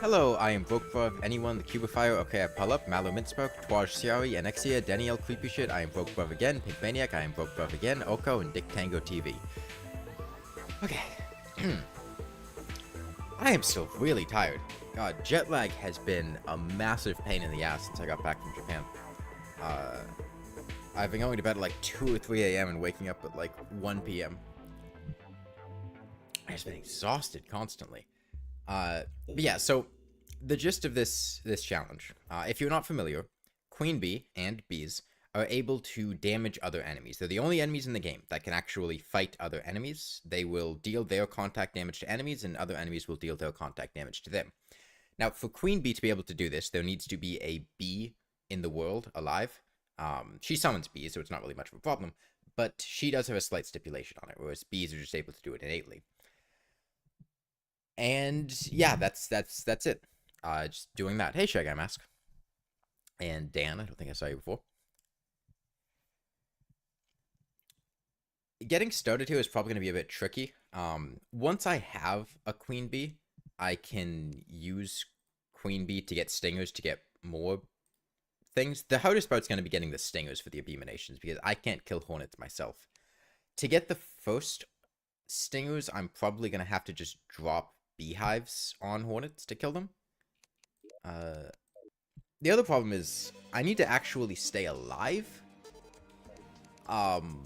Hello, I am Brokebruv, anyone, the Cubifier, okay, I pull up, Malo Minspoke, Twaj Siari, Anexia, Daniel Creepy Shit, I am Brokebruv again, Pink Maniac, I am Brokebruv again, Oko, and Dick Tango TV. Okay. I am still really tired. God, jet lag has been a massive pain in the ass since I got back from Japan. I've been going to bed at like 2 or 3 a.m. and waking up at like 1 p.m. I've just been exhausted constantly. But yeah, so the gist of this challenge, if you're not familiar, Queen Bee and bees are able to damage other enemies. They're the only enemies in the game that can actually fight other enemies. They will deal their contact damage to enemies, and other enemies will deal their contact damage to them. Now, for Queen Bee to be able to do this, there needs to be a bee in the world alive. She summons bees, so it's not really much of a problem, but she does have a slight stipulation on it, whereas bees are just able to do it innately. And yeah, that's it. Just doing that. Hey, Shy Guy Mask. And Dan, I don't think I saw you before. Getting started here is probably going to be a bit tricky. Once I have a Queen Bee, I can use Queen Bee to get stingers to get more things. The hardest part's going to be getting the stingers for the abominations, because I can't kill hornets myself. To get the first stingers, I'm probably going to have to just drop beehives on hornets to kill them. The other problem is I need to actually stay alive. I'm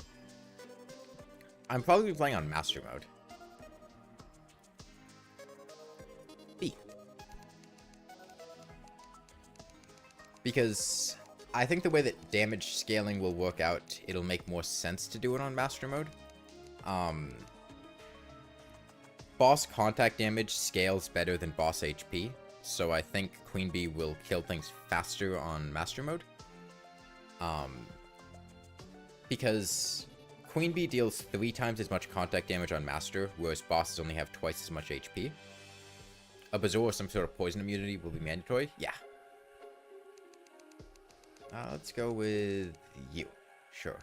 probably playing on master mode. B. Because I think the way that damage scaling will work out, it'll make more sense to do it on master mode. Boss contact damage scales better than boss HP, so I think Queen Bee will kill things faster on master mode. Because Queen Bee deals 3 times as much contact damage on master, whereas bosses only have twice as much HP. A Bazaar or some sort of poison immunity will be mandatory. Yeah. Let's go with you. Sure.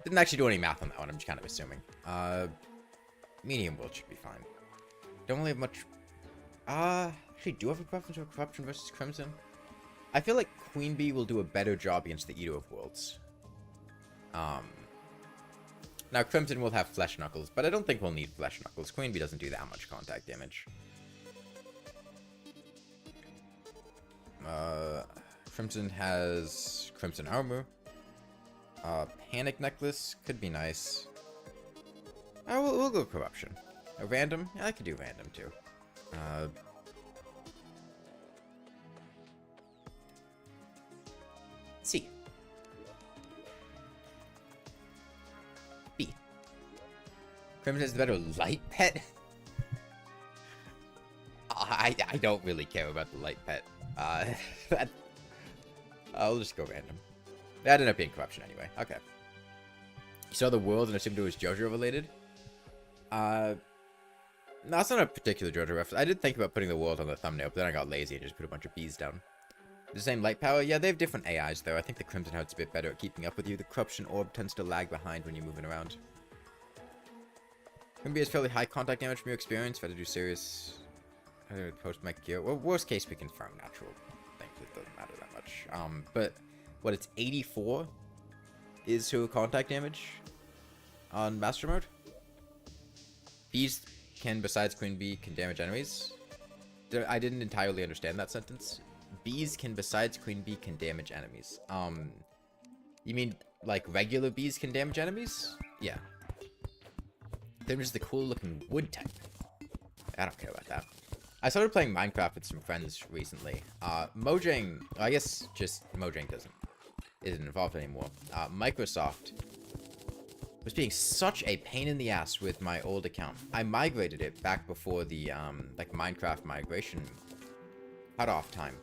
Didn't actually do any math on that one, I'm just kind of assuming. Medium world should be fine. Don't really have much... actually do have a preference for Corruption versus Crimson. I feel like Queen Bee will do a better job against the Eater of Worlds. Now Crimson will have Flesh Knuckles, but I don't think we'll need Flesh Knuckles. Queen Bee doesn't do that much contact damage. Crimson has Crimson Armor. Panic Necklace could be nice. We'll go Corruption. A random? Yeah, I could do random too. C. B. Crimson is the better light pet? I don't really care about the light pet. I'll just go random. That ended up being Corruption anyway. Okay. You saw the world and assumed it was JoJo related? No, it's not a particular JoJo reference. I did think about putting the world on the thumbnail, but then I got lazy and just put a bunch of bees down. The same light power? Yeah, they have different AIs though. I think the Crimson Heart's a bit better at keeping up with you. The Corruption Orb tends to lag behind when you're moving around. Queen Bee has fairly high contact damage from your experience. If I had to do serious... post-mech gear. Well, worst case, we confirm natural things. It doesn't matter that much. But... what, it's 84 is her contact damage on master mode? Bees can, besides Queen Bee, can damage enemies. I didn't entirely understand that sentence. Bees can, besides Queen Bee, can damage enemies. You mean, like, regular bees can damage enemies? Yeah. They're just the cool-looking wood type. I don't care about that. I started playing Minecraft with some friends recently. Mojang, I guess just Mojang isn't involved anymore. Microsoft was being such a pain in the ass with my old account. I migrated it back before the, like, Minecraft migration cutoff time.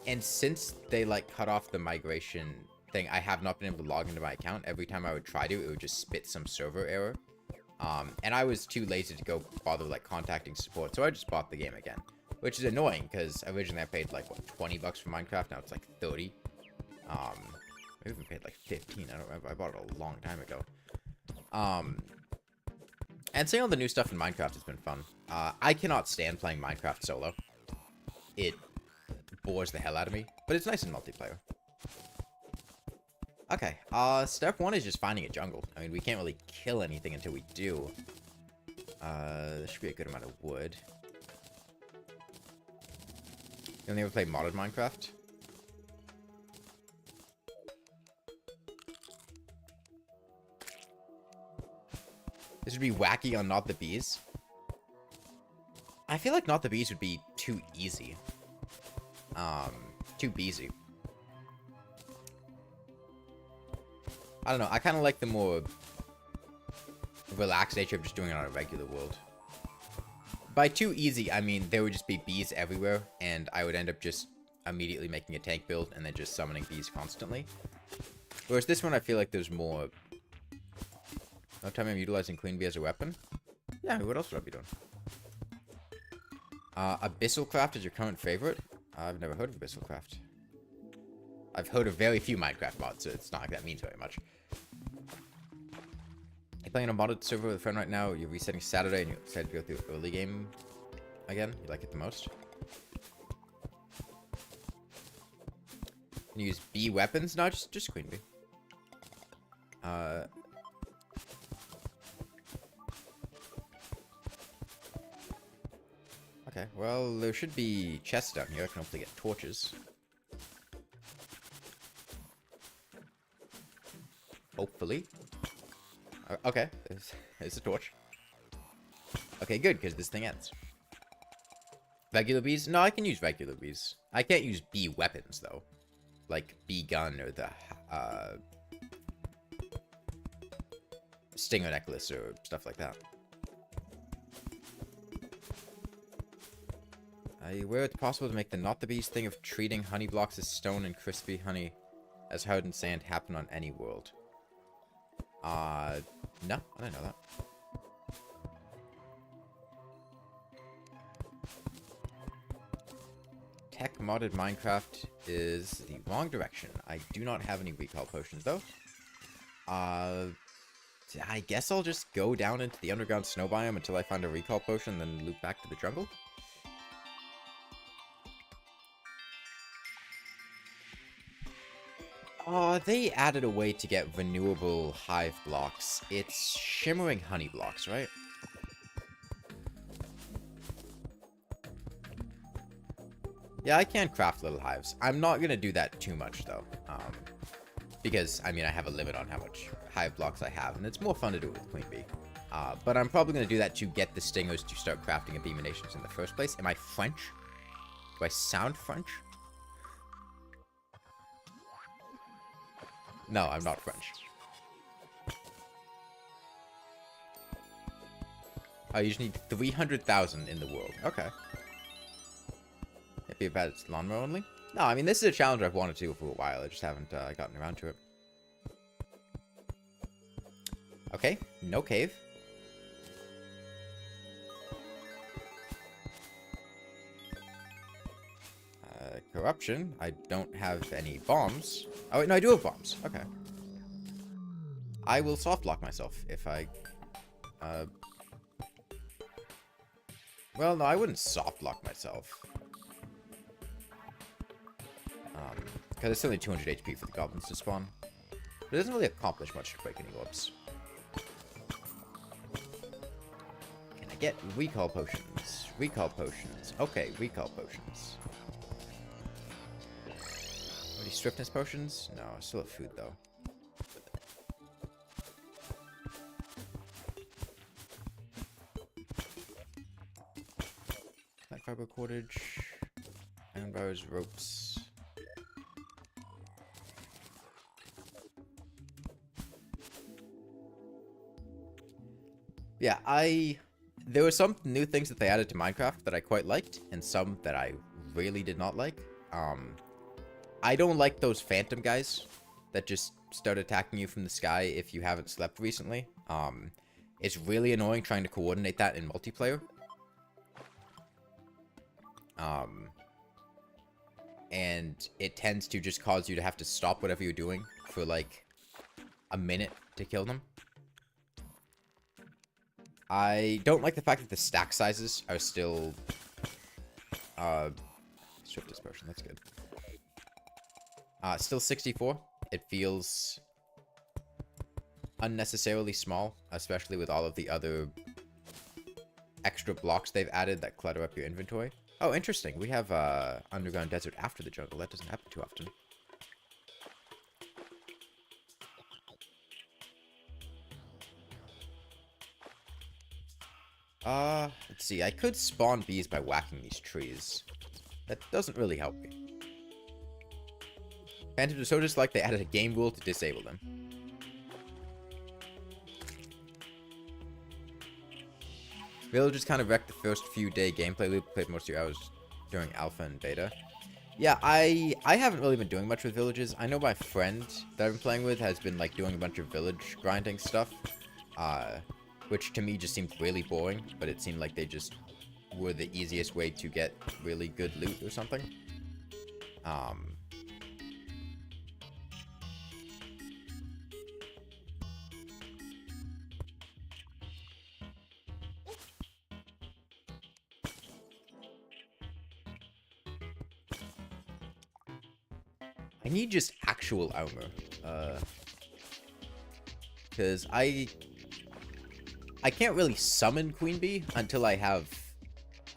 And since they, like, cut off the migration thing, I have not been able to log into my account. Every time I would try to, it would just spit some server error. And I was too lazy to go bother, like, contacting support, so I just bought the game again. Which is annoying, because originally I paid, like, what, 20 bucks for Minecraft, now it's, like, 30. I even paid, like, 15, I don't remember, I bought it a long time ago. And seeing all the new stuff in Minecraft has been fun. I cannot stand playing Minecraft solo. It bores the hell out of me, but it's nice in multiplayer. Okay, step 1 is just finding a jungle. I mean, we can't really kill anything until we do. There should be a good amount of wood. You only ever play modded Minecraft? This would be wacky on Not the Bees. I feel like Not the Bees would be too easy. Too beesy. I don't know, I kind of like the more relaxed nature of just doing it on a regular world. By too easy, I mean there would just be bees everywhere, and I would end up just immediately making a tank build and then just summoning bees constantly. Whereas this one, I feel like there's more... No time I'm utilizing Queen Bee as a weapon? Yeah, what else would I be doing? Abyssal Craft is your current favorite? I've never heard of Abyssal Craft. I've heard of very few Minecraft mods, so it's not like that means very much. You're playing on a modded server with a friend right now, you're resetting Saturday, and you're excited to go through early game again? You like it the most? Can you use bee weapons? No, just Queen Bee. Okay, well, there should be chests down here. I can hopefully get torches. Hopefully. Okay, there's a torch. Okay, good, because this thing ends. Regular bees? No, I can use regular bees. I can't use bee weapons, though. Like bee gun or the stinger necklace or stuff like that. Where it's possible to make the Not the Bees thing of treating honey blocks as stone and crispy honey as hardened sand happen on any world. No, I didn't know that. Tech modded Minecraft is the wrong direction. I do not have any recall potions, though. I guess I'll just go down into the underground snow biome until I find a recall potion, then loop back to the jungle. They added a way to get renewable hive blocks. It's shimmering honey blocks, right? Yeah, I can craft little hives. I'm not gonna do that too much, though. Because, I mean, I have a limit on how much hive blocks I have, and it's more fun to do it with Queen Bee. But I'm probably gonna do that to get the stingers to start crafting abeminations in the first place. Am I French? Do I sound French? No, I'm not French. Oh, you just need 300,000 in the world. Okay. It'd be about its lawnmower only? No, I mean, this is a challenge I've wanted to do for a while. I just haven't gotten around to it. Okay, no cave. Corruption. I don't have any bombs. Oh, wait, no, I do have bombs. Okay. I will soft lock myself if I... Well, no, I wouldn't soft lock myself. Because it's only 200 HP for the goblins to spawn. But it doesn't really accomplish much to break any orbs. Can I get recall potions? Recall potions. Okay, recall potions. Any swiftness potions? No, I still have food, though. Plant fiber cordage. Iron bars, ropes. Yeah, there were some new things that they added to Minecraft that I quite liked, and some that I really did not like. I don't like those phantom guys that just start attacking you from the sky if you haven't slept recently. It's really annoying trying to coordinate that in multiplayer. And it tends to just cause you to have to stop whatever you're doing for like a minute to kill them. I don't like the fact that the stack sizes are still... Swift dispersion, that's good. Still 64. It feels unnecessarily small, especially with all of the other extra blocks they've added that clutter up your inventory. Oh, interesting. We have underground desert after the jungle. That doesn't happen too often. Let's see. I could spawn bees by whacking these trees. That doesn't really help me. Phantoms are so dislike they added a game rule to disable them. Villagers kind of wrecked the first few day gameplay loop. Played most of your hours during alpha and beta. Yeah, I haven't really been doing much with villages. I know my friend that I've been playing with has been like doing a bunch of village grinding stuff. Which to me just seemed really boring, but it seemed like they just were the easiest way to get really good loot or something. I need just actual armor. Because I can't really summon Queen Bee until I have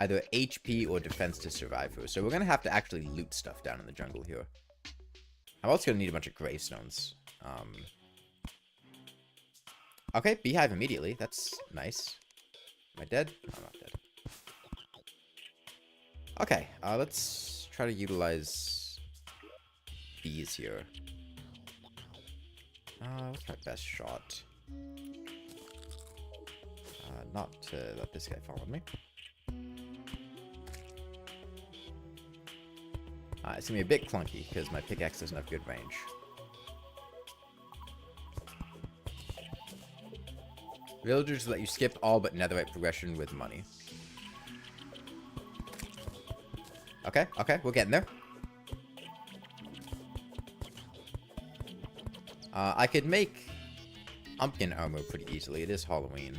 either HP or defense to survive her. So we're going to have to actually loot stuff down in the jungle here. I'm also going to need a bunch of gravestones. Okay, beehive immediately. That's nice. Am I dead? No, I'm not dead. Okay, let's try to utilize bees here. What's my best shot? Not to let this guy follow me. It's gonna be a bit clunky because my pickaxe doesn't have good range. Villagers let you skip all but netherite progression with money. Okay, we're getting there. I could make pumpkin armor pretty easily. It is Halloween.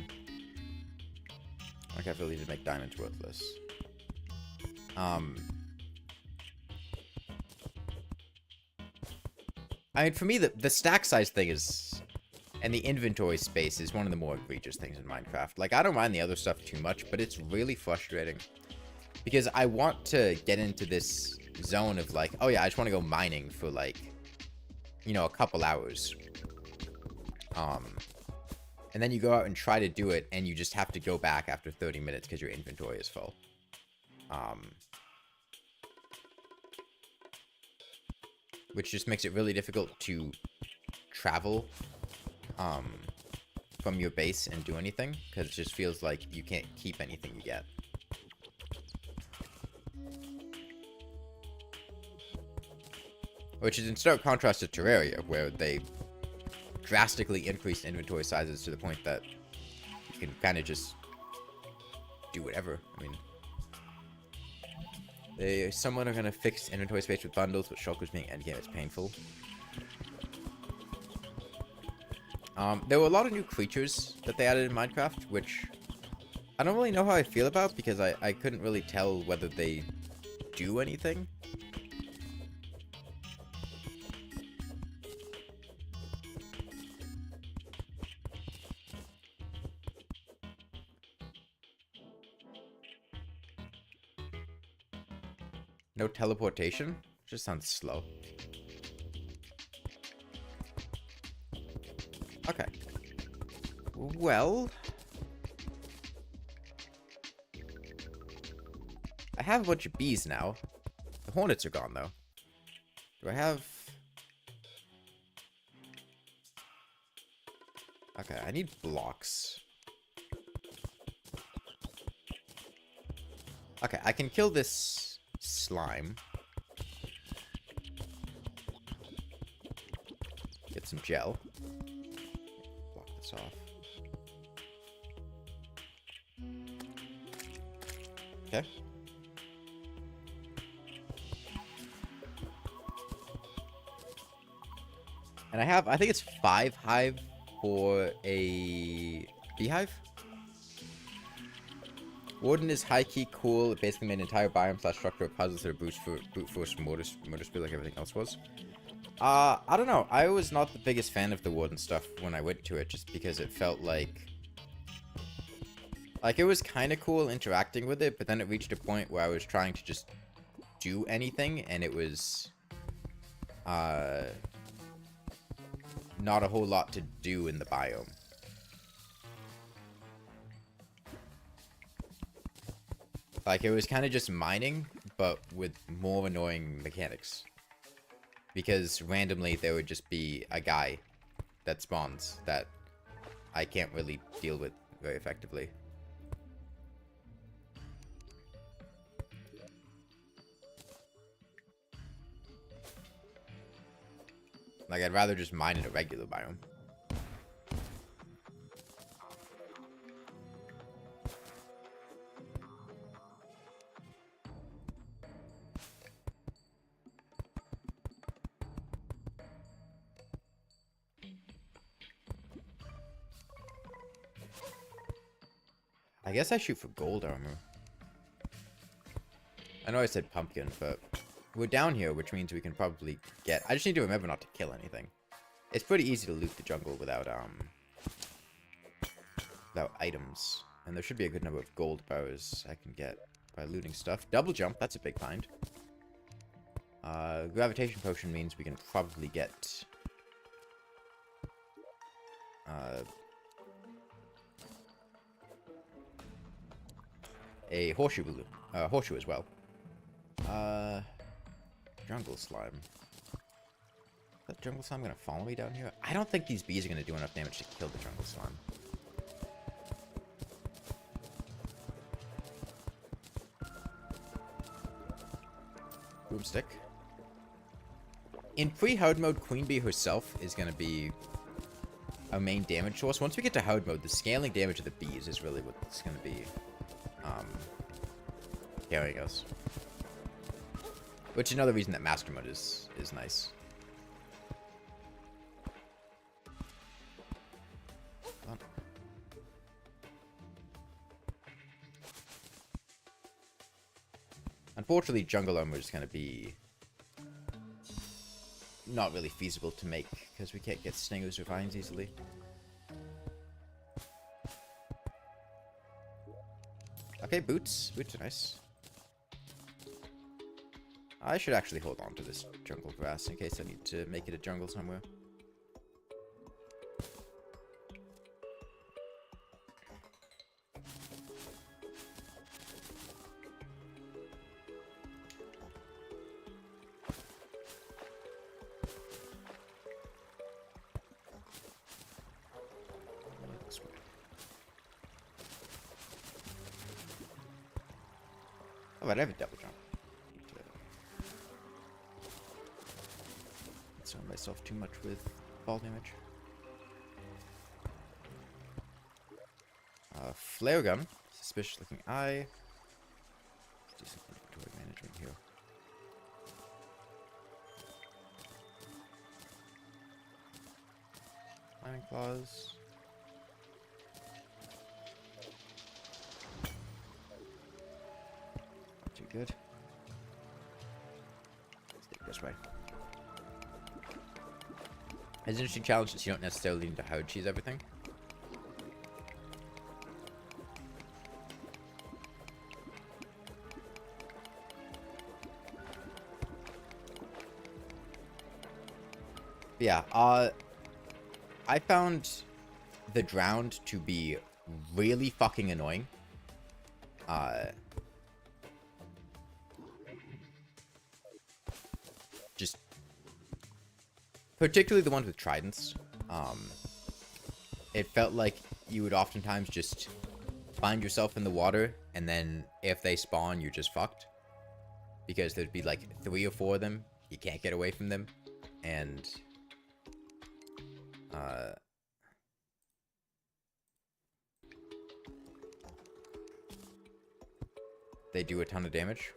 I really need to make diamonds worthless. I mean, for me, the stack size thing is... And the inventory space is one of the more egregious things in Minecraft. Like, I don't mind the other stuff too much, but it's really frustrating. Because I want to get into this zone of, like, oh yeah, I just want to go mining for, like, you know, a couple hours. And then you go out and try to do it, and you just have to go back after 30 minutes because your inventory is full. Which just makes it really difficult to travel from your base and do anything, because it just feels like you can't keep anything you get. Which is in stark contrast to Terraria, where they drastically increased inventory sizes to the point that you can kind of just do whatever. I mean, someone are going to fix inventory space with bundles, but shulkers being endgame is painful. There were a lot of new creatures that they added in Minecraft, which I don't really know how I feel about, because I couldn't really tell whether they do anything. No teleportation? Just sounds slow. Okay. Well... I have a bunch of bees now. The hornets are gone, though. Do I have... Okay, I need blocks. Okay, I can kill this slime. Get some gel. Block this off. Okay. And I think it's 5 hive for a beehive. Warden is high-key cool. It basically made an entire biome slash structure of puzzles that are brute force motor speed like everything else was. I don't know. I was not the biggest fan of the Warden stuff when I went to it, just because it felt like it was kind of cool interacting with it, but then it reached a point where I was trying to just do anything, and it was not a whole lot to do in the biome. Like, it was kind of just mining, but with more annoying mechanics. Because randomly there would just be a guy that spawns that I can't really deal with very effectively. Like, I'd rather just mine in a regular biome. I guess I shoot for gold armor. I know I said pumpkin, but we're down here, which means we can probably get... I just need to remember not to kill anything. It's pretty easy to loot the jungle without items. And there should be a good number of gold bars I can get by looting stuff. Double jump, that's a big find. Gravitation potion means we can probably get... a horseshoe balloon. Horseshoe as well. Jungle slime. Is that jungle slime gonna follow me down here? I don't think these bees are gonna do enough damage to kill the jungle slime. Boomstick. In pre-hard mode, Queen Bee herself is gonna be our main damage source. Once we get to hard mode, the scaling damage of the bees is really what's gonna be carrying us. Which is another reason that master mode is nice. Oh. Unfortunately, jungle armor is going to be not really feasible to make because we can't get stingers or vines easily. Okay, boots. Boots are nice. I should actually hold on to this jungle grass in case I need to make it a jungle somewhere. Oh, I have a double jump. Concern myself too much with fall damage. Flare gun. Suspicious looking eye. Let's do some inventory management here. Climbing claws. Not too good. Let's take this way. It's an interesting challenge since you don't necessarily need to hard cheese everything. But yeah, I found the drowned to be really fucking annoying. Just particularly the ones with tridents. It felt like you would oftentimes just find yourself in the water, and then if they spawn, you're just fucked. Because there'd be like 3 or 4 of them, you can't get away from them, and they do a ton of damage.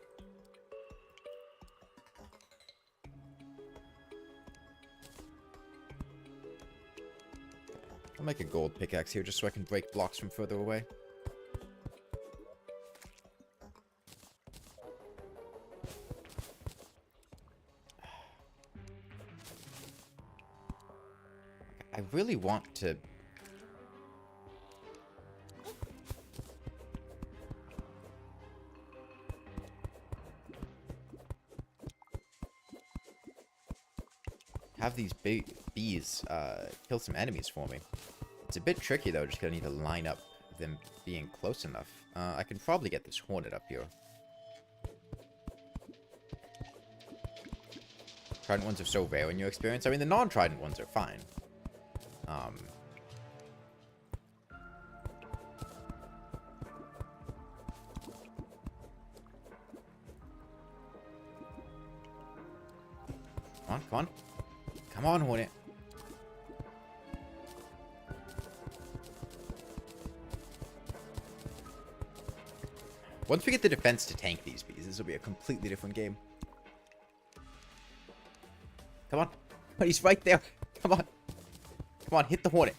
I'll make a gold pickaxe here just so I can break blocks from further away. I really want to... have these bees kill some enemies for me. It's a bit tricky though, just gonna need to line up them being close enough. I can probably get this hornet up here. Trident ones are so rare in your experience. I mean, the non-trident ones are fine. Come on, come on. Come on, hornet. Once we get the defense to tank these bees, this will be a completely different game. Come on. But he's right there. Come on. Come on, hit the hornet.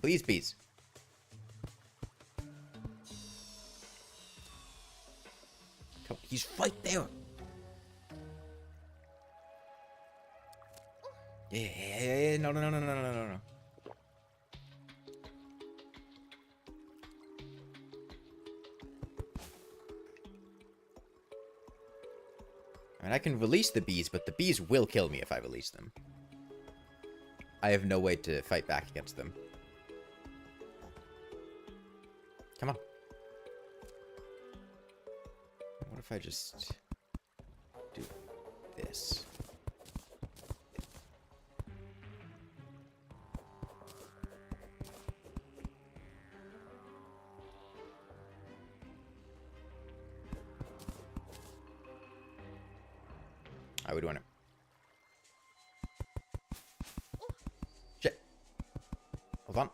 Please, bees. Come on. He's right there. Yeah. No. I mean, I can release the bees, but the bees will kill me if I release them. I have no way to fight back against them. Come on. What if I just do this? How are we doing it? Shit. Hold on.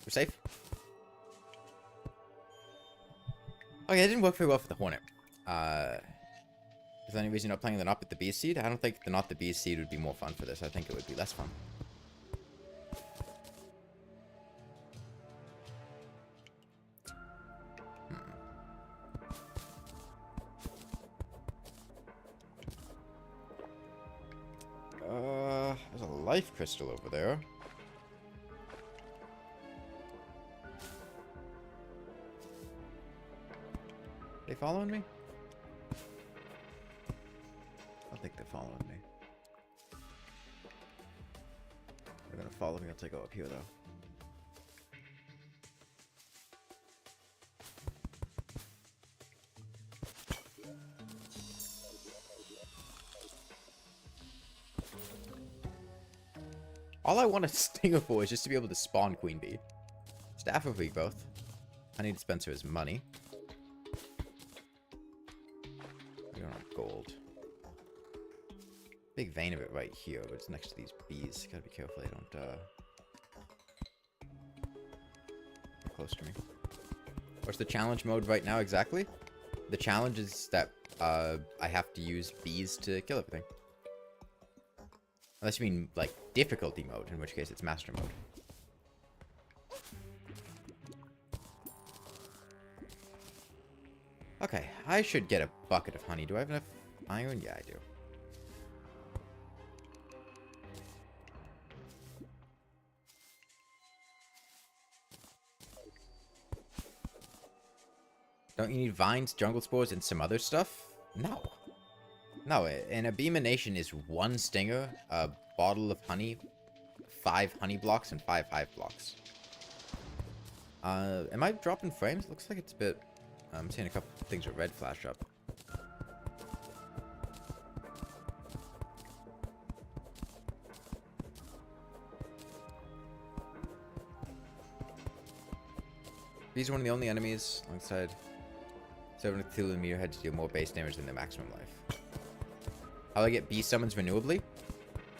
We're safe. Okay, it didn't work very well for the hornet. Is there any reason you're not playing the not with the beast seed? I don't think the not the beast seed would be more fun for this. I think it would be less fun. There's a life crystal over there. They following me? I don't think they're following me. They're gonna follow me once I go up here, though. All I want a stinger for is just to be able to spawn Queen Bee. Staff of Rebirth. Honey dispenser is money. We don't have gold. Big vein of it right here, but it's next to these bees. Gotta be careful they don't get close to me. What's the challenge mode right now exactly? The challenge is that I have to use bees to kill everything. Unless you mean, like, difficulty mode, in which case it's master mode. Okay, I should get a bucket of honey. Do I have enough iron? Yeah, I do. Don't you need vines, jungle spores, and some other stuff? No. No, an abomination is 1 stinger, a bottle of honey, 5 honey blocks, and 5 hive blocks. Am I dropping frames? Looks like it's a bit... I'm seeing a couple things with red flash up. These are one of the only enemies alongside Eye of Cthulhu and Meteorhead to deal more base damage than their maximum life. How do I get bee summons renewably?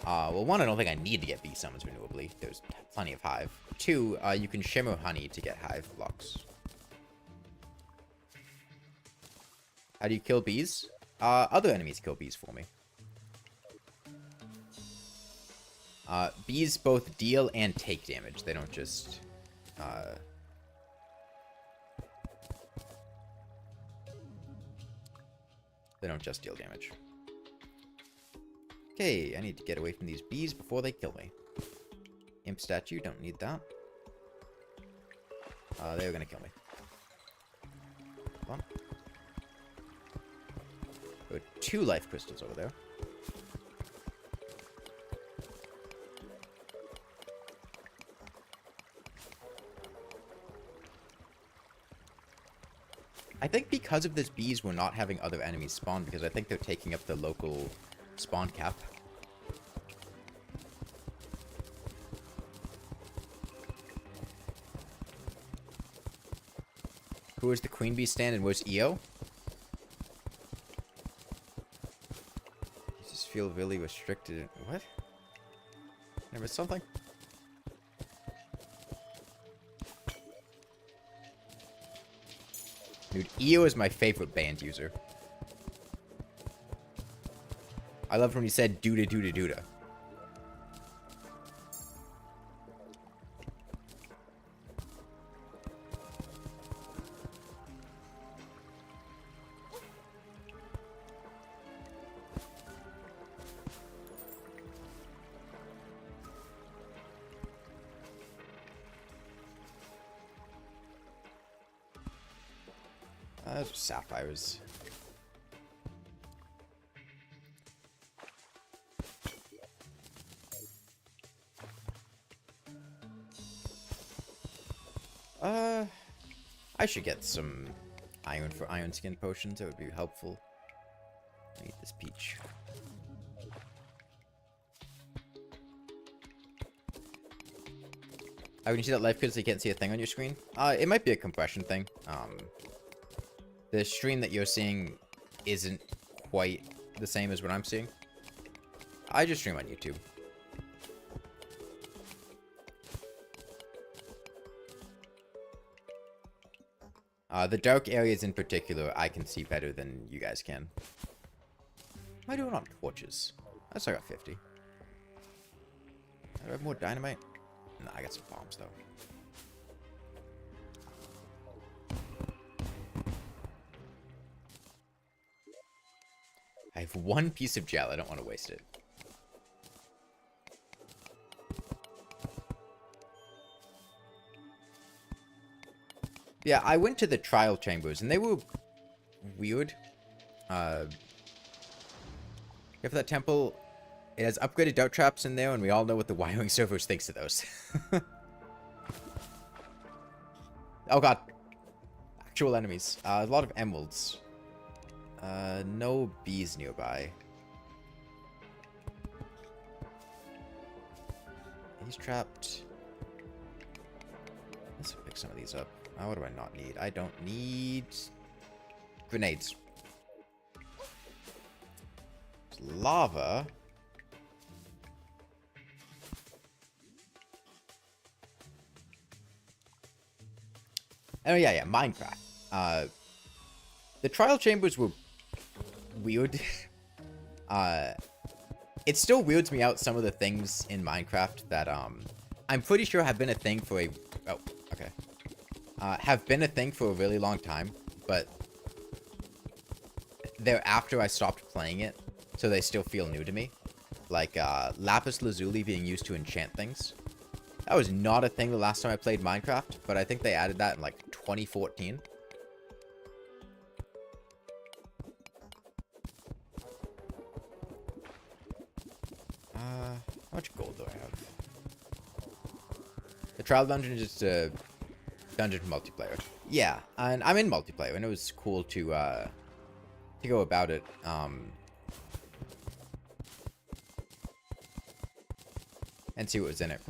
Well, 1, I don't think I need to get bee summons renewably. There's plenty of hive. 2, you can shimmer honey to get hive blocks. How do you kill bees? Other enemies kill bees for me. Bees both deal and take damage. They don't just... they don't just deal damage. Okay, I need to get away from these bees before they kill me. Imp statue, don't need that. They were gonna kill me. Hold on. There are 2 life crystals over there. I think because of this, bees were not having other enemies spawn, because I think they're taking up the local spawn cap. Who is the queen bee stand and where's EO? Does this feel really restricted? What? Never something? Dude, EO is my favorite band user. I loved when he said Duda Duda Duda. Those are sapphires. I should get some iron for iron skin potions. That would be helpful. I need this peach. When you see that life crystal, you can't see a thing on your screen. It might be a compression thing. The stream that you're seeing isn't quite the same as what I'm seeing. I just stream on YouTube. The dark areas in particular, I can see better than you guys can. What am I doing on torches? I still got 50. Do I have more dynamite? Nah, I got some bombs, though. I have 1 piece of gel. I don't want to waste it. Yeah, I went to the trial chambers, and they were weird. For that temple, it has upgraded dart traps in there, and we all know what the wiring servers thinks of those. Oh god. Actual enemies. A lot of emeralds. No bees nearby. He's trapped. Let's pick some of these up. What do I not need? I don't need grenades. There's lava. Oh yeah, Minecraft. The trial chambers were weird. It still weirds me out some of the things in Minecraft that I'm pretty sure have been a thing for a have been a thing for a really long time, but they're after I stopped playing it, so they still feel new to me. Like lapis lazuli being used to enchant things. That was not a thing the last time I played Minecraft, but I think they added that in like 2014. How much gold do I have? The trial dungeon is just a dungeon multiplayer. Yeah, and I'm in multiplayer, and it was cool to go about it. And see what was in it.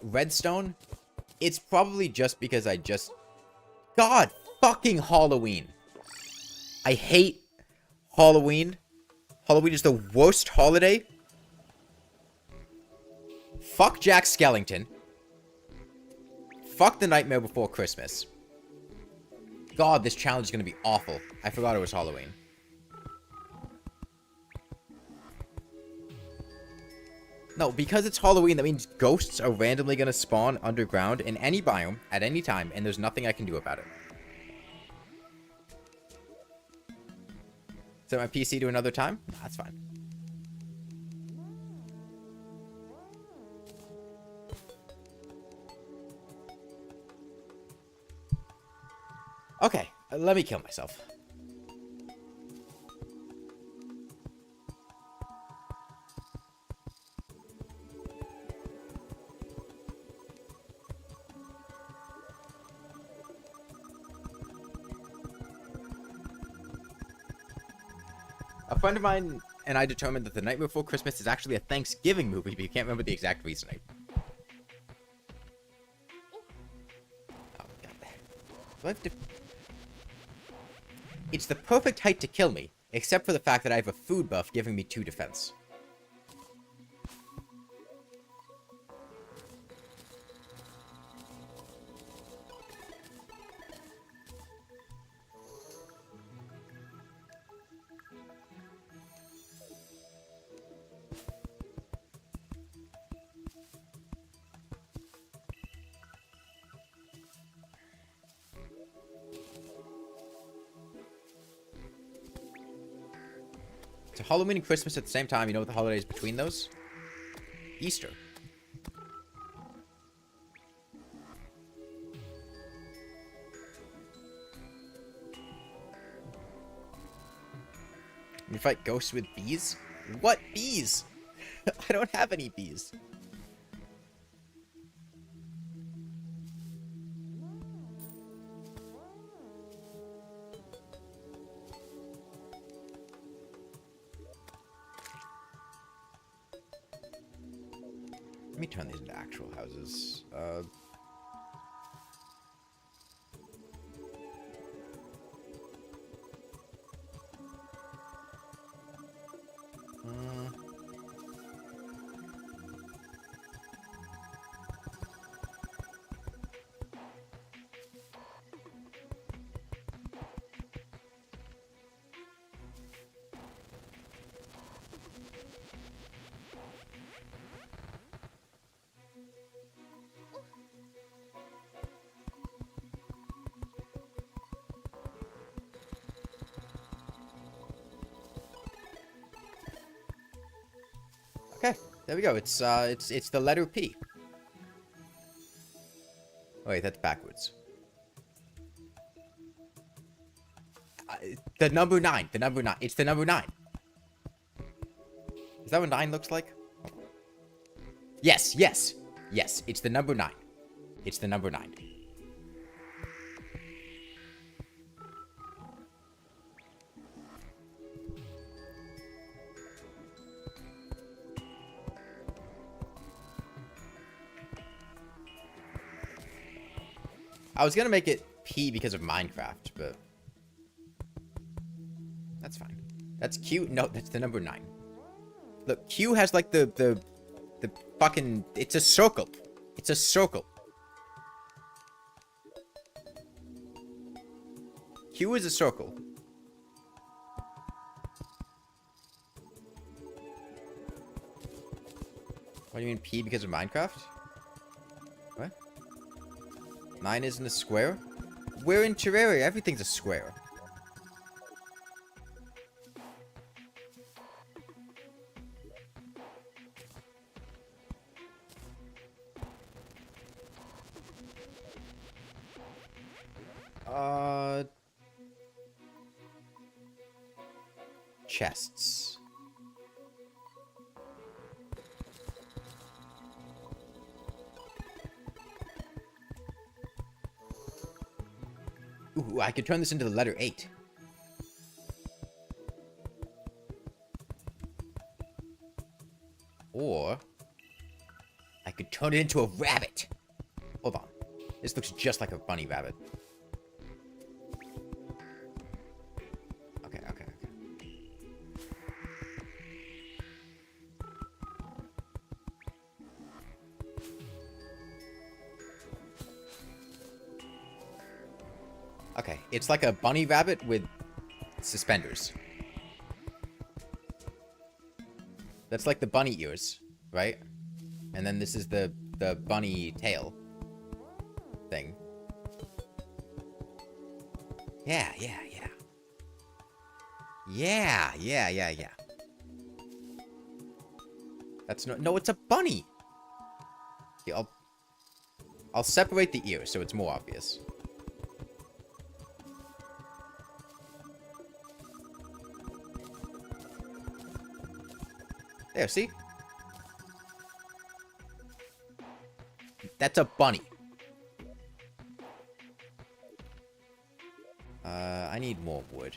Redstone, it's probably just because I just... God fucking Halloween. I hate Halloween. Halloween is the worst holiday. Fuck Jack Skellington. Fuck the Nightmare Before Christmas. God, this challenge is going to be awful. I forgot it was Halloween. No, because it's Halloween, that means ghosts are randomly going to spawn underground in any biome at any time, and there's nothing I can do about it. Set my PC to another time? Nah, that's fine. Okay, let me kill myself. A friend of mine and I determined that The Night Before Christmas is actually a Thanksgiving movie, but you can't remember the exact reasoning. Oh, God. Do I have to... It's the perfect height to kill me, except for the fact that I have a food buff giving me 2 defense. To Halloween and Christmas at the same time, you know what the holidays between those? Easter. You fight ghosts with bees? What bees? I don't have any bees. Let me turn these into actual houses. Okay, there we go. It's the letter P. Oh, wait, that's backwards. The number 9. The number 9. It's the number 9. Is that what 9 looks like? Yes, yes. Yes, it's the number 9. It's the number 9. I was gonna make it P because of Minecraft, but that's fine. That's Q. No, that's the number 9. Look, Q has like the fucking. It's a circle. It's a circle. Q is a circle. What do you mean P because of Minecraft? What? 9 isn't a square? We're in Terraria. Everything's a square. Chests. Ooh, I could turn this into the letter 8. Or I could turn it into a rabbit. Hold on. This looks just like a bunny rabbit. Okay, okay, okay. Okay, it's like a bunny rabbit with suspenders. That's like the bunny ears, right? And then this is the bunny tail thing. Yeah, yeah, yeah. Yeah, yeah, yeah, yeah. That's no, it's a bunny. Okay, I'll separate the ears so it's more obvious. There, see? That's a bunny. I need more wood.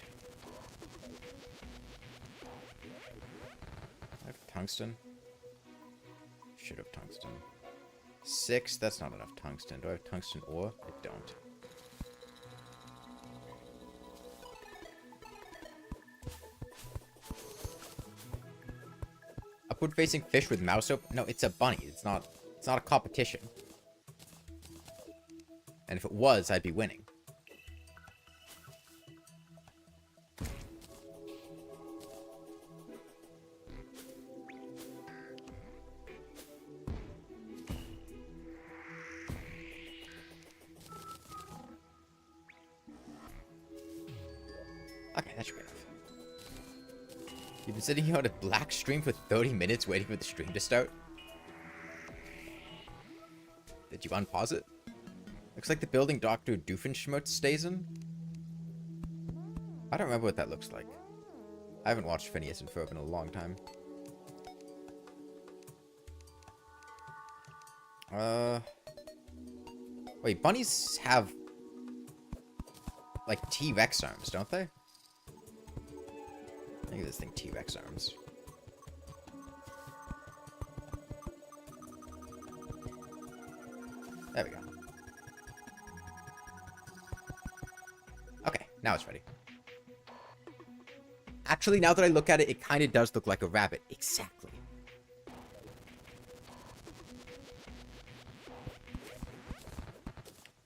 I have tungsten. Should have tungsten. 6, that's not enough tungsten. Do I have tungsten ore? I don't. Upward facing fish with mouse open? No, it's a bunny. It's not a competition. And if it was, I'd be winning. Okay, that should be enough. You've been sitting here on a black stream for 30 minutes waiting for the stream to start? Did you unpause it? Looks like the building Dr. Doofenshmirtz stays in. I don't remember what that looks like. I haven't watched Phineas and Ferb in a long time. Wait, bunnies have like T-Rex arms, don't they? I think this thing T-Rex arms. There we go. Okay, now it's ready. Actually, now that I look at it, it kind of does look like a rabbit. Exactly.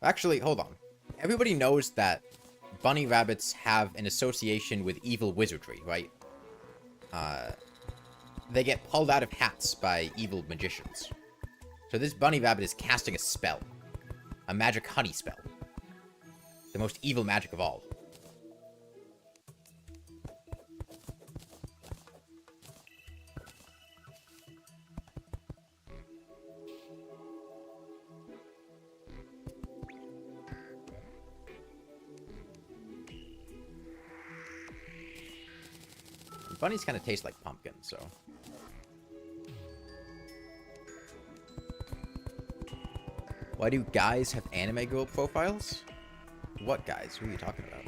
Actually, hold on. Everybody knows that bunny rabbits have an association with evil wizardry, right? They get pulled out of hats by evil magicians. So this bunny rabbit is casting a spell. A magic honey spell. The most evil magic of all. Bunnies kind of taste like pumpkin, so... Why do guys have anime girl profiles? What guys? What are you talking about?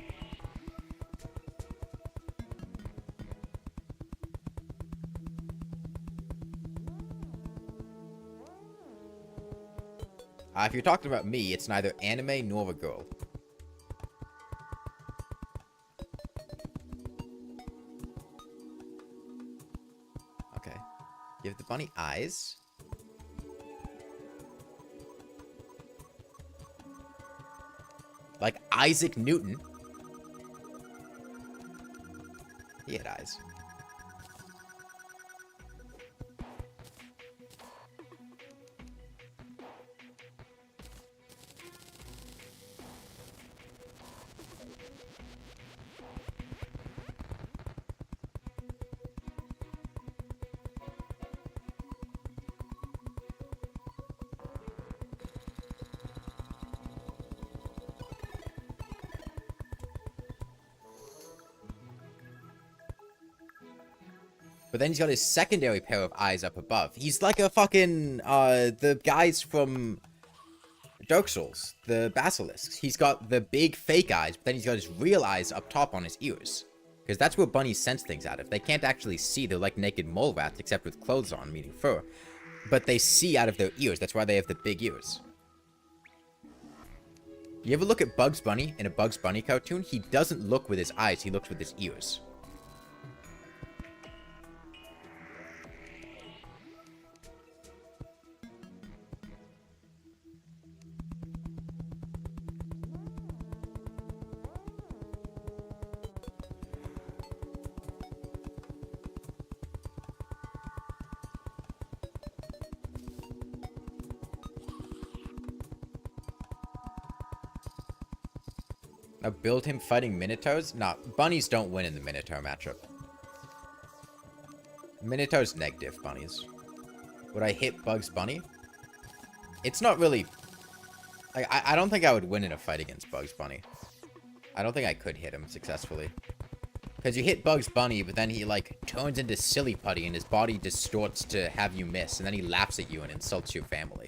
If you're talking about me, it's neither anime nor a girl. Okay. Give the bunny eyes. Like Isaac Newton. He had eyes. But then he's got his secondary pair of eyes up above. He's like a fucking, the guys from Dark Souls, the basilisks. He's got the big fake eyes, but then he's got his real eyes up top on his ears. Because that's where bunnies sense things out of. They can't actually see. They're like naked mole rats, except with clothes on, meaning fur. But they see out of their ears. That's why they have the big ears. You ever look at Bugs Bunny in a Bugs Bunny cartoon? He doesn't look with his eyes, he looks with his ears. Now build him fighting Minotaurs? Nah, bunnies don't win in the Minotaur matchup. Minotaur's negative, bunnies. Would I hit Bugs Bunny? It's not really... Like, I don't think I would win in a fight against Bugs Bunny. I don't think I could hit him successfully. Because you hit Bugs Bunny, but then he, like, turns into Silly Putty, and his body distorts to have you miss, and then he laughs at you and insults your family.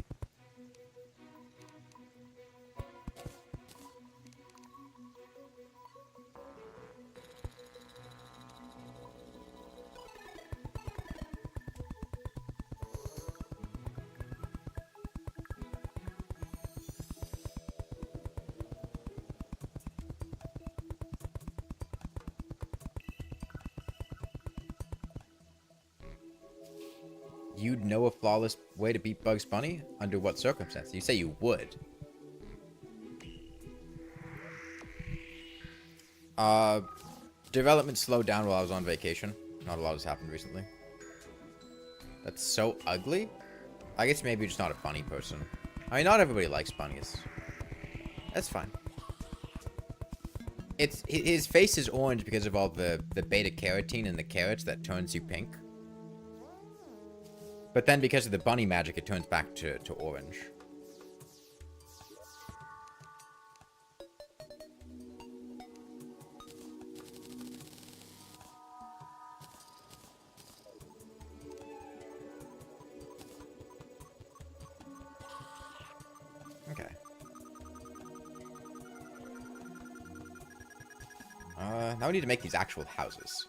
You'd know a flawless way to beat Bugs Bunny? Under what circumstances? You say you would. Development slowed down while I was on vacation. Not a lot has happened recently. That's so ugly? I guess maybe you're just not a bunny person. I mean, not everybody likes bunnies. That's fine. His face is orange because of all the beta-carotene in the carrots that turns you pink. But then because of the bunny magic, it turns back to orange. Okay. Now we need to make these actual houses.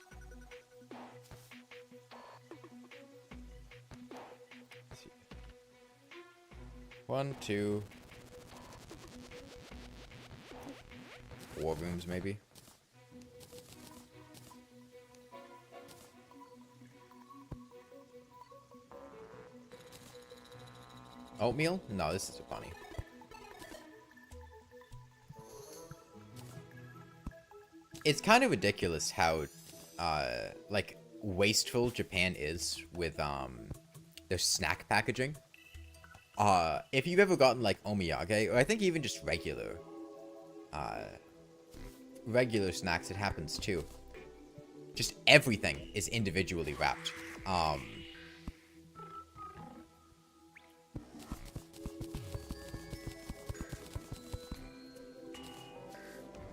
1, 2, 4 rooms, maybe. Oatmeal? No, this is a bunny. It's kind of ridiculous how, like, wasteful Japan is with, their snack packaging. If you've ever gotten, like, omiyage, or I think even just regular snacks, it happens, too. Just everything is individually wrapped.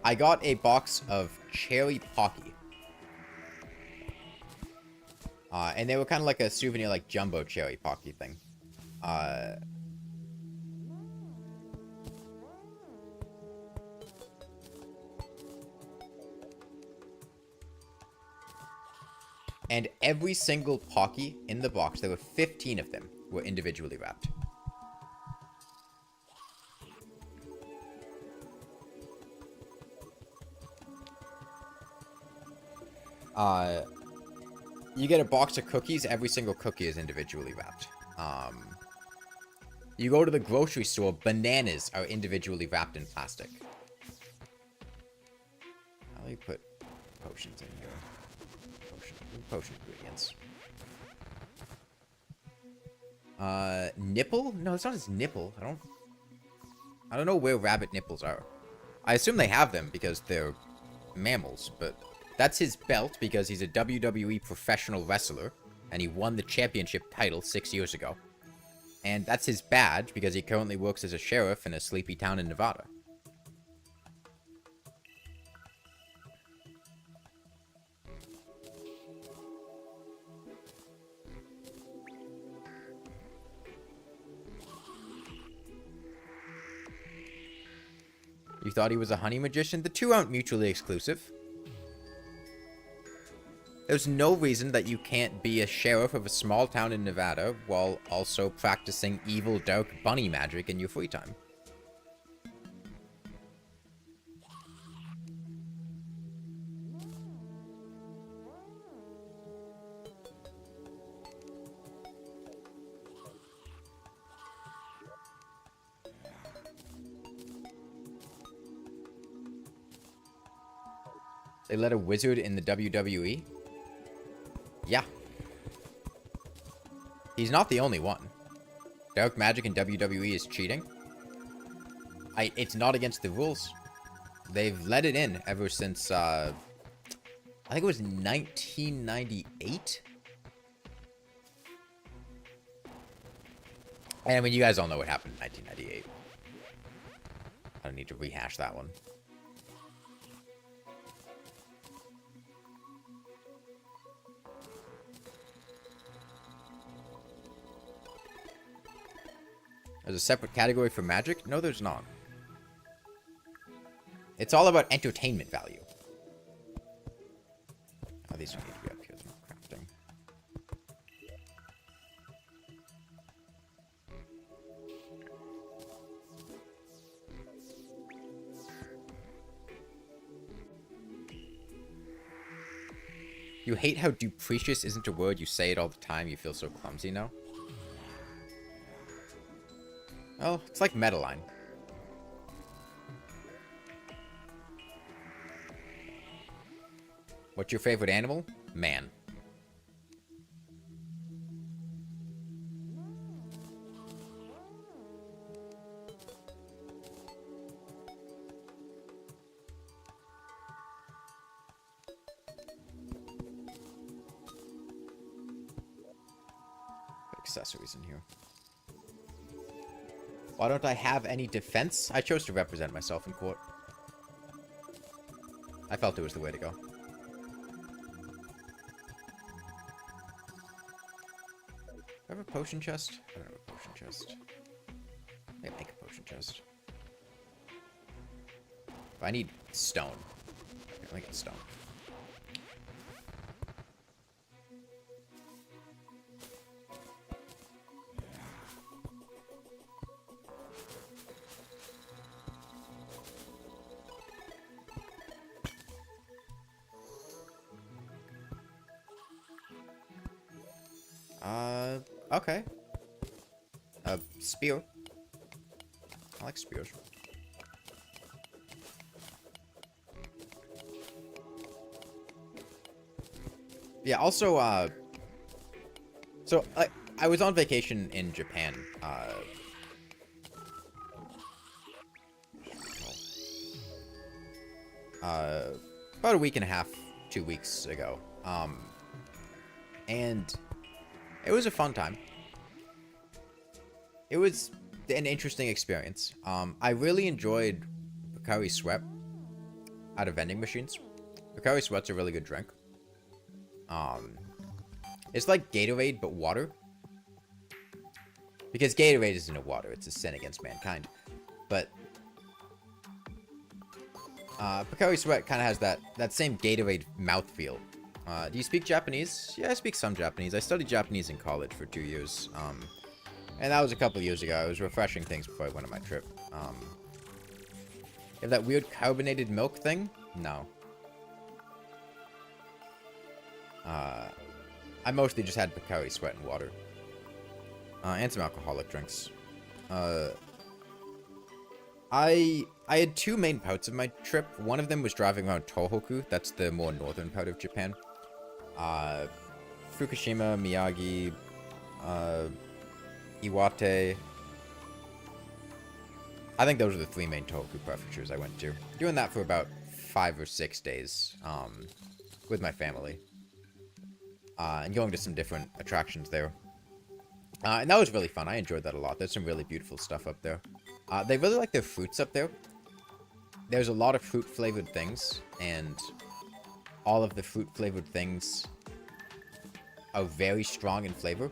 I got a box of cherry Pocky. And they were kind of like a souvenir, like, jumbo cherry Pocky thing. And every single Pocky in the box, there were 15 of them, were individually wrapped. You get a box of cookies, every single cookie is individually wrapped. You go to the grocery store, bananas are individually wrapped in plastic. How do you put potions in here? Potion ingredients. Nipple? No, it's not his nipple. I don't know where rabbit nipples are. I assume they have them because they're mammals, but that's his belt because he's a WWE professional wrestler, and he won the championship title 6 years ago. And that's his badge because he currently works as a sheriff in a sleepy town in Nevada. You thought he was a honey magician? The two aren't mutually exclusive. There's no reason that you can't be a sheriff of a small town in Nevada while also practicing evil, dark bunny magic in your free time. They let a wizard in the WWE? Yeah. He's not the only one. Dark magic in WWE is cheating. It's not against the rules. They've let it in ever since, I think it was 1998? And I mean, you guys all know what happened in 1998. I don't need to rehash that one. There's a separate category for magic? No, there's not. It's all about entertainment value. Oh, these don't need to be up here. They're not crafting. You hate how duprecious isn't a word. You say it all the time. You feel so clumsy now. Well, it's like Metaline. What's your favorite animal? Man. Accessories in here. Why don't I have any defense? I chose to represent myself in court. I felt it was the way to go. Do I have a potion chest? I don't have a potion chest. I make a potion chest. But I need stone. Okay, let me get stone. Okay. A spear. I like spears. Yeah, also, so, I was on vacation in Japan, about a week and a half, 2 weeks ago, and it was a fun time. It was an interesting experience. I really enjoyed Pocari Sweat out of vending machines. Pocari Sweat's a really good drink. It's like Gatorade, but water. Because Gatorade isn't a water, it's a sin against mankind. But Pocari Sweat kind of has that same Gatorade mouthfeel. Do you speak Japanese? Yeah, I speak some Japanese. I studied Japanese in college for 2 years. And that was a couple of years ago. I was refreshing things before I went on my trip. You have that weird carbonated milk thing? No. I mostly just had Pocari Sweat and water. And some alcoholic drinks. I had two main parts of my trip. One of them was driving around Tohoku. That's the more northern part of Japan. Fukushima, Miyagi, Iwate. I think those are the three main Tohoku prefectures I went to. Doing that for about 5 or 6 days, with my family. And going to some different attractions there. And that was really fun. I enjoyed that a lot. There's some really beautiful stuff up there. They really like their fruits up there. There's a lot of fruit-flavored things, and all of the fruit-flavored things are very strong in flavor.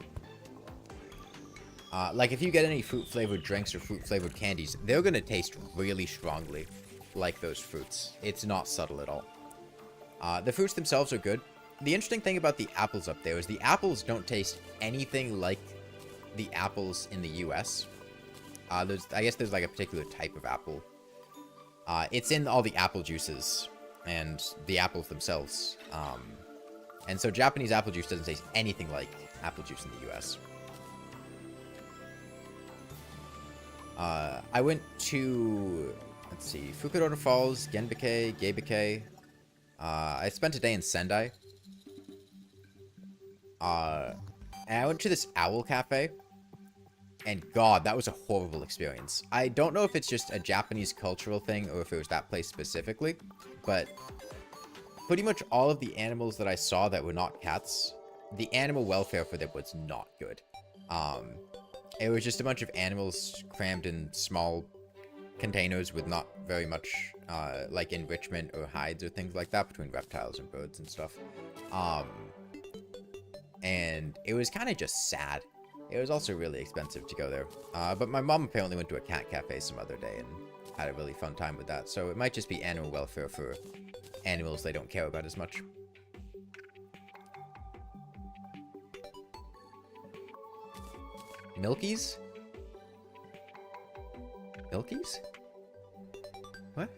Like, if you get any fruit-flavored drinks or fruit-flavored candies, they're going to taste really strongly like those fruits. It's not subtle at all. The fruits themselves are good. The interesting thing about the apples up there is the apples don't taste anything like the apples in the US. I guess there's like a particular type of apple. It's in all the apple juices and the apples themselves. And so Japanese apple juice doesn't taste anything like apple juice in the US. I went to, let's see, Fukuroda Falls, Genbike, Geibike. I spent a day in Sendai. And I went to this owl cafe. And god, that was a horrible experience. I don't know if it's just a Japanese cultural thing or if it was that place specifically. But pretty much all of the animals that I saw that were not cats, the animal welfare for them was not good. It was just a bunch of animals crammed in small containers with not very much, like, enrichment or hides or things like that between reptiles and birds and stuff. And it was kind of just sad. It was also really expensive to go there. But my mom apparently went to a cat cafe some other day and had a really fun time with that. So it might just be animal welfare for animals they don't care about as much. Milkies? Milkies? What?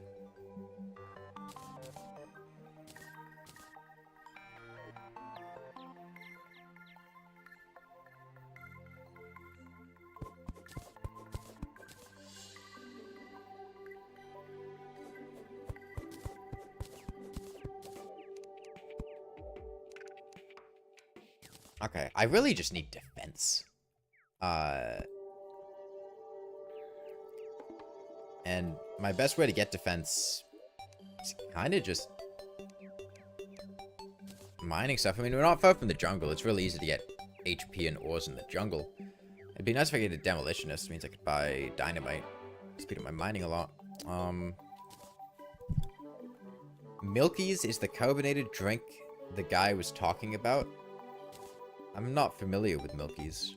Okay, I really just need defense. And my best way to get defense is kind of just mining stuff. I mean, we're not far from the jungle. It's really easy to get HP and ores in the jungle. It'd be nice if I could get a demolitionist. It means I could buy dynamite. Speed up my mining a lot. Milkies is the carbonated drink the guy was talking about. I'm not familiar with Milkies.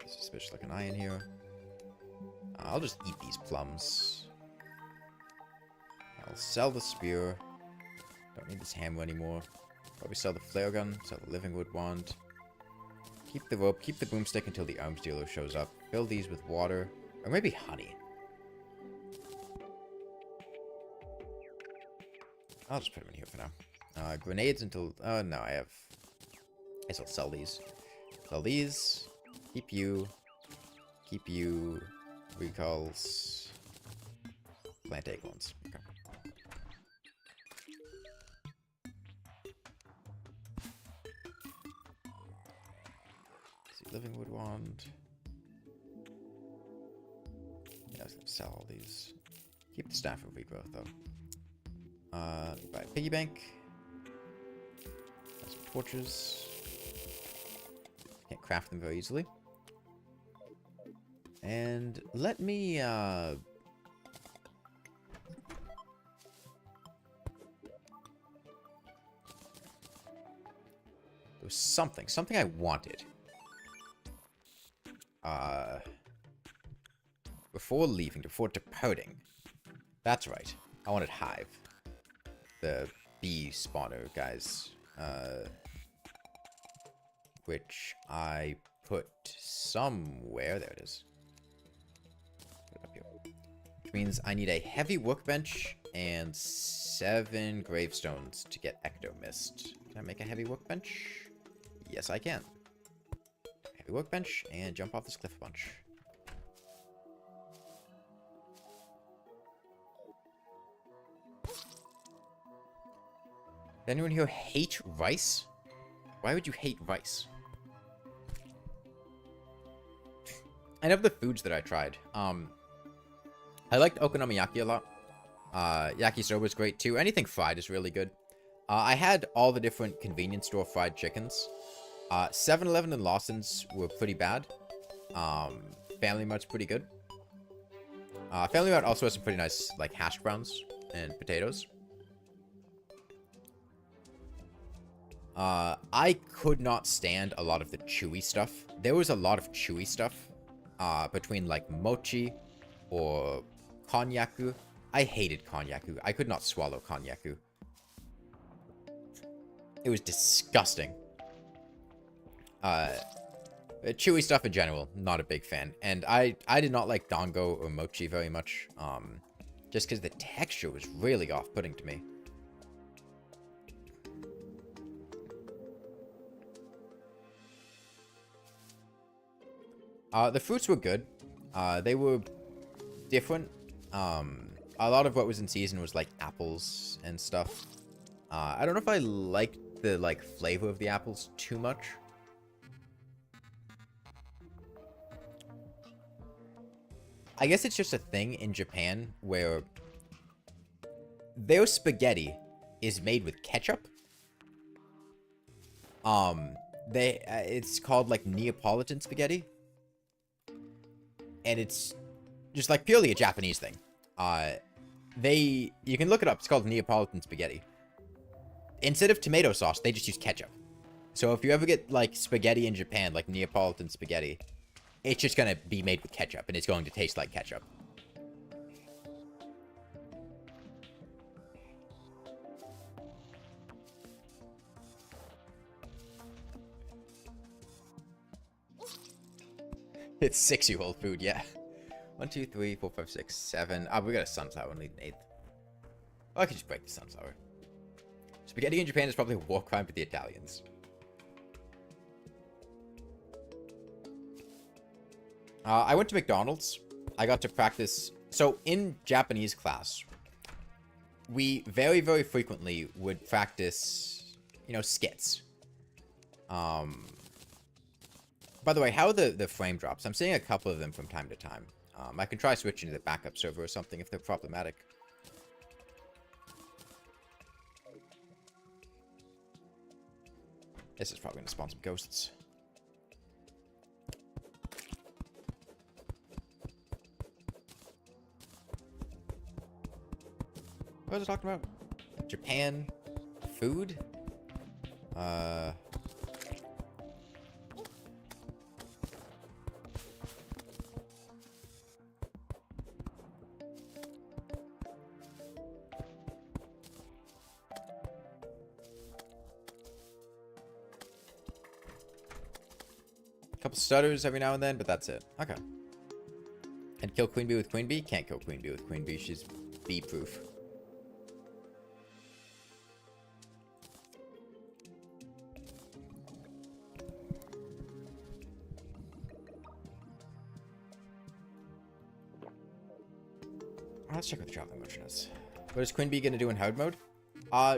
Suspicious like an eye in here. I'll just eat these plums. I'll sell the spear. Don't need this hammer anymore. Probably sell the flare gun, sell the living wood wand. Keep the rope, keep the boomstick until the arms dealer shows up. Fill these with water, or maybe honey. I'll just put them in here for now. Grenades until... Oh, no, I have... I guess I'll sell these. Sell these. Keep you. Keep you. Recalls. Plant acorns. Okay. See, living wood wand. Yeah, I was gonna sell all these. Keep the staff of regrowth though. Buy a piggy bank. Buy some torches. Can't craft them very easily. And let me, there was something I wanted. Before leaving, before departing. That's right. I wanted Hive. The bee spawner guys. Which I put somewhere. There it is. Put it up here. Which means I need a heavy workbench and 7 gravestones to get Ectomist. Can I make a heavy workbench? Yes, I can. Heavy workbench and jump off this cliff a bunch. Does anyone here hate rice? Why would you hate rice? And of the foods that I tried, I liked okonomiyaki a lot. Yakisoba is great too. Anything fried is really good. I had all the different convenience store fried chickens. 7-Eleven and Lawson's were pretty bad. Family Mart's pretty good. Family Mart also has some pretty nice, like, hash browns and potatoes. I could not stand a lot of the chewy stuff. There was a lot of chewy stuff. Between, like, mochi or konnyaku. I hated konnyaku. I could not swallow konnyaku. It was disgusting. Chewy stuff in general, not a big fan. And I did not like dango or mochi very much. Just because the texture was really off-putting to me. The fruits were good. They were different. A lot of what was in season was like apples and stuff. I don't know if I liked the like flavor of the apples too much. I guess it's just a thing in Japan where their spaghetti is made with ketchup. It's called like Neapolitan spaghetti. And it's just like purely a Japanese thing. You can look it up. It's called Neapolitan spaghetti. Instead of tomato sauce, they just use ketchup. So if you ever get like spaghetti in Japan, like Neapolitan spaghetti, it's just gonna be made with ketchup, and it's going to taste like ketchup. It's 6-year-old food, yeah. 1, 2, 3, 4, 5, 6, 7. We got a sunflower and need an 8th. Oh, I could just break the sunflower. Spaghetti in Japan is probably a war crime for the Italians. I went to McDonald's. I got to practice. So in Japanese class, we very, very frequently would practice, skits. By the way, how are the frame drops? I'm seeing a couple of them from time to time. I can try switching to the backup server or something if they're problematic. This is probably going to spawn some ghosts. What was I talking about? Japan? Food? Couple stutters every now and then, but that's it. Okay. And kill Queen Bee with Queen Bee? Can't kill Queen Bee with Queen Bee. She's bee-proof. Let's check what the traveling motion is. What is Queen Bee going to do in hard mode?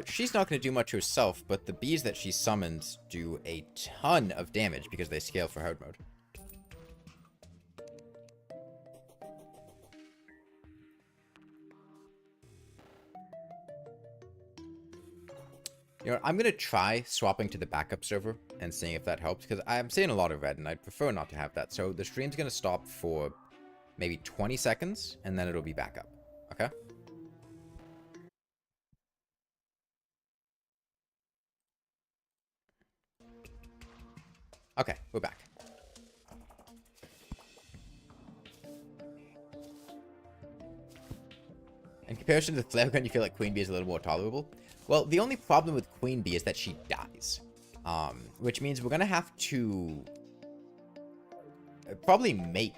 She's not going to do much herself, but the bees that she summons do a ton of damage because they scale for hard mode. I'm going to try swapping to the backup server and seeing if that helps, because I'm seeing a lot of red, and I'd prefer not to have that. So the stream's going to stop for maybe 20 seconds, and then it'll be back up. Okay? Okay, we're back. In comparison to the flare gun, you feel like Queen Bee is a little more tolerable? Well, the only problem with Queen Bee is that she dies. Which means we're gonna have to probably make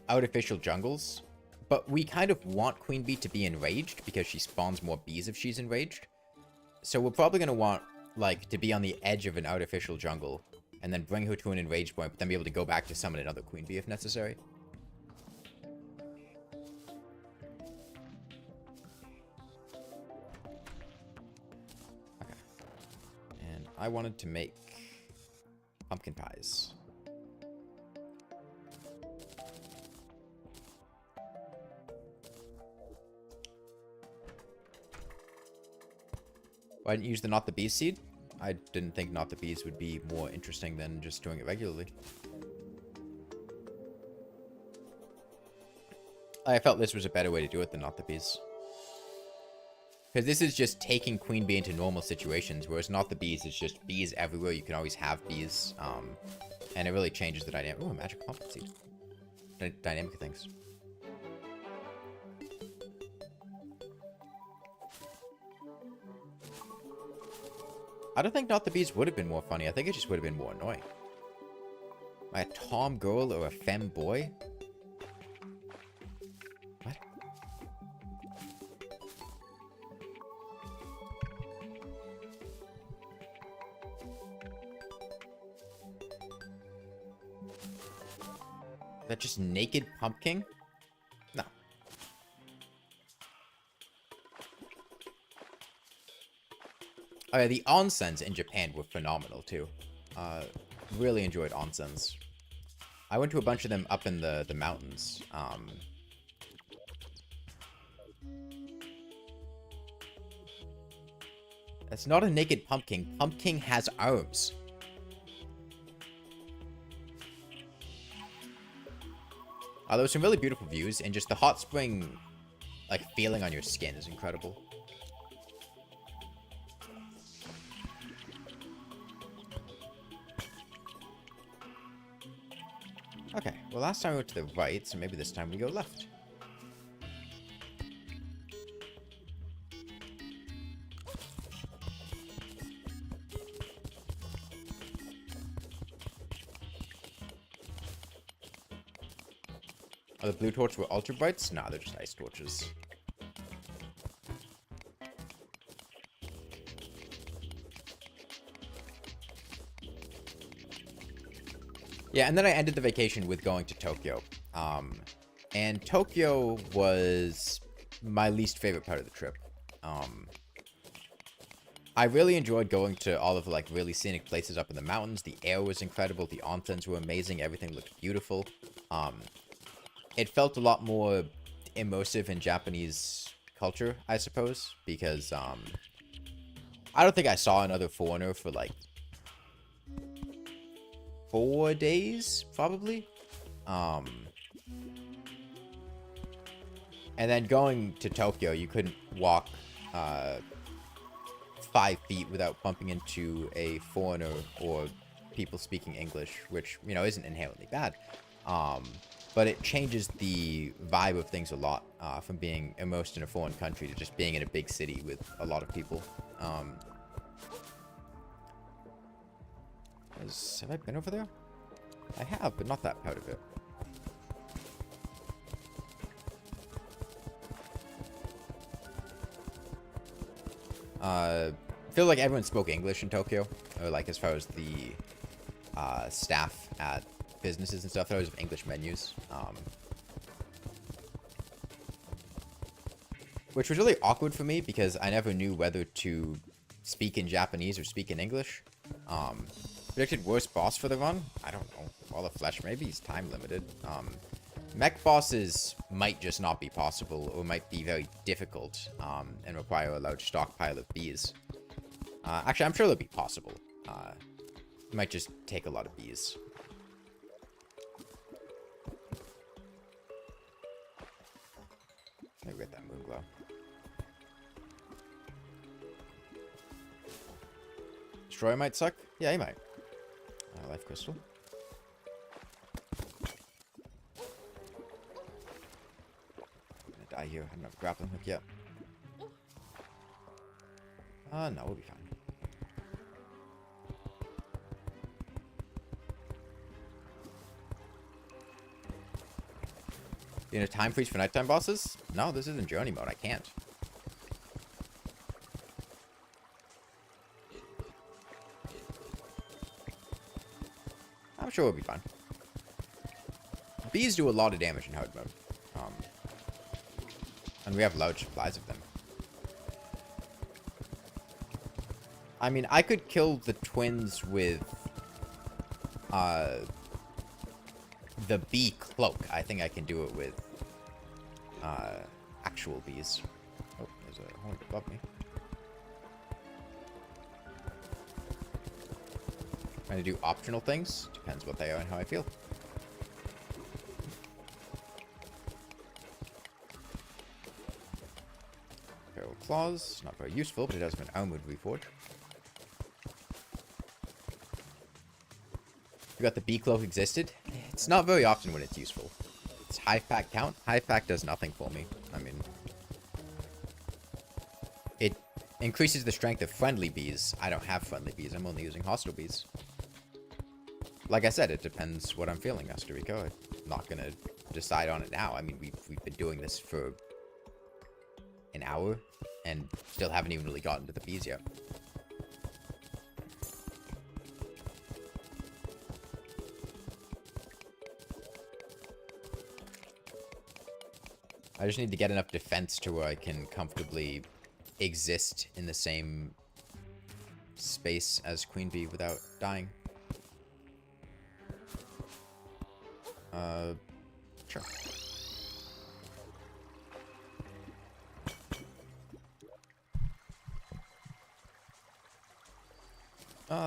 artificial jungles. But we kind of want Queen Bee to be enraged because she spawns more bees if she's enraged. So we're probably gonna want, like, to be on the edge of an artificial jungle and then bring her to an enraged point, but then be able to go back to summon another Queen Bee if necessary. Okay. And I wanted to make pumpkin pies. Why didn't you use the Not the Bees seed? I didn't think Not the Bees would be more interesting than just doing it regularly. I felt this was a better way to do it than Not the Bees. Because this is just taking Queen Bee into normal situations, whereas Not the Bees is just bees everywhere. You can always have bees. And it really changes the dynamic. Ooh, a magic pumpkin seed. Dynamic of things. I don't think Not the Bees would have been more funny. I think it just would have been more annoying. Am I a Tom girl or a femme boy? What? Is that just naked pumpkin? No. Oh yeah, the onsens in Japan were phenomenal too. Really enjoyed onsens. I went to a bunch of them up in the mountains. That's not a naked pumpkin. Pumpkin has arms. There were some really beautiful views, and just the hot spring, like, feeling on your skin is incredible. Okay, well, last time we went to the right, so maybe this time we go left. Are the blue torches were ultra brights? Nah, they're just ice torches. Yeah, and then I ended the vacation with going to Tokyo. And Tokyo was my least favorite part of the trip. I really enjoyed going to all of the, like, really scenic places up in the mountains. The air was incredible. The onsens were amazing. Everything looked beautiful. It felt a lot more immersive in Japanese culture, I suppose, because, I don't think I saw another foreigner for, like, 4 days, probably. And then going to Tokyo, you couldn't walk 5 feet without bumping into a foreigner or people speaking English, which, you know, isn't inherently bad. But it changes the vibe of things a lot, from being immersed in a foreign country to just being in a big city with a lot of people. Have I been over there? I have, but not that part of it. I feel like everyone spoke English in Tokyo, or like as far as the staff at businesses and stuff. There was English menus, which was really awkward for me because I never knew whether to speak in Japanese or speak in English. Predicted worst boss for the run? I don't know. Wall of Flesh, maybe he's time limited. Mech bosses might just not be possible, or might be very difficult, and require a large stockpile of bees. Actually, I'm sure they'll be possible. It might just take a lot of bees. Maybe get that moon glow. Destroyer might suck? Yeah, he might. Life crystal. I'm gonna die here. I don't have a grappling hook yet. No, we'll be fine. You know, time freeze for nighttime bosses? No, this isn't journey mode. I can't. I'm sure we'll be fine. Bees do a lot of damage in hard mode. And we have large supplies of them. I mean, I could kill the twins with the bee cloak. I think I can do it with actual bees. Oh, there's a horn above me. Trying to do optional things. Depends what they are and how I feel. Feral Claws. Not very useful, but it does have an armored reforge. You got the bee cloak existed. It's not very often when it's useful. It's hive pack count. Hive pack does nothing for me. I mean, it increases the strength of friendly bees. I don't have friendly bees. I'm only using hostile bees. Like I said, it depends what I'm feeling, Master Rico. I'm not gonna decide on it now. I mean, we've been doing this for an hour and still haven't even really gotten to the bees yet. I just need to get enough defense to where I can comfortably exist in the same space as Queen Bee without dying. Sure.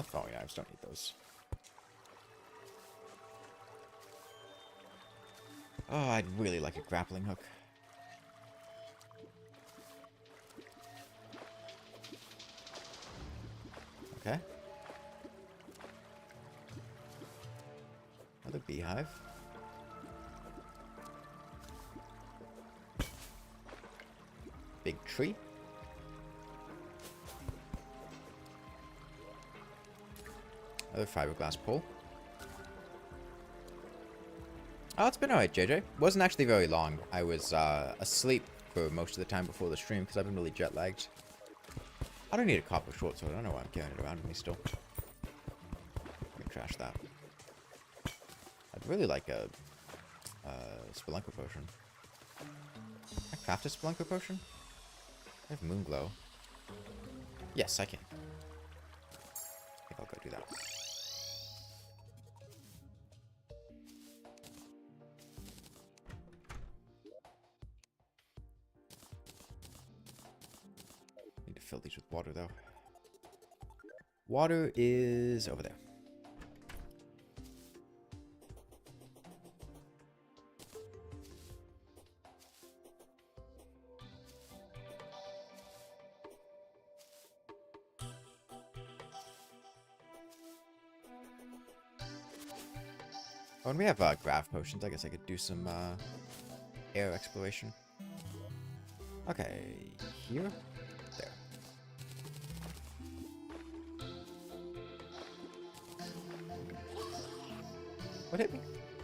Throwing knives, don't need those. Oh, I'd really like a grappling hook. Okay. Another beehive. Big tree. Another fiberglass pole. Oh, it's been alright, JJ. Wasn't actually very long. I was asleep for most of the time before the stream because I've been really jet lagged. I don't need a copper short sword. I don't know why I'm carrying it around with me still. Let me trash that. I'd really like a Spelunker potion. Can I craft a Spelunker potion? I have Moonglow. Yes, I can. I think I'll go do that. Need to fill these with water, though. Water is over there. When we have graph potions, I guess I could do some air exploration. Okay, here, there. What hit me?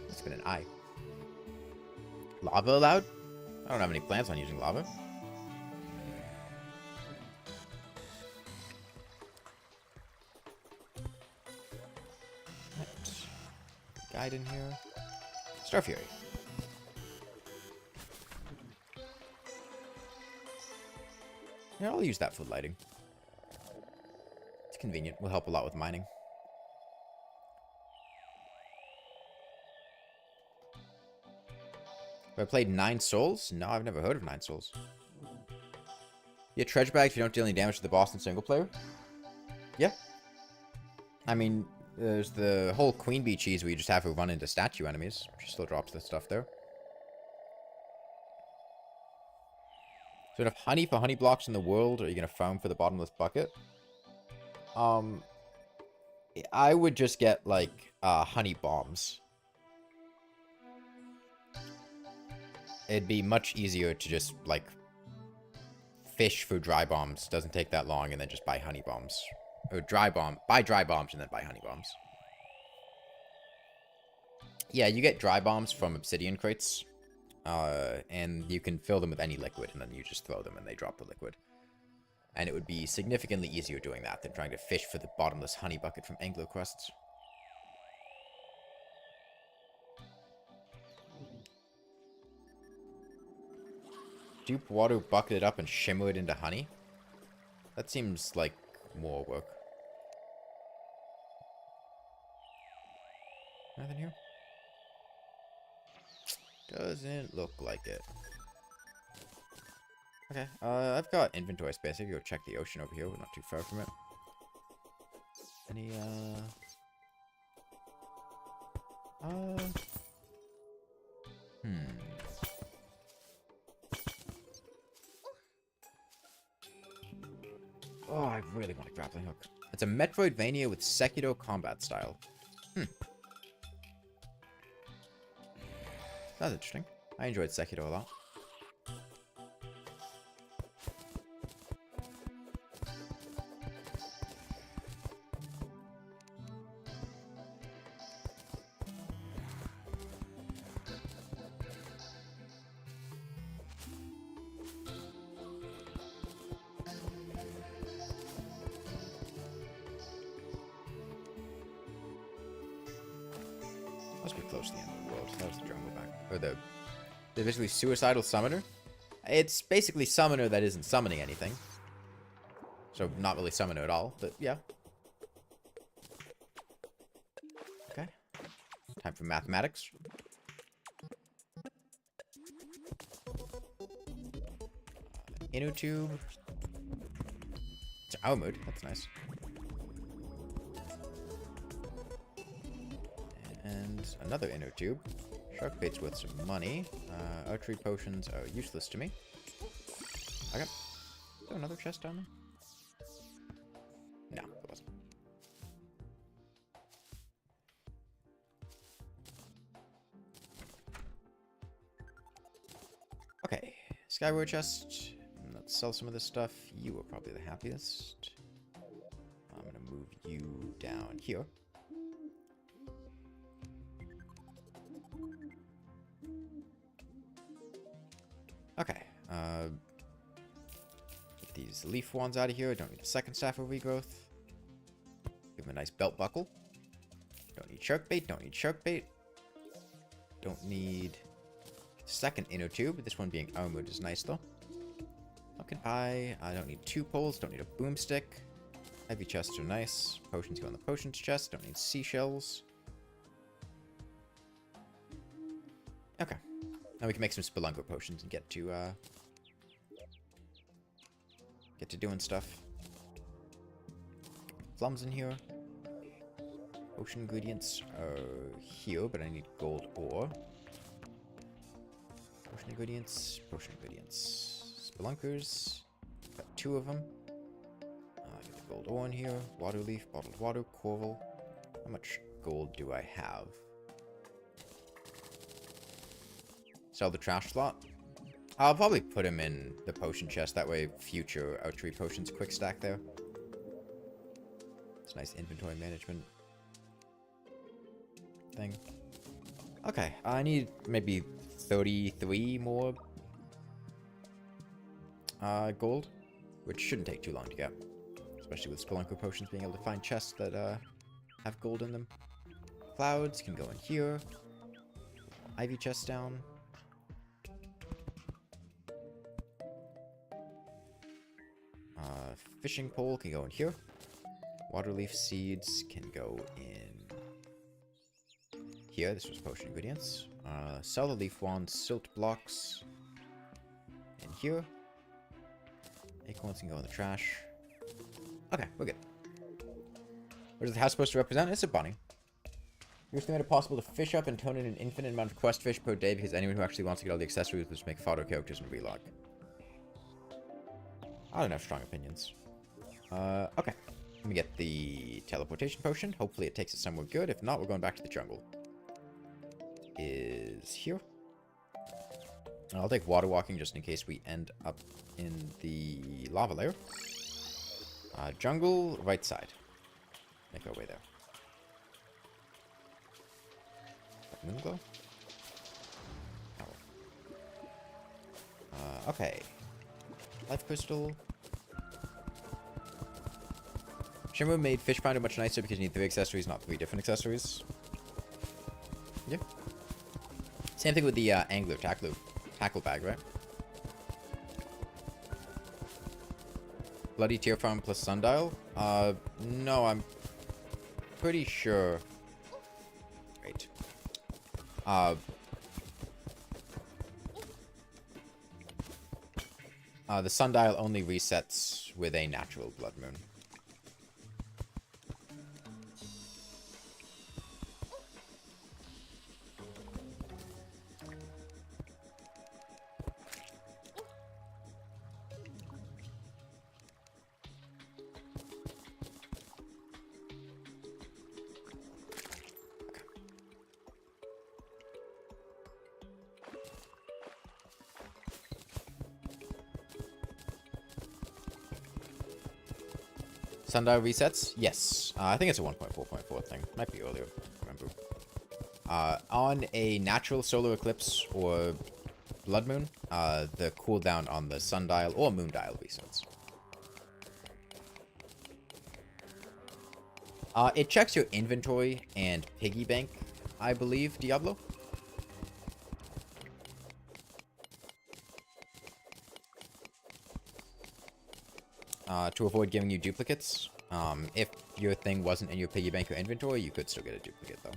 It's been an eye. Lava allowed? I don't have any plans on using lava. Guide in here. Star Fury. Yeah, I'll use that for lighting. It's convenient. Will help a lot with mining. Have I played 9 Souls? No, I've never heard of 9 Souls. You get treasure bags if you don't deal any damage to the boss in single player? Yeah. I mean, there's the whole Queen Bee cheese where you just have her run into statue enemies. She still drops the stuff there. So enough honey for honey blocks in the world, or are you going to farm for the bottomless bucket? I would just get, like, honey bombs. It'd be much easier to just, like, fish for dry bombs. Doesn't take that long, and then just buy honey bombs. Or buy dry bombs and then buy honey bombs. Yeah, you get dry bombs from obsidian crates. And you can fill them with any liquid, and then you just throw them and they drop the liquid. And it would be significantly easier doing that than trying to fish for the bottomless honey bucket from Anglo Crusts. Dupe water, bucket it up, and shimmer it into honey? That seems like more work. Nothing here? Doesn't look like it. Okay, I've got inventory space. I can go check the ocean over here. We're not too far from it. Any, Oh, I really want a grappling hook. It's a Metroidvania with Sekiro combat style. That's interesting. I enjoyed Sekiro a lot. Must be close to the end of the world. That was the jungle back. Or the basically suicidal summoner. It's basically summoner that isn't summoning anything. So not really summoner at all, but yeah. Okay. Time for mathematics. Inner tube. It's our mode. That's nice. And another inner tube. Shark bait's worth some money. Archery potions are useless to me. Okay. Is there another chest down there? No, there wasn't. Okay, Skyward chest. Let's sell some of this stuff. You are probably the happiest. I'm gonna move you down here. Okay, get these leaf wands out of here. Don't need the second staff of regrowth. Give him a nice belt buckle. Don't need shark bait, don't need shark bait. Don't need second inner tube. This one being armored is nice though. Pumpkin pie. I don't need 2 poles, don't need a boomstick. Heavy chests are nice. Potions go in the potions chest. Don't need seashells. Okay. Now we can make some spelunker potions and get to doing stuff. Plums in here. Potion ingredients are here, but I need gold ore. Potion ingredients, potion ingredients. Spelunkers. Got 2 of them. Get the gold ore in here. Water leaf, bottled water, coral. How much gold do I have? Sell the trash slot. I'll probably put him in the potion chest. That way future archery potions quick stack there. It's nice inventory management thing. Okay, I need maybe 33 more gold, which shouldn't take too long to get. Especially with spelunker potions being able to find chests that have gold in them. Clouds can go in here. Ivy chest down. Fishing pole can go in here. Waterleaf seeds can go in here. This was potion ingredients. Sell the leaf wands, silt blocks in here. Acorns can go in the trash. Okay, we're good. What is the house supposed to represent? It's a bunny. You estimate it possible to fish up and tone in an infinite amount of quest fish per day because anyone who actually wants to get all the accessories will just make fodder characters and relog. I don't have strong opinions. Okay. Let me get the teleportation potion. Hopefully it takes us somewhere good. If not, we're going back to the jungle. Is here. I'll take water walking just in case we end up in the lava layer. Jungle, right side. Make our way there. Moonglow? Okay. Life crystal. Shimmer made fish finder much nicer because you need 3 accessories, not 3 different accessories. Yeah. Same thing with the angler tackle bag, right? Bloody Tear Farm plus Sundial? No, I'm pretty sure. Wait. The Sundial only resets with a natural blood moon. Sundial resets? Yes. I think it's a 1.4.4 thing. Might be earlier. Remember. On a natural solar eclipse or blood moon, the cooldown on the sundial or moondial resets. It checks your inventory and piggy bank, I believe, Diablo. To avoid giving you duplicates. If your thing wasn't in your piggy bank or inventory, you could still get a duplicate, though.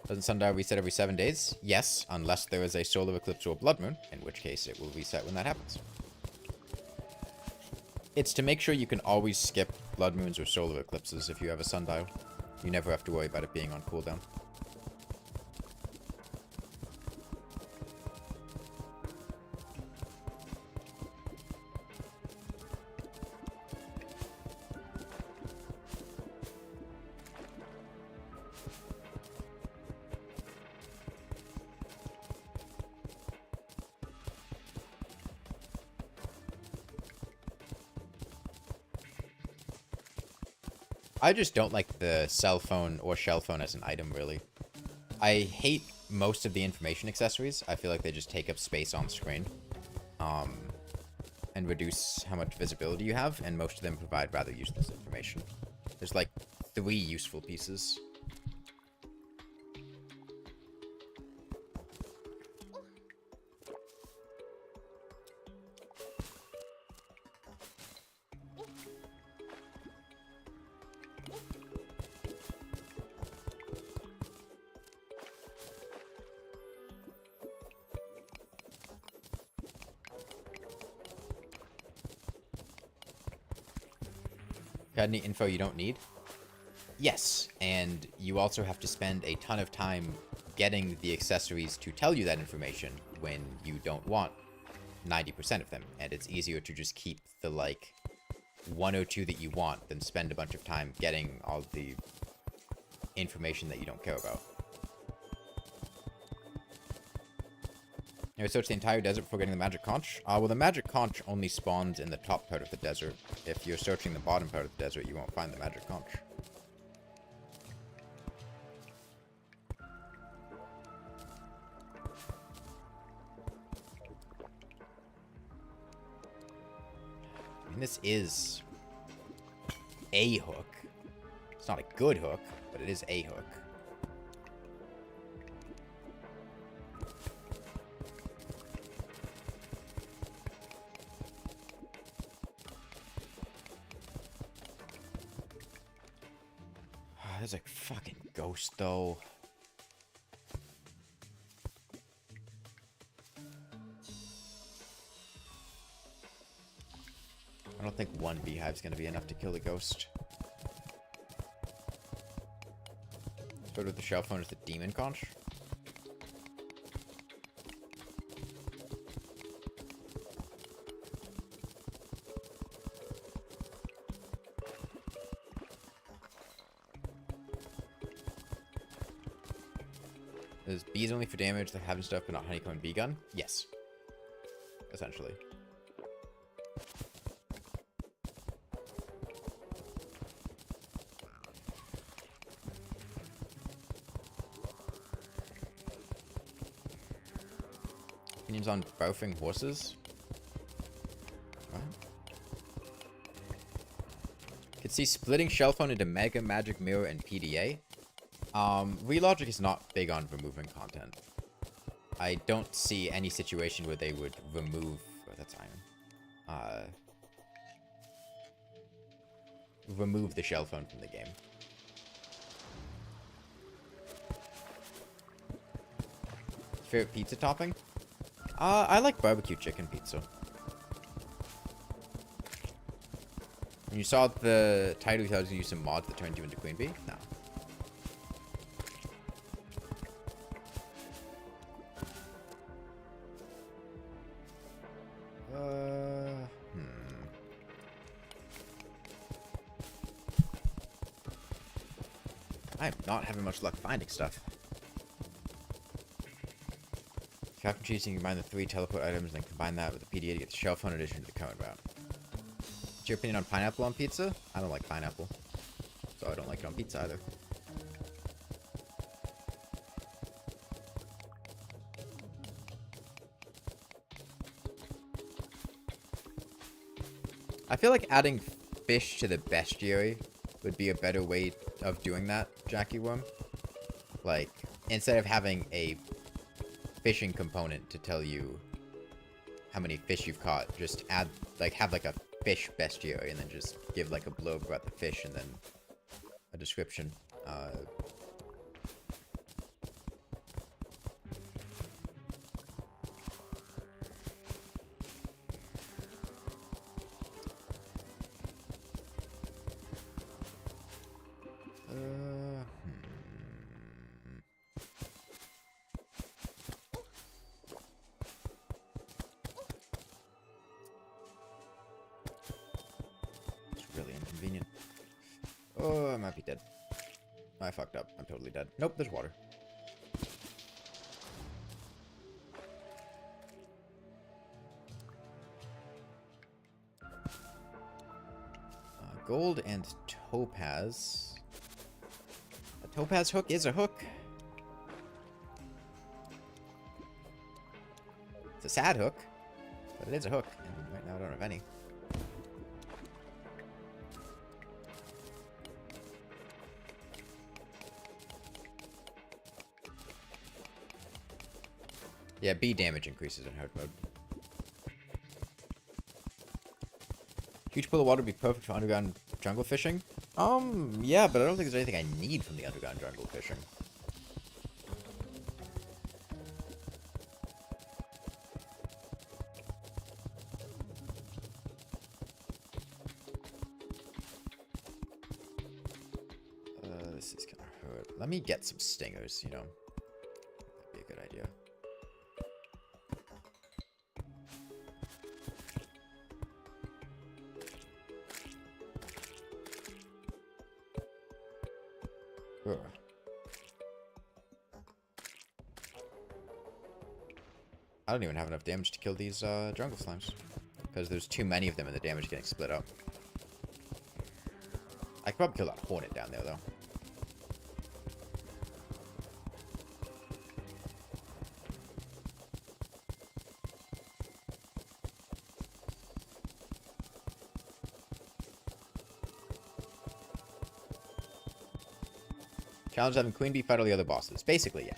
Doesn't sundial reset every 7 days? Yes, unless there is a solar eclipse or blood moon, in which case it will reset when that happens. It's to make sure you can always skip blood moons or solar eclipses if you have a sundial. You never have to worry about it being on cooldown. I just don't like the cell phone or shell phone as an item, really. I hate most of the information accessories. I feel like they just take up space on screen. And reduce how much visibility you have, and most of them provide rather useless information. There's like 3 useful pieces. Got any info you don't need? Yes, and you also have to spend a ton of time getting the accessories to tell you that information when you don't want 90% of them, and it's easier to just keep the, like, 1 or 2 that you want than spend a bunch of time getting all the information that you don't care about. You ever search the entire desert before getting the magic conch? Well, the magic conch only spawns in the top part of the desert. If you're searching the bottom part of the desert, you won't find the magic conch. I mean, this is a hook. It's not a good hook, but it is a hook. There's a fucking ghost, though. I don't think 1 beehive's gonna be enough to kill the ghost. Started with the shell phone as the demon conch. Is bees only for damage that haven't stuff but not honeycomb and bee gun? Yes. Essentially. Opinions on barfing horses? What? Could see splitting shell phone into Mega, Magic Mirror, and PDA. Relogic is not big on removing content. I don't see any situation where they would remove... Oh, that's iron. Remove the shell phone from the game. Favorite pizza topping? I like barbecue chicken pizza. You saw the title, you thought I was going to use some mods that turned you into Queen Bee? No. I'm not having much luck finding stuff. Captain Cheese, you can combine the 3 teleport items and then combine that with the PDA to get the shell phone addition to the current route. What's your opinion on pineapple on pizza? I don't like pineapple. So I don't like it on pizza either. I feel like adding fish to the bestiary would be a better way of doing that, Jackie Worm. Like, instead of having a fishing component to tell you how many fish you've caught, just add, like, have like a fish bestiary and then just give like a blurb about the fish and then a description. Oh, I might be dead. I fucked up. I'm totally dead. Nope, there's water. Gold and topaz. A topaz hook is a hook. It's a sad hook, but it is a hook. And right now I don't have any. Yeah, bee damage increases in hard mode. Huge pool of water would be perfect for underground jungle fishing. Yeah, but I don't think there's anything I need from the underground jungle fishing. This is gonna hurt. Let me get some stingers, you know. That'd be a good idea. I don't even have enough damage to kill these jungle slimes. Because there's too many of them and the damage getting split up. I could probably kill that hornet down there, though. Challenge having Queen Bee fight all the other bosses. Basically, yeah.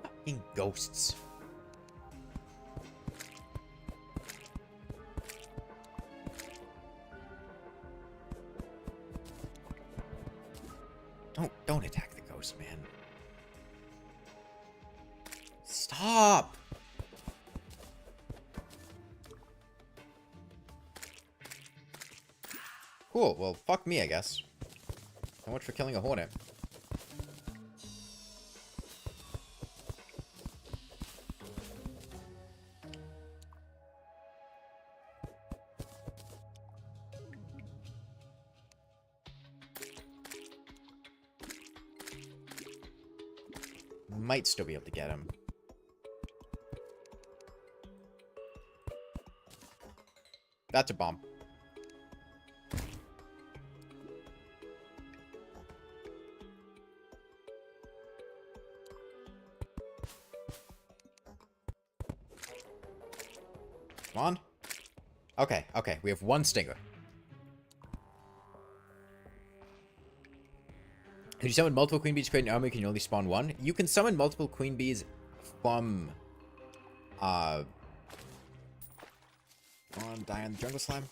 Fucking ghosts. Don't attack the ghost, man. Stop! Cool, well, fuck me, I guess. So much for killing a hornet. Might still be able to get him. That's a bomb. Come on. Okay, okay. We have one stinger. If you summon multiple queen bees to create an army, can you only spawn one? You can summon multiple queen bees from, die on the jungle slime.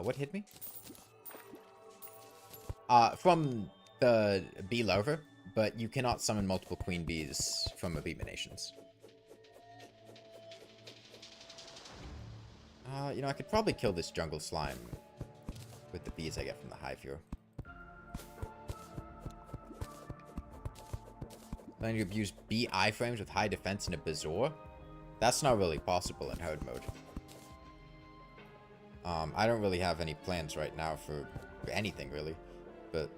What hit me? From the bee larva, but you cannot summon multiple queen bees from abominations. You know, I could probably kill this jungle slime with the bees I get from the hive here. Then you abuse bee iframes with high defense in a bazaar? That's not really possible in hard mode. I don't really have any plans right now for anything, really. But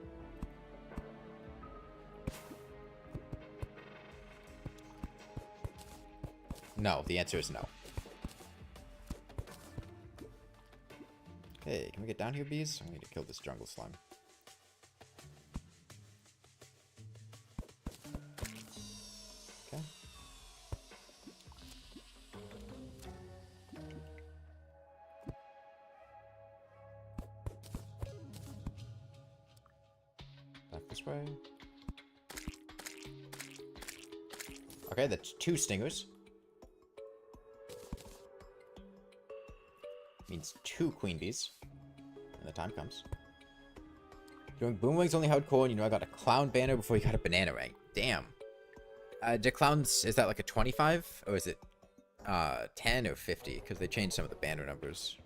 no, the answer is no. Hey, can we get down here, bees? I need to kill this jungle slime. Okay. Back this way. Okay, that's 2 stingers. Means 2 queen bees. When the time comes. Doing Boomwing's only hardcore, and you know I got a clown banner before you got a banana rank. Damn. Do clowns, is that like a 25? Or is it 10 or 50? Because they changed some of the banner numbers.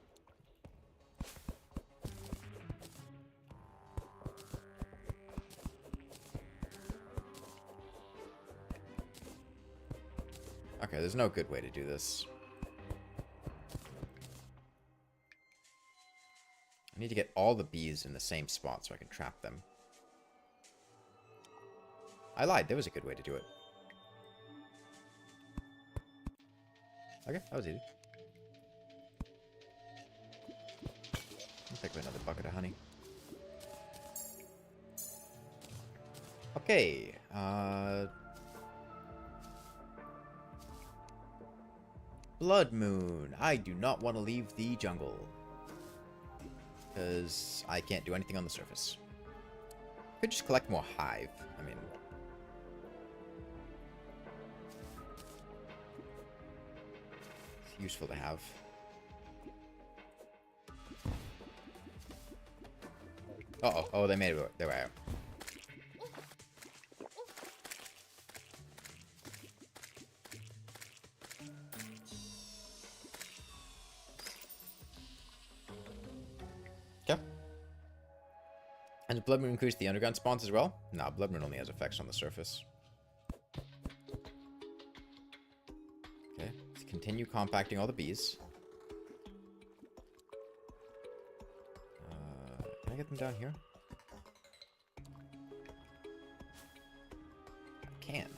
Okay, there's no good way to do this. need to get all the bees in the same spot so I can trap them. I lied. There was a good way to do it. Okay, that was easy. I'll pick up another bucket of honey. Okay, Blood Moon. I do not want to leave the jungle. Because I can't do anything on the surface. Could just collect more hive. I mean... it's useful to have. Uh-oh. Oh, they made it their way out. Okay. And does Blood Moon increase the underground spawns as well? No, Blood Moon only has effects on the surface. Okay, let's continue compacting all the bees. Can I get them down here? I can.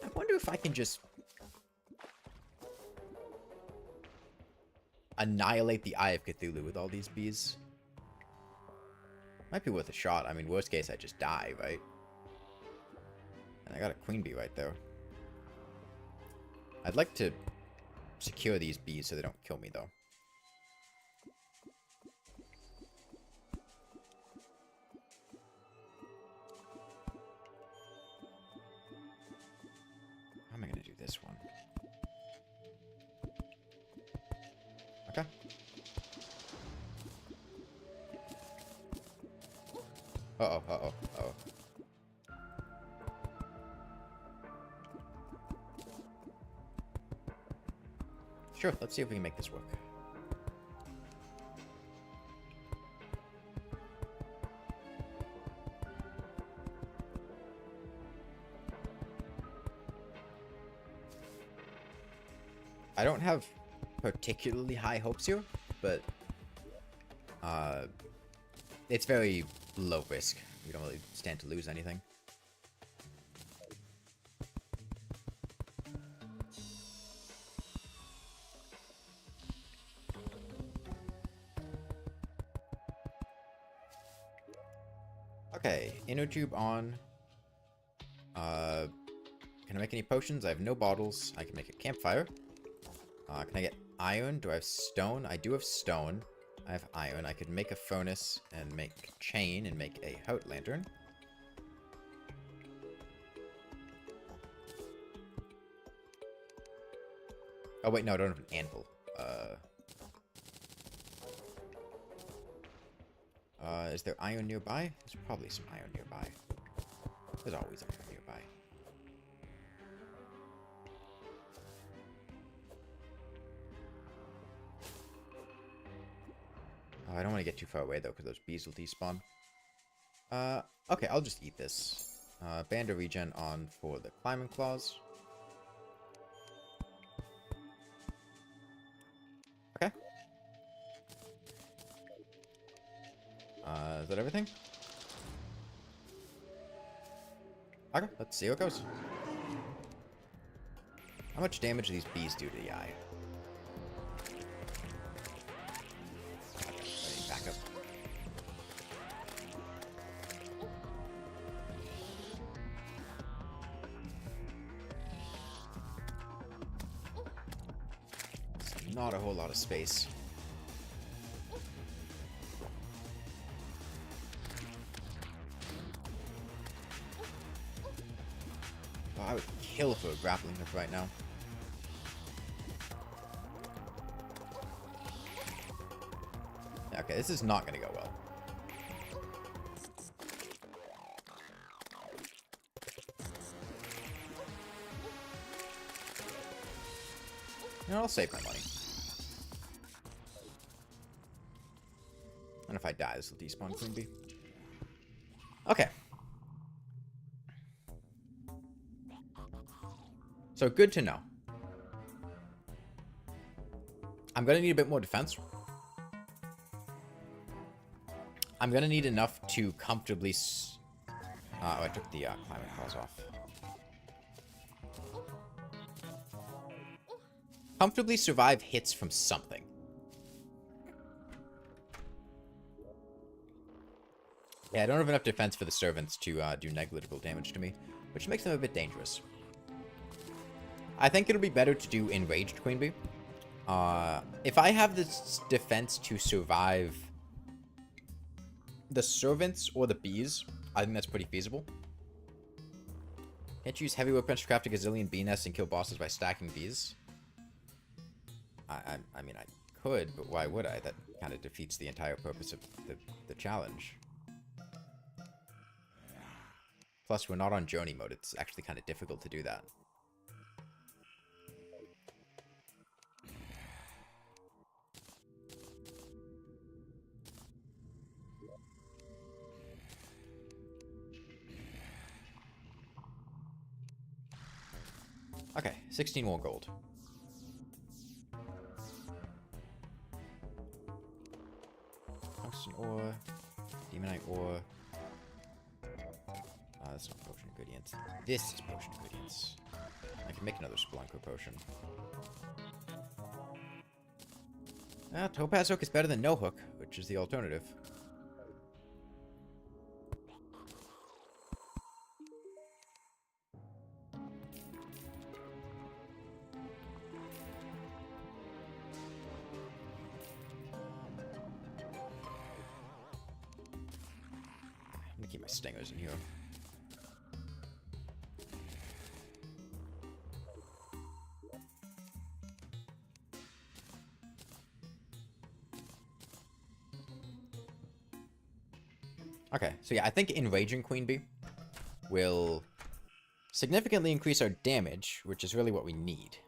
I wonder if I can just annihilate the Eye of Cthulhu with all these bees. Might be worth a shot. I mean, worst case, I just die, right? And I got a queen bee right there. I'd like to secure these bees so they don't kill me, though. How am I going to do this one? Okay. Uh-oh, uh-oh, uh-oh. Sure, let's see if we can make this work. I don't have particularly high hopes here, but it's very low risk. We don't really stand to lose anything. Okay, inner tube on. Can I make any potions? I have no bottles. I can make a campfire. Can I get iron? Do I have stone? I do have stone. I have iron. I could make a furnace and make chain and make a hot lantern. Oh wait, no, I don't have an anvil. Is there iron nearby? There's probably some iron nearby. There's always iron nearby. Oh, I don't want to get too far away, though, because those bees will despawn. Okay, I'll just eat this. Band of regen on for the climbing claws. Okay. Is that everything? Okay, let's see how it goes. How much damage do these bees do to the eye? Back up. It's not a whole lot of space. Oh, I would kill for a grappling hook right now. Okay, this is not going to go well. You know, I'll save my money. And if I die, this will despawn Queen Bee. Okay. So good to know. I'm gonna need a bit more defense. I'm gonna need enough to comfortably... oh, I took the climate clause off. Comfortably survive hits from something. Yeah, I don't have enough defense for the servants to do negligible damage to me, which makes them a bit dangerous. I think it'll be better to do Enraged Queen Bee. If I have this defense to survive the servants or the bees, I think that's pretty feasible. Can't you use heavy workbench to craft a gazillion bee nests and kill bosses by stacking bees? I mean, I could, but why would I? That kind of defeats the entire purpose of the challenge. Plus, we're not on journey mode. It's actually kind of difficult to do that. Okay, 16 more gold. Tungsten ore, demonite ore. That's not potion ingredients. This is potion ingredients. I can make another Spelunker potion. Topaz hook is better than no hook, which is the alternative. I'm gonna keep my stingers in here. Okay, so yeah, I think Enraging Queen Bee will significantly increase our damage, which is really what we need.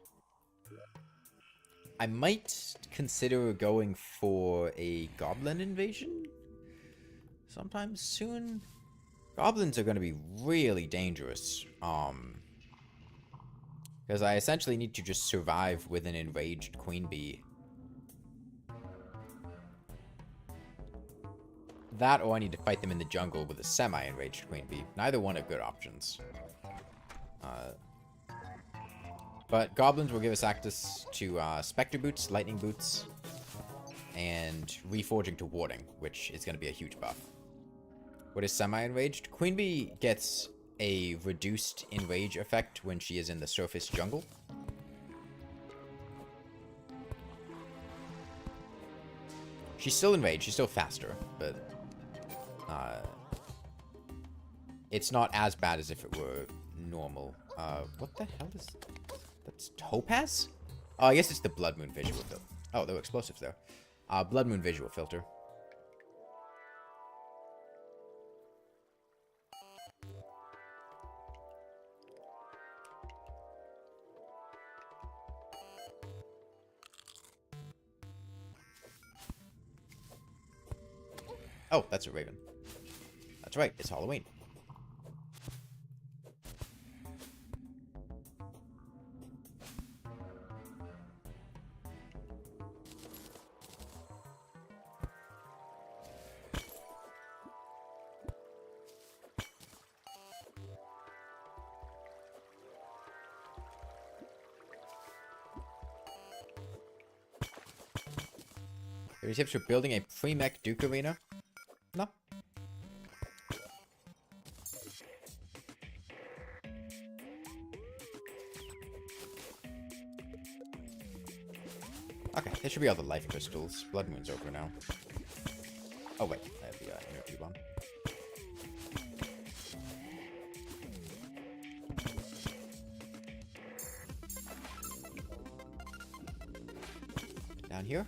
I might consider going for a Goblin Invasion sometime soon. Goblins are going to be really dangerous, because I essentially need to just survive with an Enraged Queen Bee. That, or I need to fight them in the jungle with a semi-enraged Queen Bee. Neither one are good options. But Goblins will give us access to Spectre Boots, Lightning Boots, and Reforging to Warding, which is going to be a huge buff. What is semi-enraged? Queen Bee gets a reduced enrage effect when she is in the surface jungle. She's still enraged, she's still faster, but it's not as bad as if it were normal. What the hell is... That's Topaz? Oh, I guess it's the Blood Moon visual filter. Oh, there were explosives there. Blood Moon visual filter. Oh, that's a raven. That's right, it's Halloween. Any tips for building a pre-mech Duke arena? No. Okay, there should be all the life crystals. Blood Moon's over now. Oh wait, I have the inner tube on. Down here.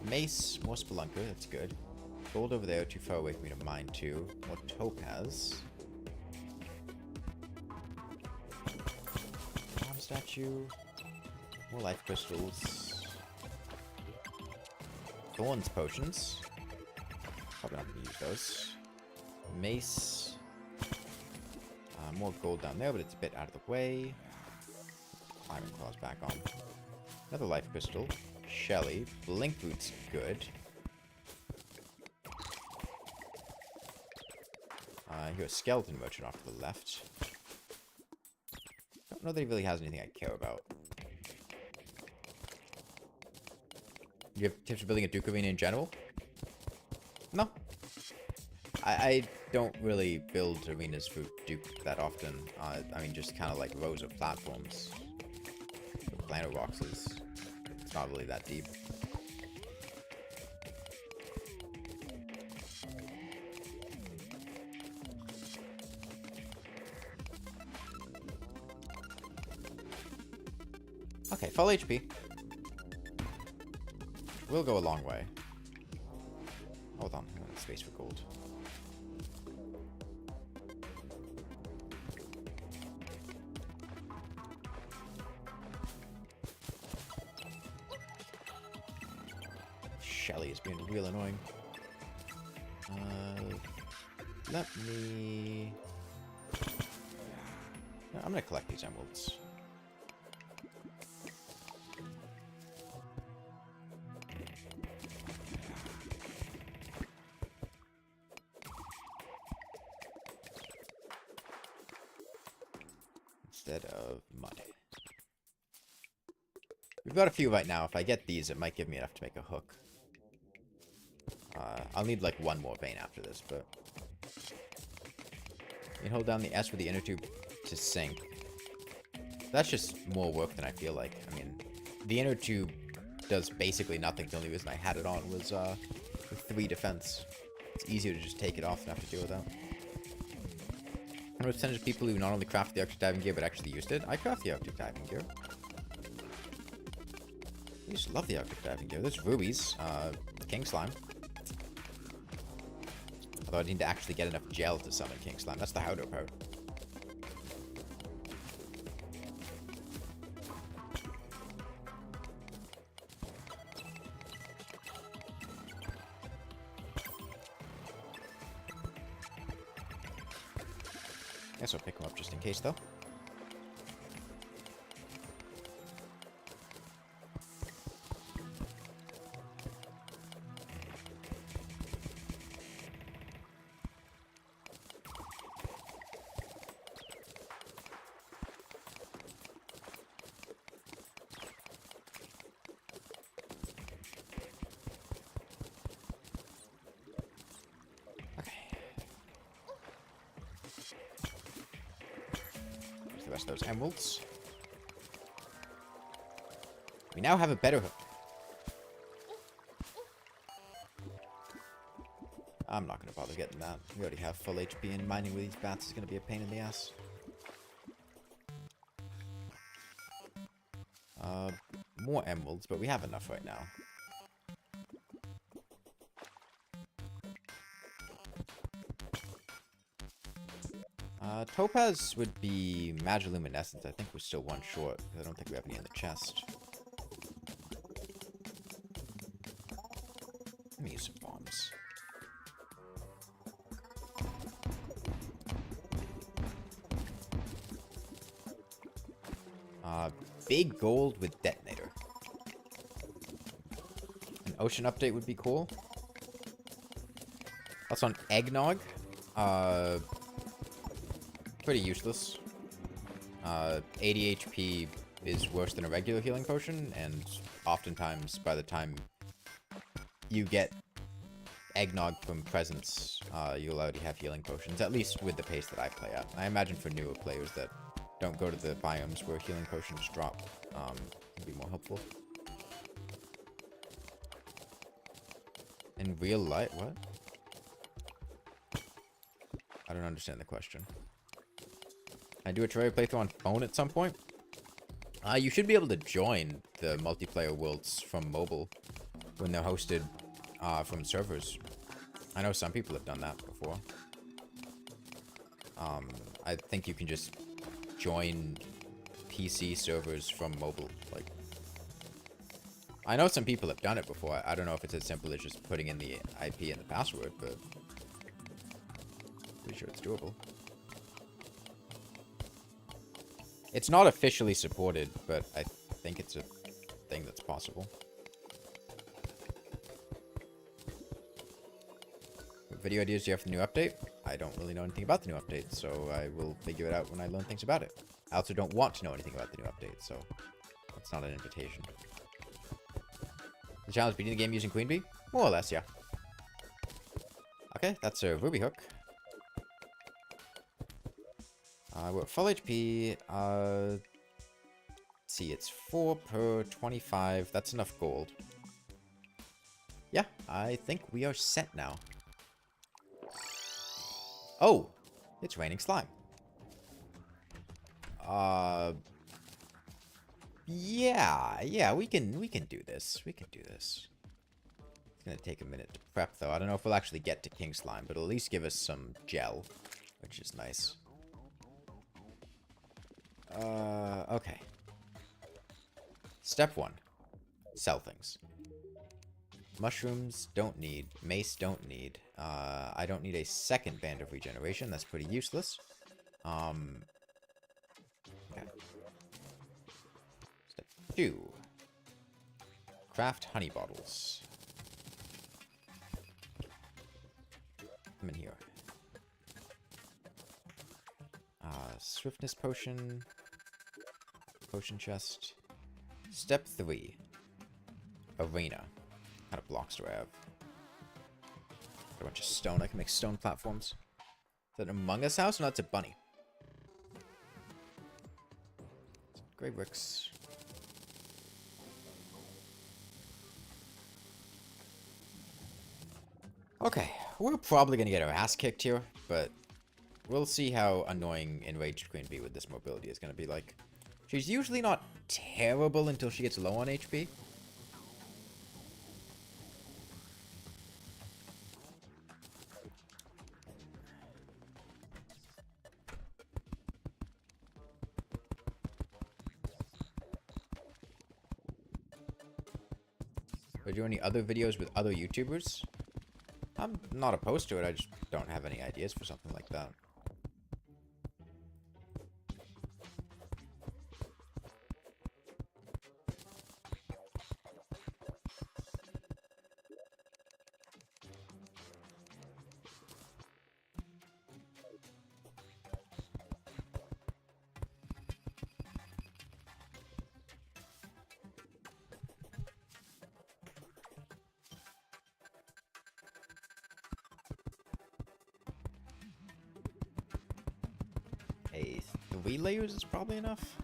Mace, more Spelunker, that's good. Gold over there, too far away for me to mine too. More Topaz. Bomb statue. More life crystals. Thorns potions. Probably not gonna use those. Mace. More gold down there, but it's a bit out of the way. climbing claws back on. Another life crystal. Shelly. Blink boot's good. You're a skeleton merchant off to the left. Don't know that he really has anything I care about. You have tips for building a Duke Arena in general? No. I don't really build arenas for Duke that often. I mean, just kind of like rows of platforms. With planar boxes. It's not really that deep. Okay, full HP. Will go a long way. Hold on, I want space for gold. Shelly is being real annoying. Let me... No, I'm gonna collect these emeralds. Instead of mud. We've got a few right now. If I get these, it might give me enough to make a hook. I'll need like one more vein after this, but... You can hold down the S with the inner tube to sink. That's just more work than I feel like. I mean, the inner tube does basically nothing. The only reason I had it on was the 3 defense. It's easier to just take it off and have to deal with that. What percentage of people who not only craft the Arctic diving gear but actually used it? I craft the Arctic diving gear. I just love the Arctic diving gear. There's rubies, king slime. Although I need to actually get enough gel to summon king slime. That's the how-to part. Guess I'll pick them up just in case, though. Those emeralds. We now have a better hook. I'm not going to bother getting that. We already have full HP, and mining with these bats is going to be a pain in the ass. More emeralds, but we have enough right now. Topaz would be Magiluminescence. I think we're still one short. I don't think we have any in the chest. Let me use some bombs. Big gold with detonator. An ocean update would be cool. That's on eggnog. Pretty useless. 80 HP is worse than a regular healing potion, and oftentimes by the time you get eggnog from presents, you'll already have healing potions, at least with the pace that I play at. I imagine for newer players that don't go to the biomes where healing potions drop, it'd be more helpful. In real life? What? I don't understand the question. I do a Terraria playthrough on phone at some point. You should be able to join the multiplayer worlds from mobile when they're hosted from servers. I know some people have done that before. I think you can just join PC servers from mobile. Like, I know some people have done it before. I don't know if it's as simple as just putting in the IP and the password, but pretty sure it's doable. It's not officially supported, but I think it's a thing that's possible. What video ideas do you have for the new update? I don't really know anything about the new update, so I will figure it out when I learn things about it. I also don't want to know anything about the new update, so that's not an invitation. The challenge beating the game using Queen Bee? More or less, yeah. Okay, that's a ruby hook. We're at full HP. Let's see, it's 4 per 25. That's enough gold. Yeah, I think we are set now. Oh, it's raining slime. Yeah, we can do this. We can do this. It's gonna take a minute to prep, though. I don't know if we'll actually get to King Slime, but it'll at least give us some gel, which is nice. Okay. Step 1. Sell things. Mushrooms, don't need. Mace, don't need. I don't need a second band of regeneration. That's pretty useless. Okay. Step 2. Craft honey bottles. Come in here. Swiftness potion. Potion chest. Step 3. Arena. What kind of blocks do I have? Got a bunch of stone. I can make stone platforms. Is that an Among Us house? No, that's a bunny. Grey bricks. Okay, we're probably gonna get our ass kicked here, but we'll see how annoying Enraged Queen Bee with this mobility is gonna be like. She's usually not terrible until she gets low on HP. Are you doing any other videos with other YouTubers? I'm not opposed to it, I just don't have any ideas for something like that. Hey, 3 layers is probably enough.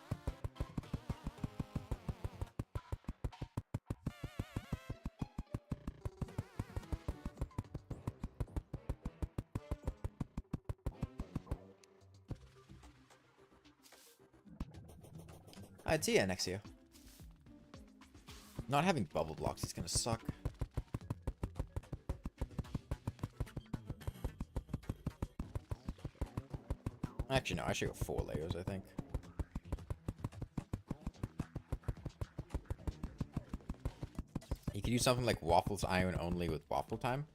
I'd see ya next year. Not having bubble blocks is gonna suck. Actually, no, I should go 4 layers, I think. You could do something like Waffles Iron only with Waffle Time.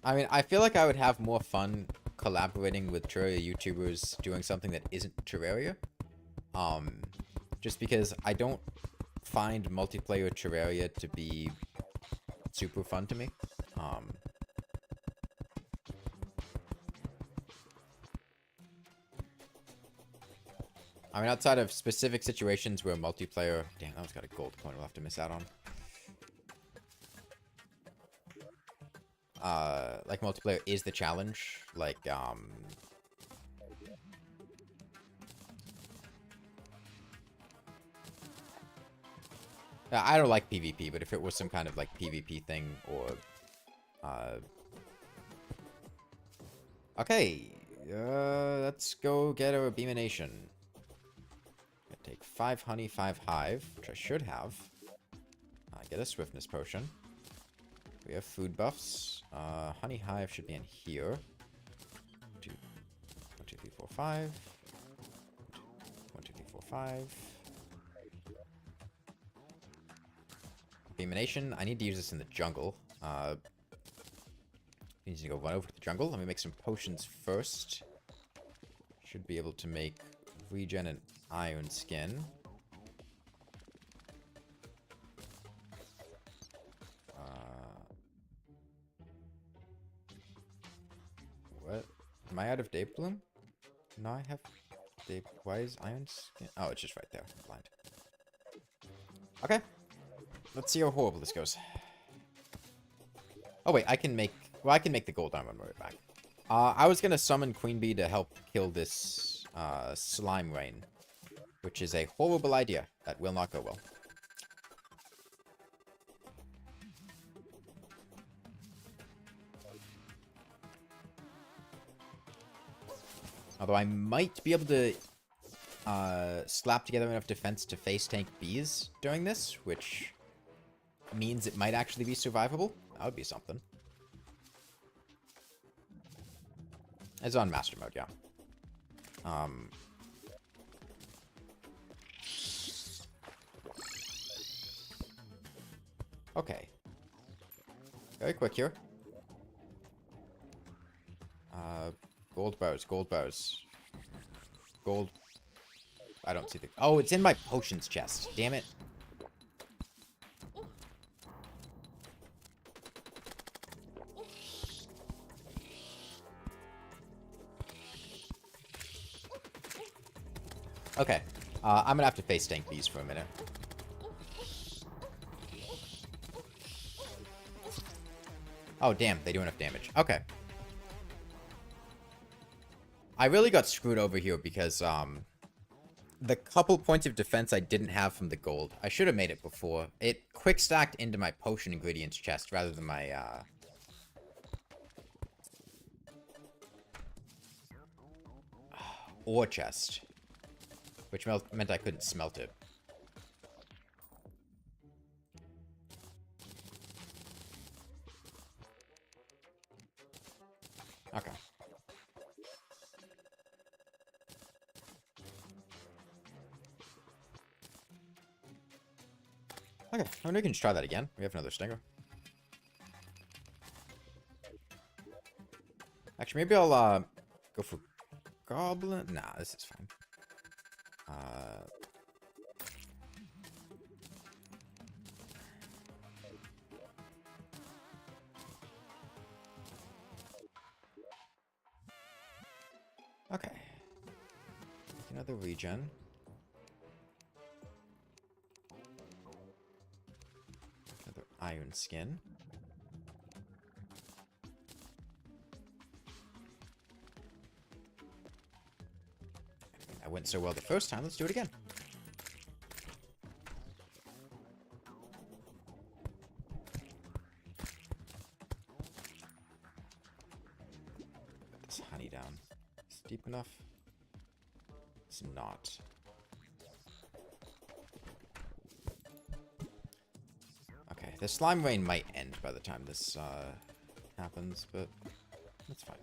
I mean, I feel like I would have more fun collaborating with Terraria YouTubers doing something that isn't Terraria. Just because I don't find multiplayer Terraria to be super fun to me. I mean, outside of specific situations where multiplayer... Damn, that one's got a gold coin we'll have to miss out on. Like, multiplayer is the challenge. Like, I don't like PvP, but if it was some kind of, like, PvP thing, or... Okay, let's go get our Beamination. Gonna take 5 honey, 5 hive, which I should have. Get a swiftness potion. We have food buffs. Honey hive should be in here. 1, 2, 3, 4, 5. 1, 2, 3, 4, 5. Beamination. I need to use this in the jungle. We need to go run over to the jungle. Let me make some potions first. Should be able to make regen and iron skin. What? Am I out of day bloom? No, I have day. Why is iron skin? Oh, it's just right there. I'm blind. Okay. Let's see how horrible this goes. Oh wait, I can make. Well, I can make the gold armor right back. I was gonna summon Queen Bee to help kill this slime rain, which is a horrible idea that will not go well. Although I might be able to slap together enough defense to face tank bees during this, which means it might actually be survivable. That would be something. It's on master mode, yeah. Okay. Very quick here. Gold bows, gold bows. Gold. I don't see the... Oh, it's in my potions chest. Damn it. Okay. I'm gonna have to face tank these for a minute. Oh, damn. They do enough damage. Okay. I really got screwed over here because, the couple points of defense I didn't have from the gold. I should have made it before. It quick stacked into my potion ingredients chest rather than my, ore chest. Which meant I couldn't smelt it. Okay. Okay, well, we can just try that again. We have another stinger. Actually, maybe I'll, go for Goblin. Nah, this is fine. Okay. Another regen. Another iron skin. That went so well the first time, let's do it again. Put this honey down. It's deep enough. It's not. Okay, the slime rain might end by the time this happens, but that's fine.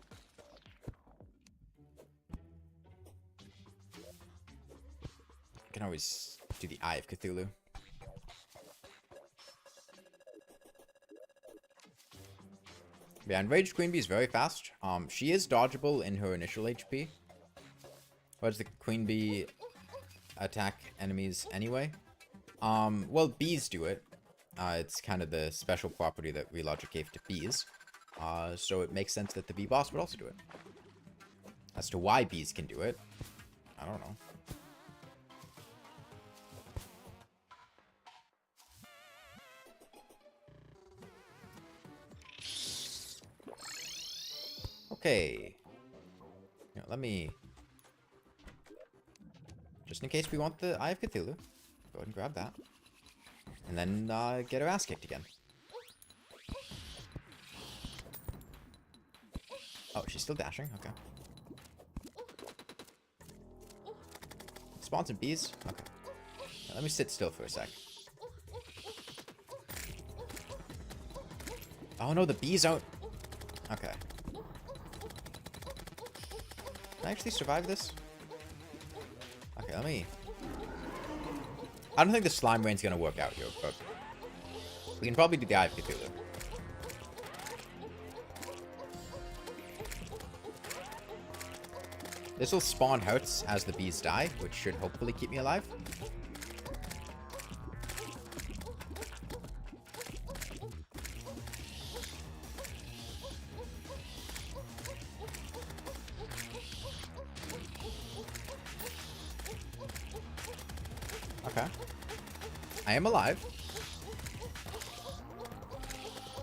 I can always do the Eye of Cthulhu. Yeah, Enraged Queen Bee is very fast. She is dodgeable in her initial HP. Why does the Queen Bee attack enemies anyway? Well, bees do it. It's kind of the special property that Relogic gave to bees. So it makes sense that the bee boss would also do it. As to why bees can do it, I don't know. Okay. You know, let me... Just in case we want the Eye of Cthulhu, go ahead and grab that. And then get her ass kicked again. Oh, she's still dashing? Okay. Spawn some bees? Okay. Now, let me sit still for a sec. Oh no, the bees out. Okay. Can I actually survive this? Okay, let me... I don't think the slime rain's gonna work out here, but... We can probably do the Eye of Cthulhu. This will spawn hurts as the bees die, which should hopefully keep me alive. Okay. I am alive.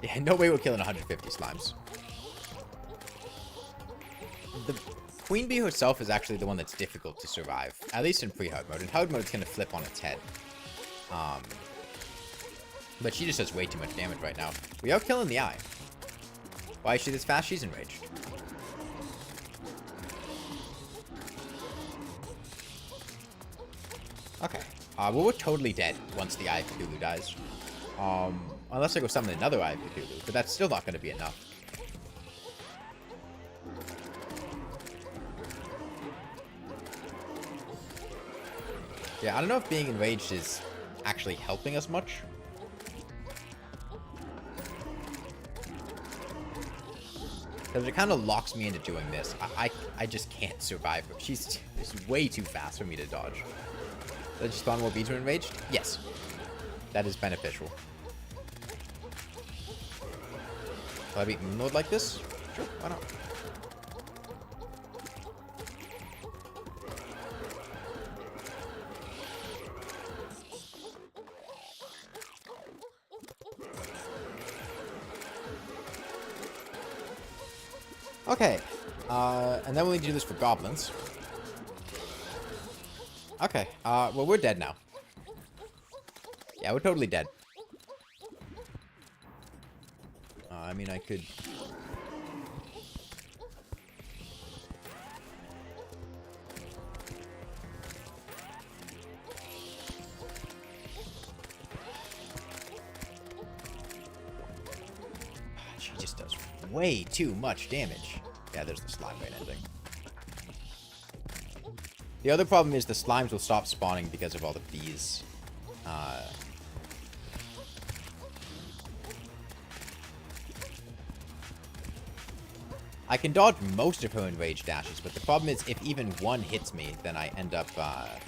Yeah, no way we're killing 150 slimes. The queen bee herself is actually the one that's difficult to survive, at least in pre-hard mode. In hard mode, it's going to flip on its head. But she just does way too much damage right now. We are killing the eye. Why is she this fast? She's enraged. Okay. Well, we're totally dead once the Eye of Cthulhu dies. Unless I go summon another Eye of Cthulhu, but that's still not going to be enough. Yeah, I don't know if being enraged is actually helping us much. Because it kind of locks me into doing this. I just can't survive her. She's way too fast for me to dodge. Does she spawn more bees when enraged? Yes. That is beneficial. Will I beat Moonlord like this? Sure, why not? Okay. And then we need to do this for goblins. Okay, well, we're dead now. Yeah, we're totally dead. I mean, I could... She just does way too much damage. Yeah, there's the slime rain ending. The other problem is the slimes will stop spawning because of all the bees. I can dodge most of her enraged dashes, but the problem is if even one hits me, then I end up at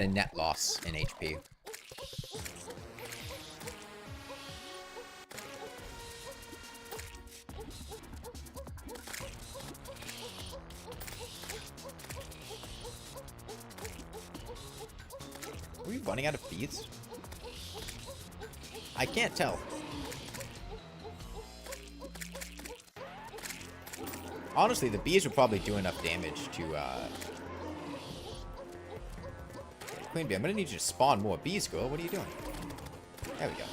a net loss in HP. Are we running out of bees? I can't tell. Honestly, the bees will probably do enough damage to, Queen Bee, I'm gonna need you to spawn more bees, girl. What are you doing? There we go.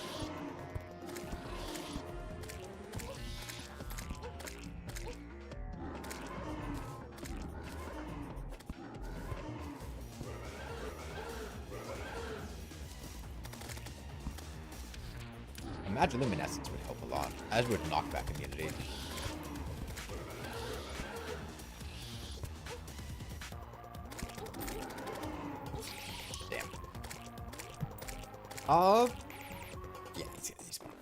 Imagine luminescence would help a lot, as would knockback immunity. Damn. Yeah, he's spawn.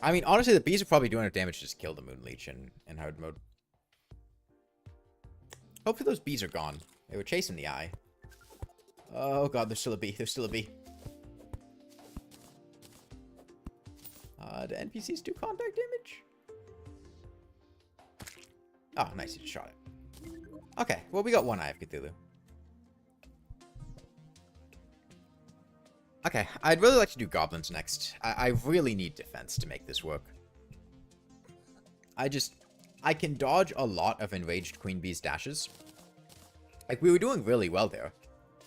I mean, honestly, the bees are probably doing enough damage to just kill the Moon Leech in hard mode. Hopefully those bees are gone. They were chasing the eye. Oh god, there's still a bee. There's still a bee. Do NPCs do contact damage? Oh, nice. You just shot it. Okay, well, we got one Eye of Cthulhu. Okay, I'd really like to do goblins next. I really need defense to make this work. I can dodge a lot of enraged Queen Bee's dashes. Like, we were doing really well there.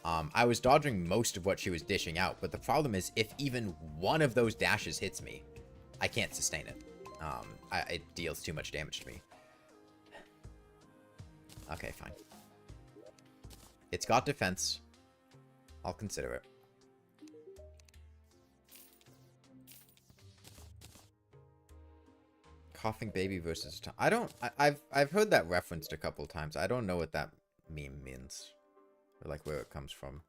I was dodging most of what she was dishing out, but the problem is if even one of those dashes hits me, I can't sustain it. It deals too much damage to me. Okay, fine. It's got defense. I'll consider it. Coughing baby versus... I've heard that referenced a couple times. I don't know what that meme means. Or like where it comes from.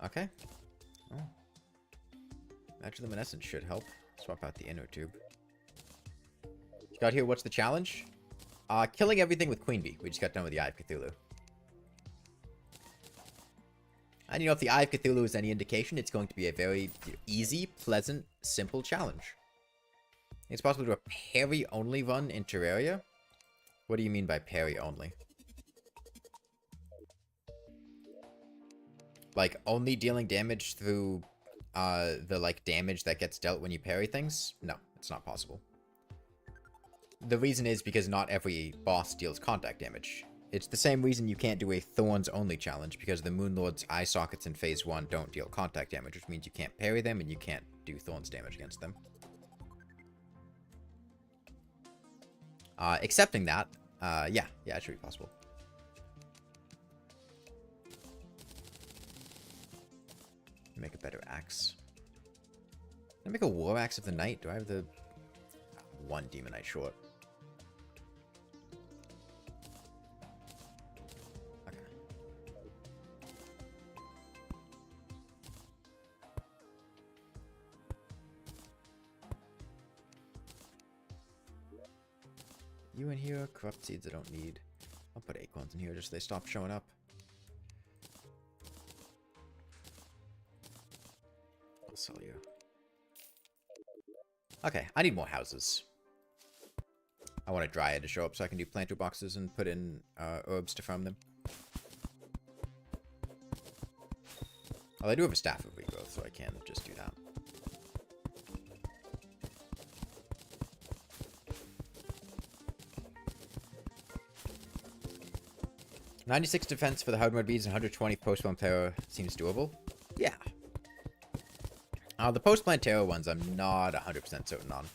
Okay. Oh. Luminescence should help. Swap out the inner tube. Got here, what's the challenge? Killing everything with Queen Bee. We just got done with the Eye of Cthulhu. And you know, if the Eye of Cthulhu is any indication, it's going to be a very easy, pleasant, simple challenge. It's possible to do a parry-only run in Terraria? What do you mean by parry-only? Like, only dealing damage through the, like, damage that gets dealt when you parry things? No, it's not possible. The reason is because not every boss deals contact damage. It's the same reason you can't do a Thorns-only challenge, because the Moonlord's eye sockets in Phase 1 don't deal contact damage, which means you can't parry them and you can't do Thorns damage against them. Accepting that, yeah, it should be possible. Make a better axe. Can I make a war axe of the night? Do I have the one demonite short? Okay. You in here? Corrupt seeds I don't need. I'll put acorns in here just so they stop showing up. I'll sell you. Okay, I need more houses. I want a dryad to show up so I can do planter boxes and put in herbs to farm them. Well, I do have a staff of regrowth, so I can just do that. $96 defense for the hardmode beads and 120 post-plant terror seems doable. Yeah. The post-plant terror ones I'm not 100% certain on.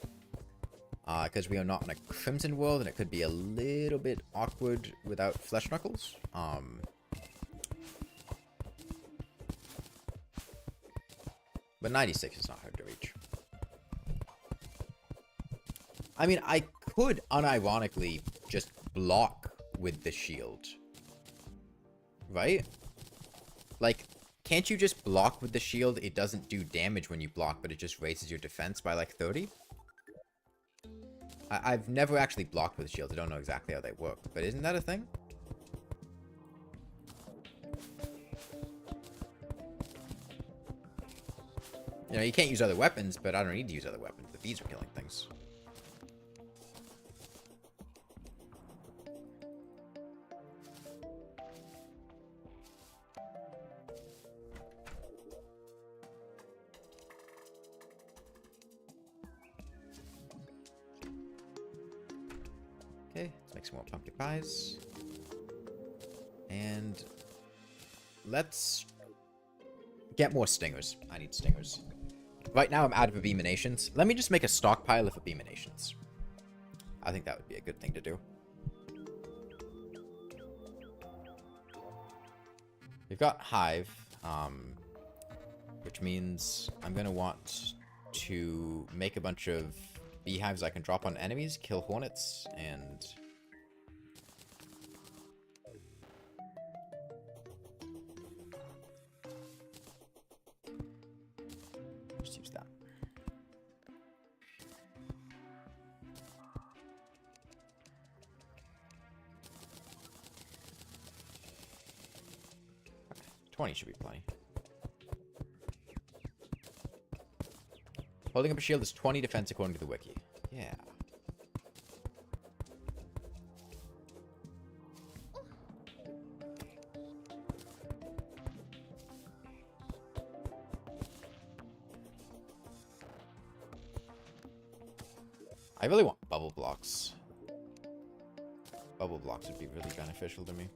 Because we are not in a Crimson world, and it could be a little bit awkward without Flesh Knuckles. But 96 is not hard to reach. I mean, I could unironically just block with the shield. Right? Like, can't you just block with the shield? It doesn't do damage when you block, but it just raises your defense by like 30? I've never actually blocked with shields. I don't know exactly how they work, but isn't that a thing? You know, you can't use other weapons, but I don't need to use other weapons. The bees are killing things. Okay, let's make some more pumpkin pies. And let's get more stingers. I need stingers. Right now I'm out of abeminations. Let me just make a stockpile of abeminations. I think that would be a good thing to do. We've got Hive, which means I'm going to want to make a bunch of beehives I can drop on enemies, kill hornets, and just use that. Okay, 20 should be plenty. Holding up a shield is 20 defense according to the wiki. Yeah. I really want bubble blocks. Bubble blocks would be really beneficial to me.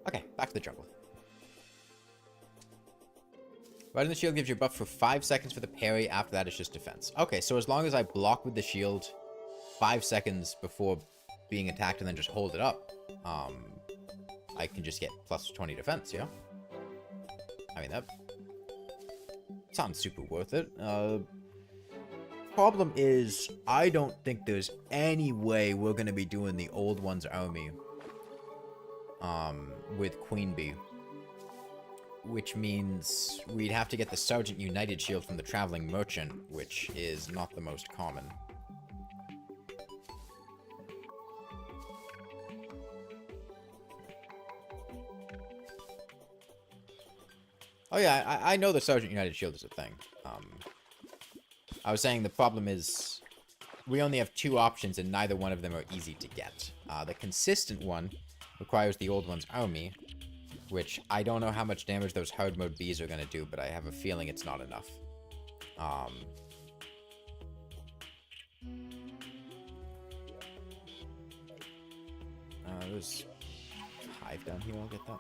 Okay, back to the jungle. Riding the shield gives you a buff for 5 seconds for the parry. After that, it's just defense. Okay, so as long as I block with the shield 5 seconds before being attacked and then just hold it up, I can just get plus 20 defense, yeah? I mean, Sounds super worth it. Problem is, I don't think there's any way we're gonna be doing the old one's army. With Queen Bee. Which means we'd have to get the Sergeant United shield from the Traveling Merchant, which is not the most common. Oh yeah, I know the Sergeant United shield is a thing. I was saying the problem is we only have 2 options and neither one of them are easy to get. The consistent one requires the old one's army, which I don't know how much damage those hard mode bees are going to do, but I have a feeling it's not enough. There's a hive down here, I'll get that.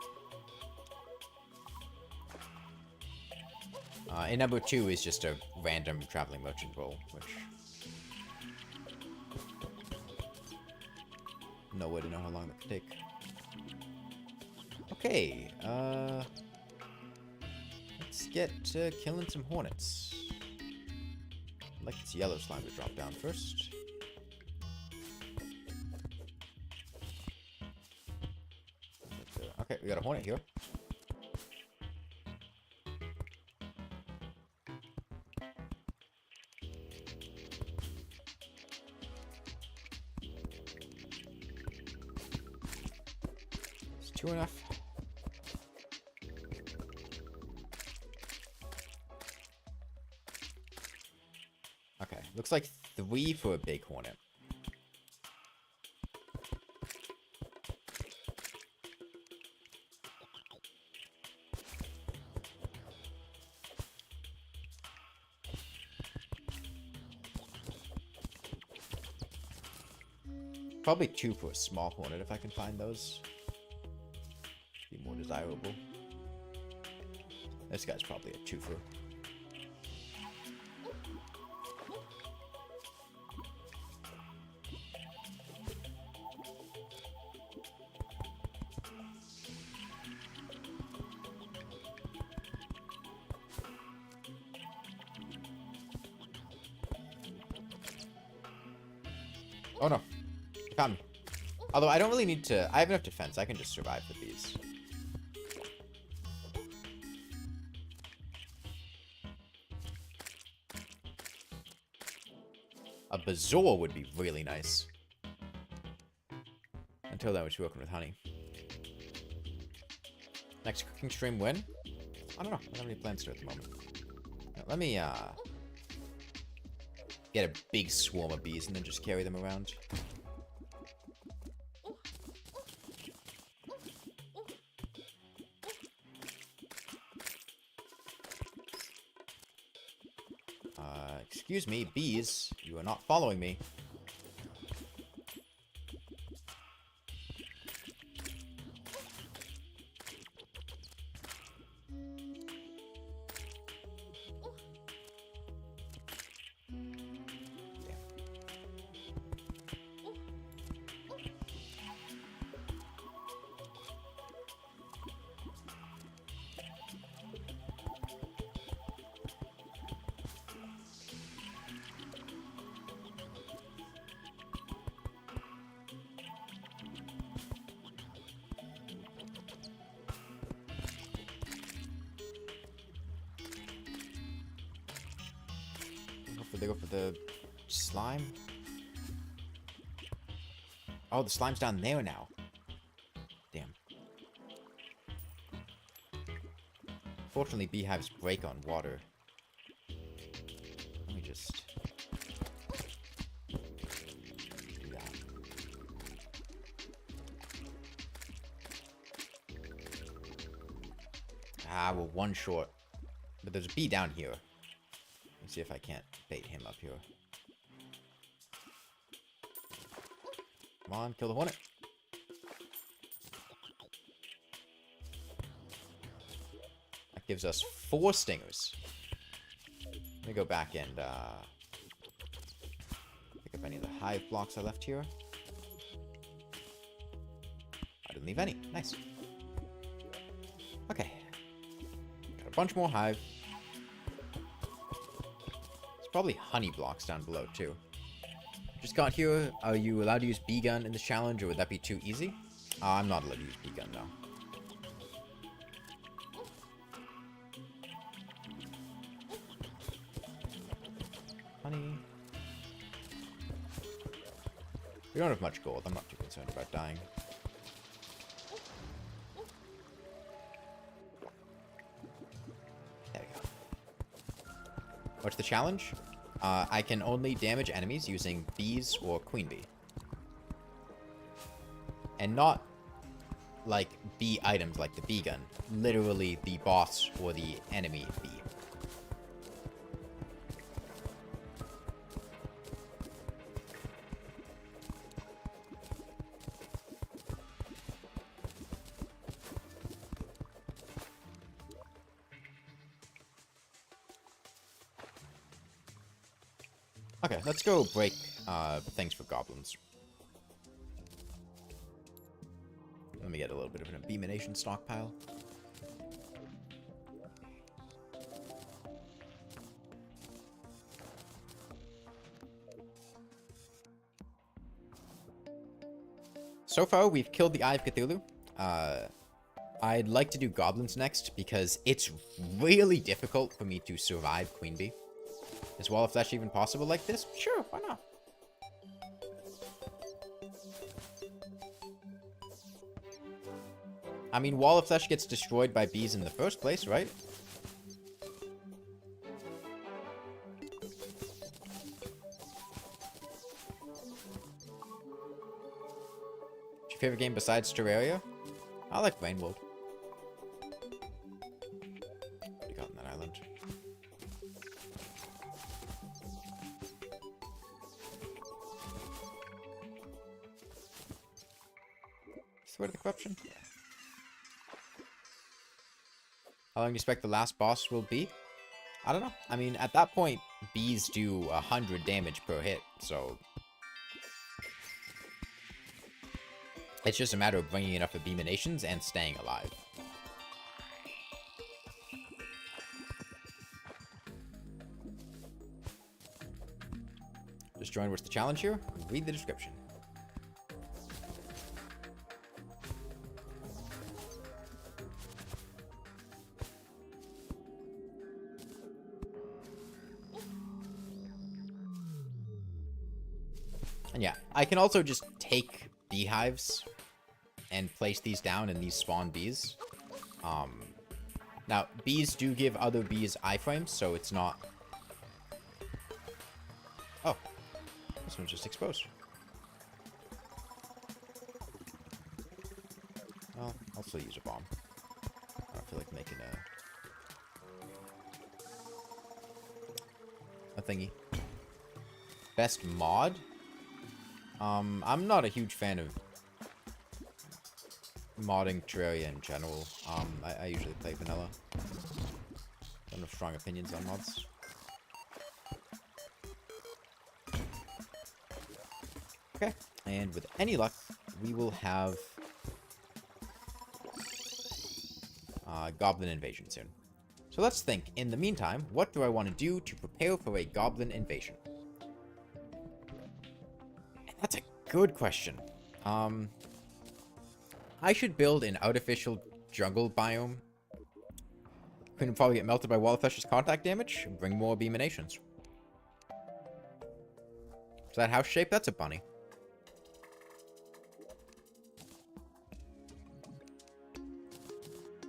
And number 2 is just a random traveling merchant roll, which... no way to know how long that could take. Okay, let's get to killing some hornets. I'd like this yellow slime to drop down first. Okay, we got a hornet here. Is 2 enough? Okay, looks like 3 for a big hornet. Probably 2 for a small hornet if I can find those. Be more desirable. This guy's probably a 2 for. Oh no. He found me. Although I don't really need to... I have enough defense. I can just survive with these. A bazaar would be really nice. Until then, we're just working with honey. Next cooking stream when? I don't know. I don't have any plans to at the moment. Now, let me, get a big swarm of bees and then just carry them around. Excuse me, bees. You are not following me. They go for the slime. Oh, the slime's down there now. Damn. Fortunately, beehives break on water. Let me just do that. Ah, we're 1 short. But there's a bee down here. Let's see if I can't bait him up here. Come on, kill the hornet. That gives us 4 stingers. Let me go back and pick up any of the hive blocks I left here. I didn't leave any. Nice. Okay. Got a bunch more hive. Probably honey blocks down below, too. Just got here. Are you allowed to use B-gun in this challenge, or would that be too easy? I'm not allowed to use B-gun, no. Honey. We don't have much gold. I'm not too concerned about dying. There we go. What's the challenge? I can only damage enemies using bees or queen bee. And not, like, bee items like the bee gun. Literally the boss or the enemy bee. Okay, let's go break things for goblins. Let me get a little bit of an abomination stockpile. So far, we've killed the Eye of Cthulhu. I'd like to do goblins next, because it's really difficult for me to survive Queen Bee. Is Wall of Flesh even possible like this? Sure, why not? I mean, Wall of Flesh gets destroyed by bees in the first place, right? What's your favorite game besides Terraria? I like Rainworld. What do you got on that island? Where the corruption? Yeah. How long do you expect the last boss will be? I don't know. I mean, at that point, bees do 100 damage per hit, so... It's just a matter of bringing enough abominations and staying alive. Just join what's the challenge here? Read the description. And yeah, I can also just take beehives and place these down, and these spawn bees. Now, bees do give other bees iframes, so it's not... Oh, this one's just exposed. Well, I'll still use a bomb. I don't feel like making a thingy. Best mod? I'm not a huge fan of modding Terraria in general. I usually play vanilla. Don't have strong opinions on mods. Okay, and with any luck, we will have Goblin Invasion soon. So let's think, in the meantime, what do I want to do to prepare for a Goblin Invasion? That's a good question. I should build an artificial jungle biome. Couldn't probably get melted by Wall of Flesh's contact damage. Bring more abominations. Is that house shape? That's a bunny.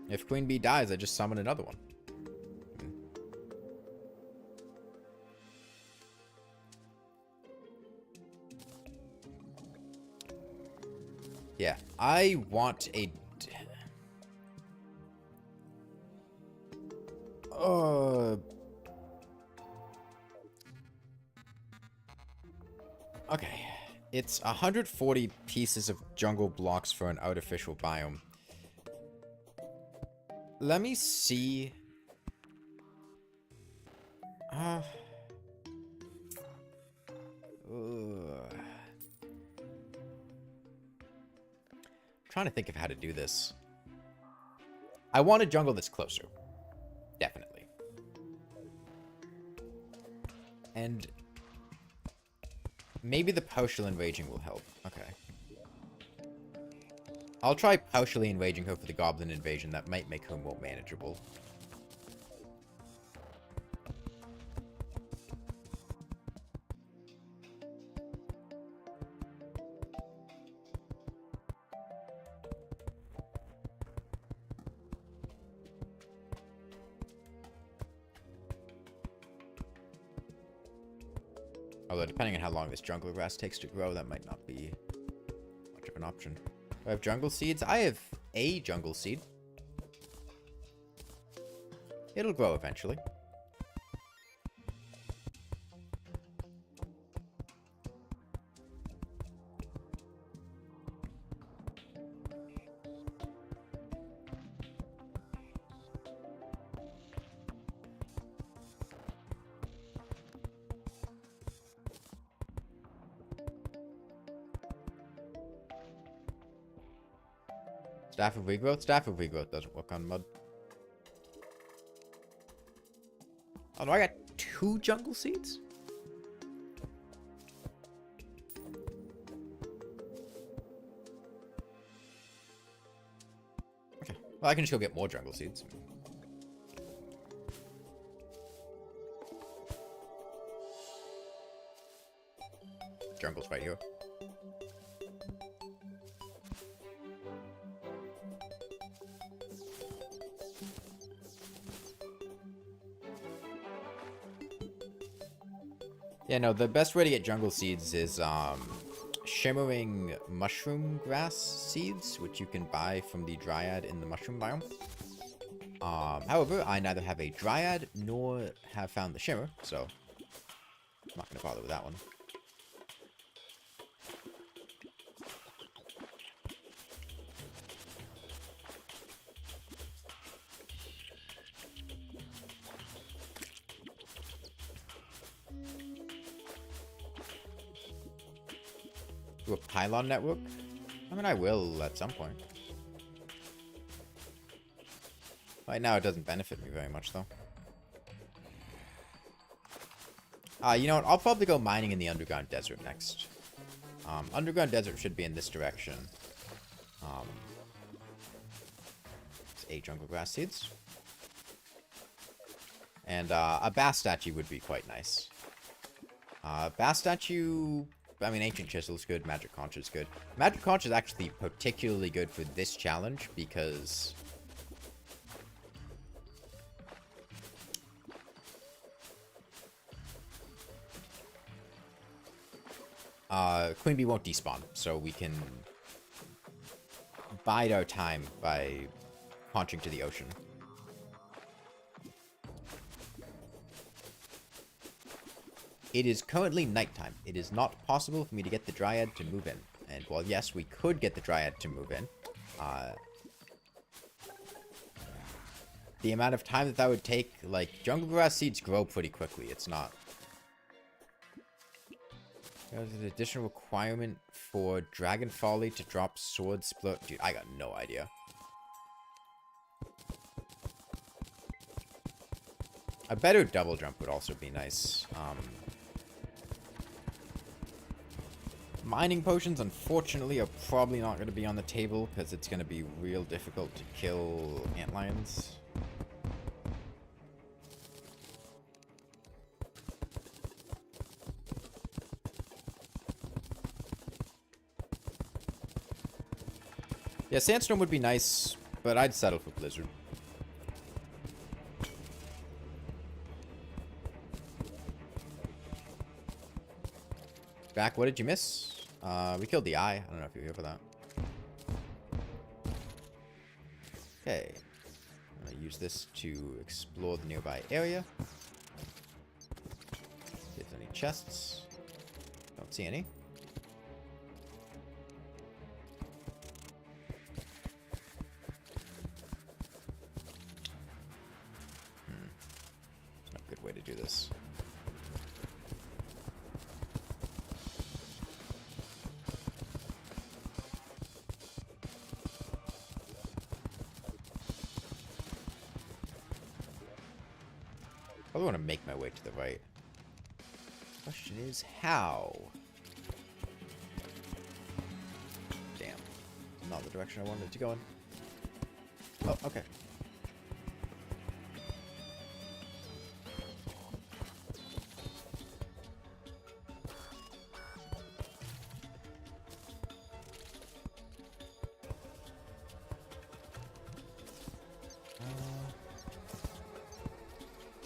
If Queen Bee dies, I just summon another one. Yeah, I want a... Okay. It's 140 pieces of jungle blocks for an artificial biome. Let me see... Trying to think of how to do this. I want a jungle that's closer. Definitely. And maybe the partial enraging will help. Okay. I'll try partially enraging her for the Goblin Invasion. That might make her more manageable. Although, depending on how long this jungle grass takes to grow, that might not be much of an option. Do I have jungle seeds? I have a jungle seed. It'll grow eventually. Staff of regrowth? Staff of regrowth doesn't work on mud. Oh, do I got 2 jungle seeds? Okay. Well, I can just go get more jungle seeds. Jungle's right here. Yeah, no, the best way to get jungle seeds is shimmering mushroom grass seeds, which you can buy from the dryad in the mushroom biome. However, I neither have a dryad nor have found the shimmer, so I'm not going to bother with that one. A pylon network? I mean, I will at some point. Right now, it doesn't benefit me very much, though. You know what? I'll probably go mining in the underground desert next. Underground desert should be in this direction. It's 8 jungle grass seeds. And a bass statue would be quite nice. Bass statue... I mean, Ancient Chisel's good, Magic Conch is good. Magic Conch is actually particularly good for this challenge because... Queen Bee won't despawn, so we can bide our time by launching to the ocean. It is currently nighttime. It is not possible for me to get the Dryad to move in. And while yes, we could get the Dryad to move in, the amount of time that would take, like, jungle grass seeds grow pretty quickly. It's not. There's an additional requirement for Dragon Folly to drop Sword Split. Dude, I got no idea. A better double jump would also be nice. Mining potions, unfortunately, are probably not going to be on the table because it's going to be real difficult to kill antlions. Yeah, Sandstorm would be nice, but I'd settle for Blizzard. Back, what did you miss? We killed the eye. I don't know if you're here for that. Okay. I'm going to use this to explore the nearby area. See if there's any chests. Don't see any. Not a good way to do this. I want to make my way to the right. Question is, how? Damn. Not the direction I wanted it to go in. Oh, okay.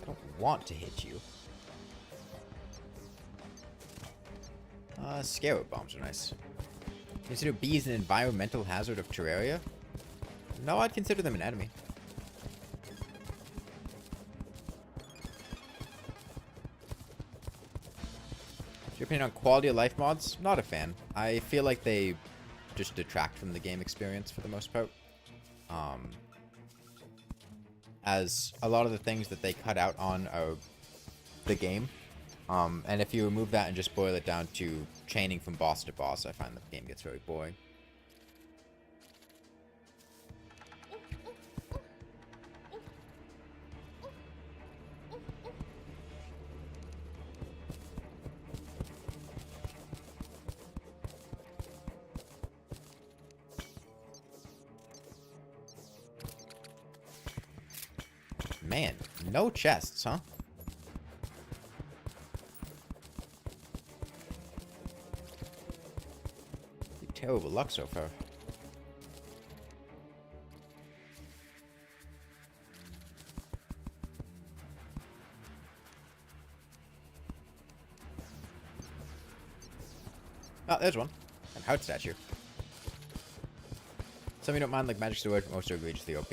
I don't want to hit you. Scarab bombs are nice. Consider bees an environmental hazard of Terraria? No, I'd consider them an enemy. Your opinion on quality of life mods? Not a fan. I feel like they just detract from the game experience for the most part. As a lot of the things that they cut out on the game. And if you remove that and just boil it down to chaining from boss to boss, I find the game gets very boring. Man, no chests, huh? Terrible luck so far. Oh, there's one. An heart statue. Some of you don't mind like magic sword, most are egregiously OP.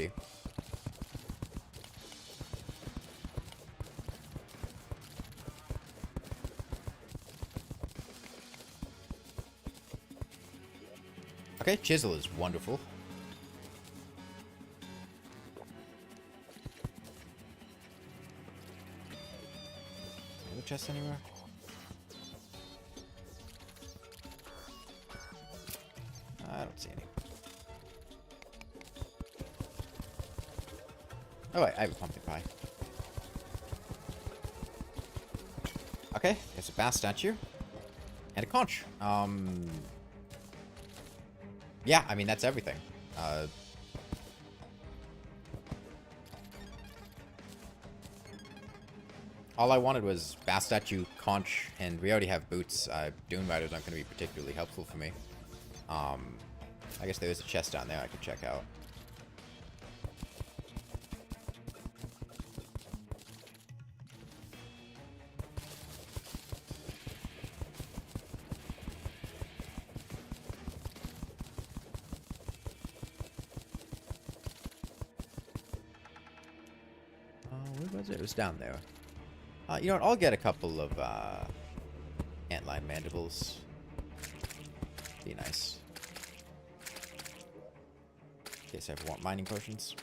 Okay, chisel is wonderful. Any chest anywhere? I don't see any. Oh wait, I have a pumpkin pie. Okay, there's a bass statue. And a conch. Yeah, I mean, that's everything. All I wanted was bass statue, conch, and we already have boots. Dune riders aren't going to be particularly helpful for me. I guess there is a chest down there I could check out. It was down there. You know what? I'll get a couple of antline mandibles. Be nice. In case I ever want mining potions.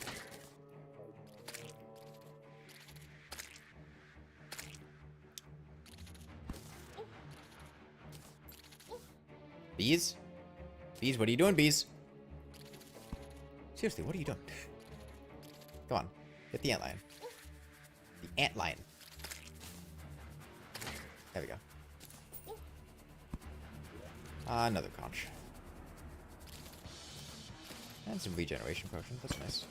Bees? Bees, what are you doing, bees? Seriously, what are you doing? Come on, get the antline. The antline. There we go. Another conch. And some regeneration potions. That's nice.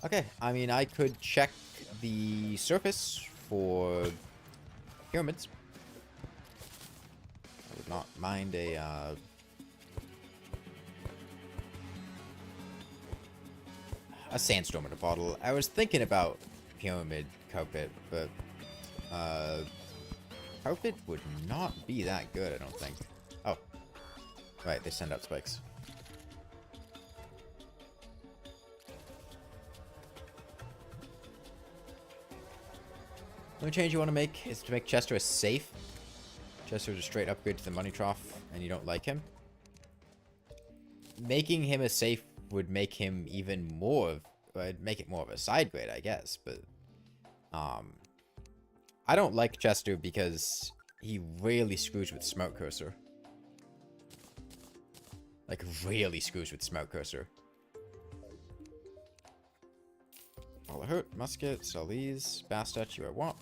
Okay, I mean, I could check the surface for pyramids. I would not mind a sandstorm in a bottle. I was thinking about pyramid carpet, but carpet would not be that good, I don't think. Oh, right, they send out spikes. The only change you want to make is to make Chester a safe. Chester is a straight upgrade to the money trough, and you don't like him. Making him a safe would make him even more, would make it more of a side grade, I guess, but I don't like Chester because he really screws with Smoke Cursor. Like, really screws with Smoke Cursor. All I hurt, musket, sell these, bass statue I want.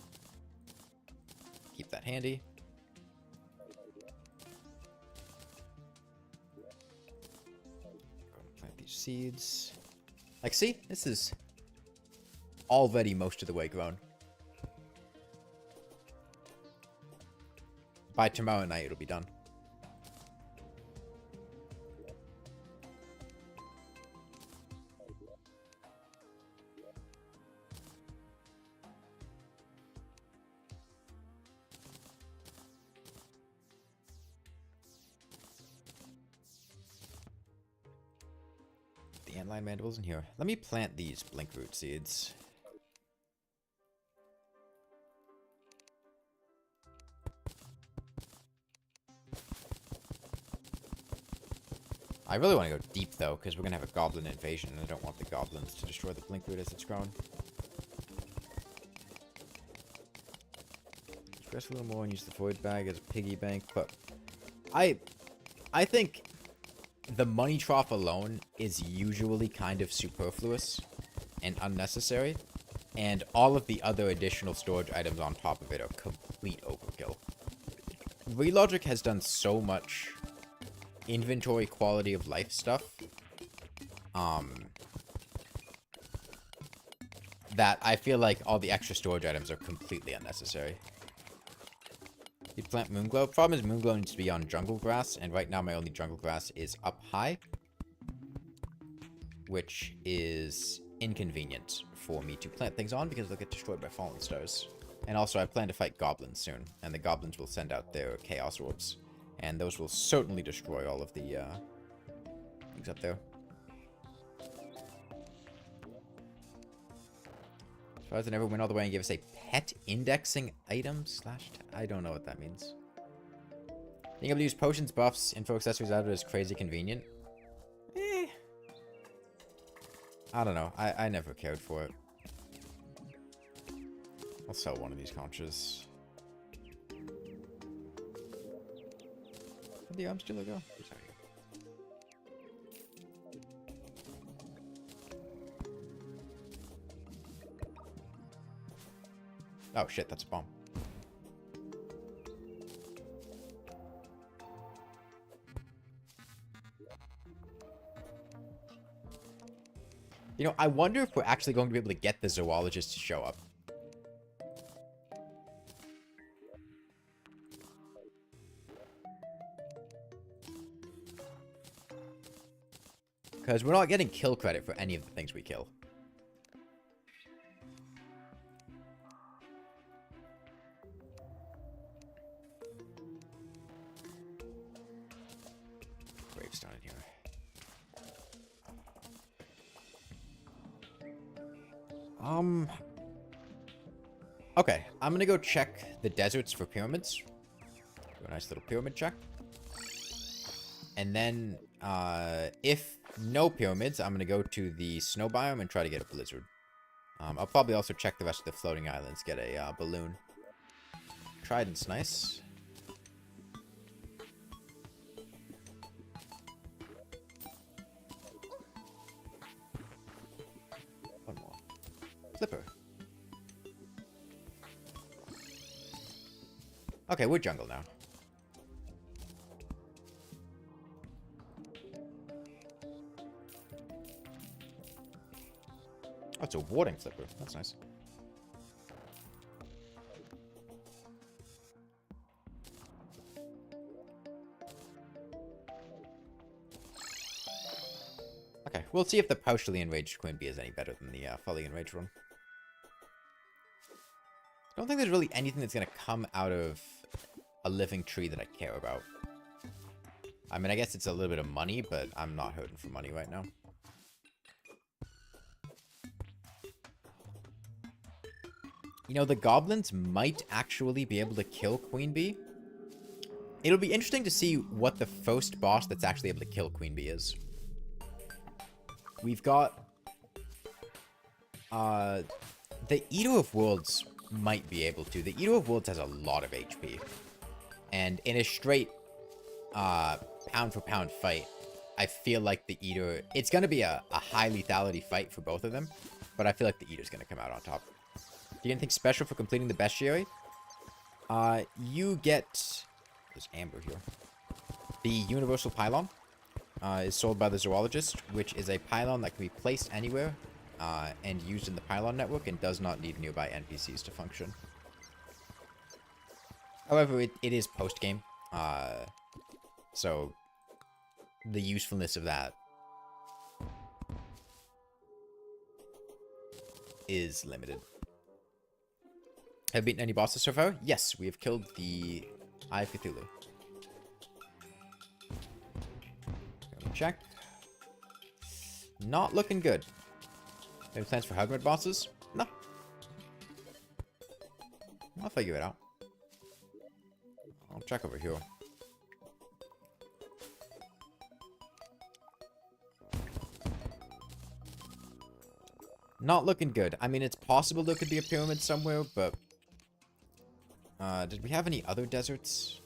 keep that handy. Go and plant these seeds. Like, see? This is already most of the way grown. By tomorrow night, it'll be done. The antlion mandibles in here. Let me plant these blink root seeds. I really want to go deep, though, because we're going to have a Goblin Invasion, and I don't want the goblins to destroy the blink root as it's grown. Press a little more and use the void bag as a piggy bank, but I think the money trough alone is usually kind of superfluous and unnecessary, and all of the other additional storage items on top of it are complete overkill. Relogic has done so much inventory quality of life stuff that I feel like all the extra storage items are completely unnecessary. You plant Moonglow. Problem is Moonglow needs to be on jungle grass, and right now my only jungle grass is up high, which is inconvenient for me to plant things on because they'll get destroyed by fallen stars. And also I plan to fight goblins soon, and the goblins will send out their chaos orbs. And those will certainly destroy all of the things up there. As far as I never went all the way and gave us a pet indexing item slash... I don't know what that means. Being able to use potions, buffs, info accessories out of it is crazy convenient. I don't know. I never cared for it. I'll sell one of these conches. Where'd the arms still go? Oh shit, that's a bomb. You know, I wonder if we're actually going to be able to get the zoologist to show up. Because we're not getting kill credit for any of the things we kill. Gravestone in here. Okay, I'm gonna go check the deserts for pyramids. Do a nice little pyramid check. And then, if no pyramids, I'm gonna go to the snow biome and try to get a blizzard. I'll probably also check the rest of the floating islands, get a balloon. Trident's nice. One more. Flipper. Okay, we're jungle now. Oh, it's a warding flipper. That's nice. Okay, we'll see if the partially enraged Queen Bee is any better than the fully enraged one. I don't think there's really anything that's going to come out of a living tree that I care about. I mean, I guess it's a little bit of money, but I'm not hurting for money right now. You know, the goblins might actually be able to kill Queen Bee. It'll be interesting to see what the first boss that's actually able to kill Queen Bee is. We've got... the Eater of Worlds might be able to. The Eater of Worlds has a lot of HP. And in a straight pound for pound fight, I feel like the Eater... It's going to be a high lethality fight for both of them, but I feel like the Eater's going to come out on top. Do you get anything special for completing the bestiary? You get... There's amber here. The universal pylon is sold by the zoologist, which is a pylon that can be placed anywhere and used in the pylon network and does not need nearby NPCs to function. However, it is post-game, so the usefulness of that is limited. Have you beaten any bosses so far? Yes, we have killed the Eye of Cthulhu. Check. Not looking good. Any plans for hardmode bosses? No. I'll figure it out. I'll check over here. Not looking good. I mean, it's possible there could be a pyramid somewhere, but... did we have any other deserts?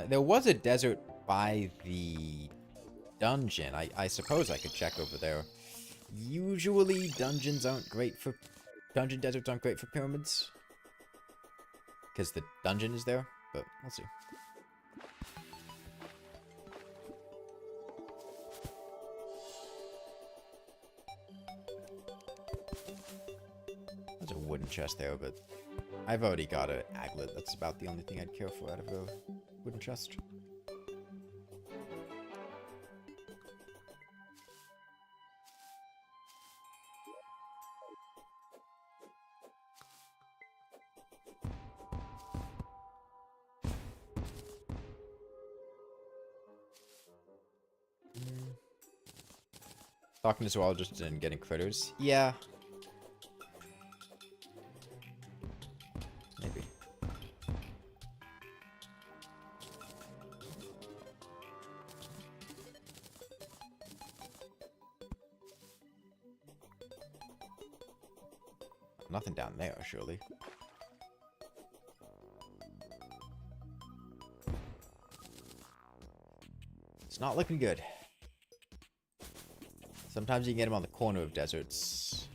There was a desert by the dungeon. I suppose I could check over there. Usually, dungeon deserts aren't great for pyramids. Because the dungeon is there, but we'll see. There's a wooden chest there, but I've already got an aglet. That's about the only thing I'd care for out of a wooden chest. Talking to zoologists and getting critters. Yeah. Maybe. Nothing down there, surely. It's not looking good. Sometimes you can get them on the corner of deserts.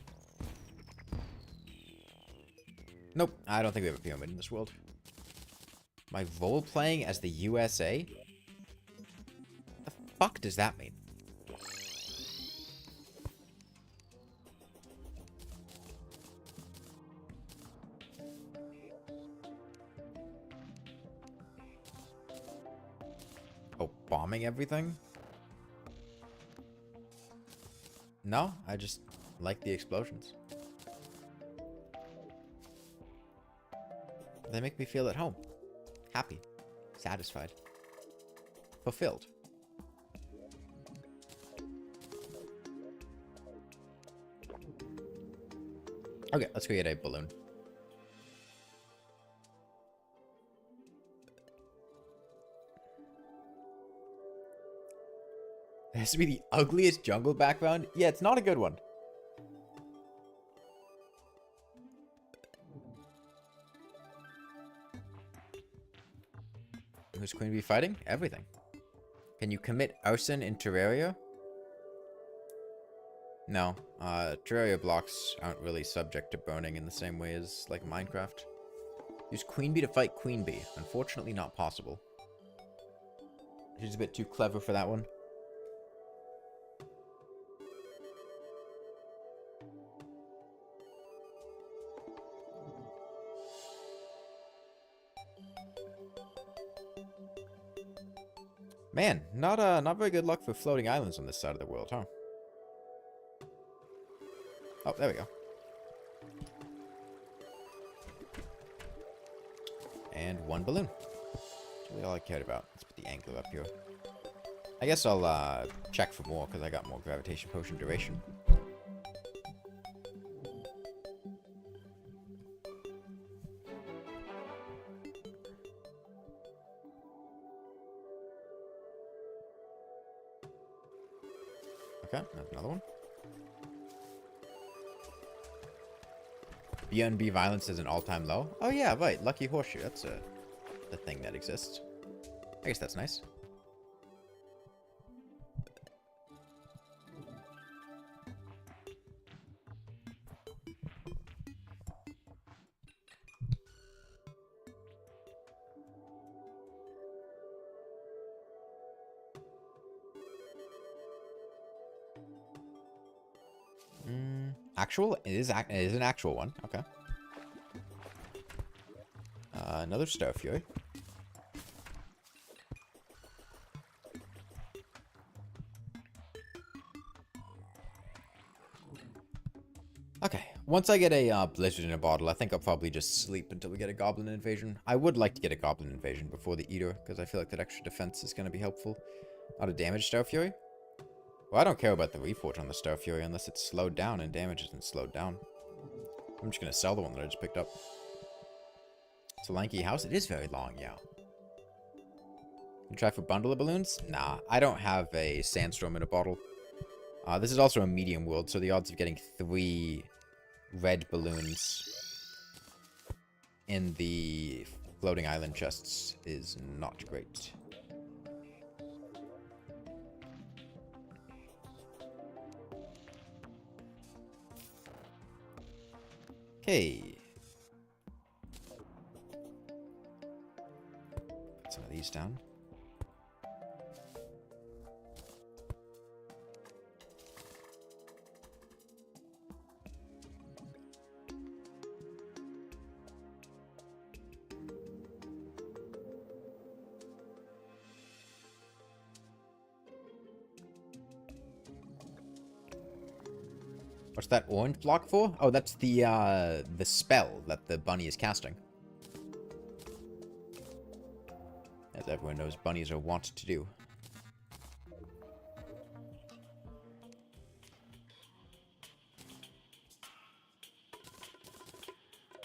Nope, I don't think we have a pyramid in this world. Am I role-playing as the USA? What the fuck does that mean? Oh, bombing everything? No, I just like the explosions. They make me feel at home. Happy. Satisfied. Fulfilled. Okay, let's go get a balloon. It has to be the ugliest jungle background? Yeah, it's not a good one. Who's Queen Bee fighting? Everything. Can you commit arson in Terraria? No. Terraria blocks aren't really subject to burning in the same way as, like, Minecraft. Use Queen Bee to fight Queen Bee. Unfortunately, not possible. She's a bit too clever for that one. Man, not very good luck for floating islands on this side of the world, huh? Oh, there we go. And one balloon. That's really all I cared about. Let's put the angler up here. I guess I'll check for more, because I got more gravitation potion duration. Okay, that's another one. BNB violence is an all-time low. Oh yeah, right. Lucky Horseshoe. That's a thing that exists. I guess that's nice. Actual? It is an actual one. Okay. Another Star Fury. Okay, once I get a blizzard in a bottle, I think I'll probably just sleep until we get a Goblin Invasion. I would like to get a Goblin Invasion before the Eater, because I feel like that extra defense is going to be helpful. Not a damage Star Fury? Well, I don't care about the Reforge on the Star Fury unless it's slowed down, and damage isn't slowed down. I'm just going to sell the one that I just picked up. It's a lanky house. It is very long, yeah. You try for bundle of balloons? Nah, I don't have a sandstorm in a bottle. This is also a medium world, so the odds of getting 3 red balloons in the floating island chests is not great. Okay. Put some of these down. What's that orange block for? Oh, that's the spell that the bunny is casting. As everyone knows, bunnies are wont to do.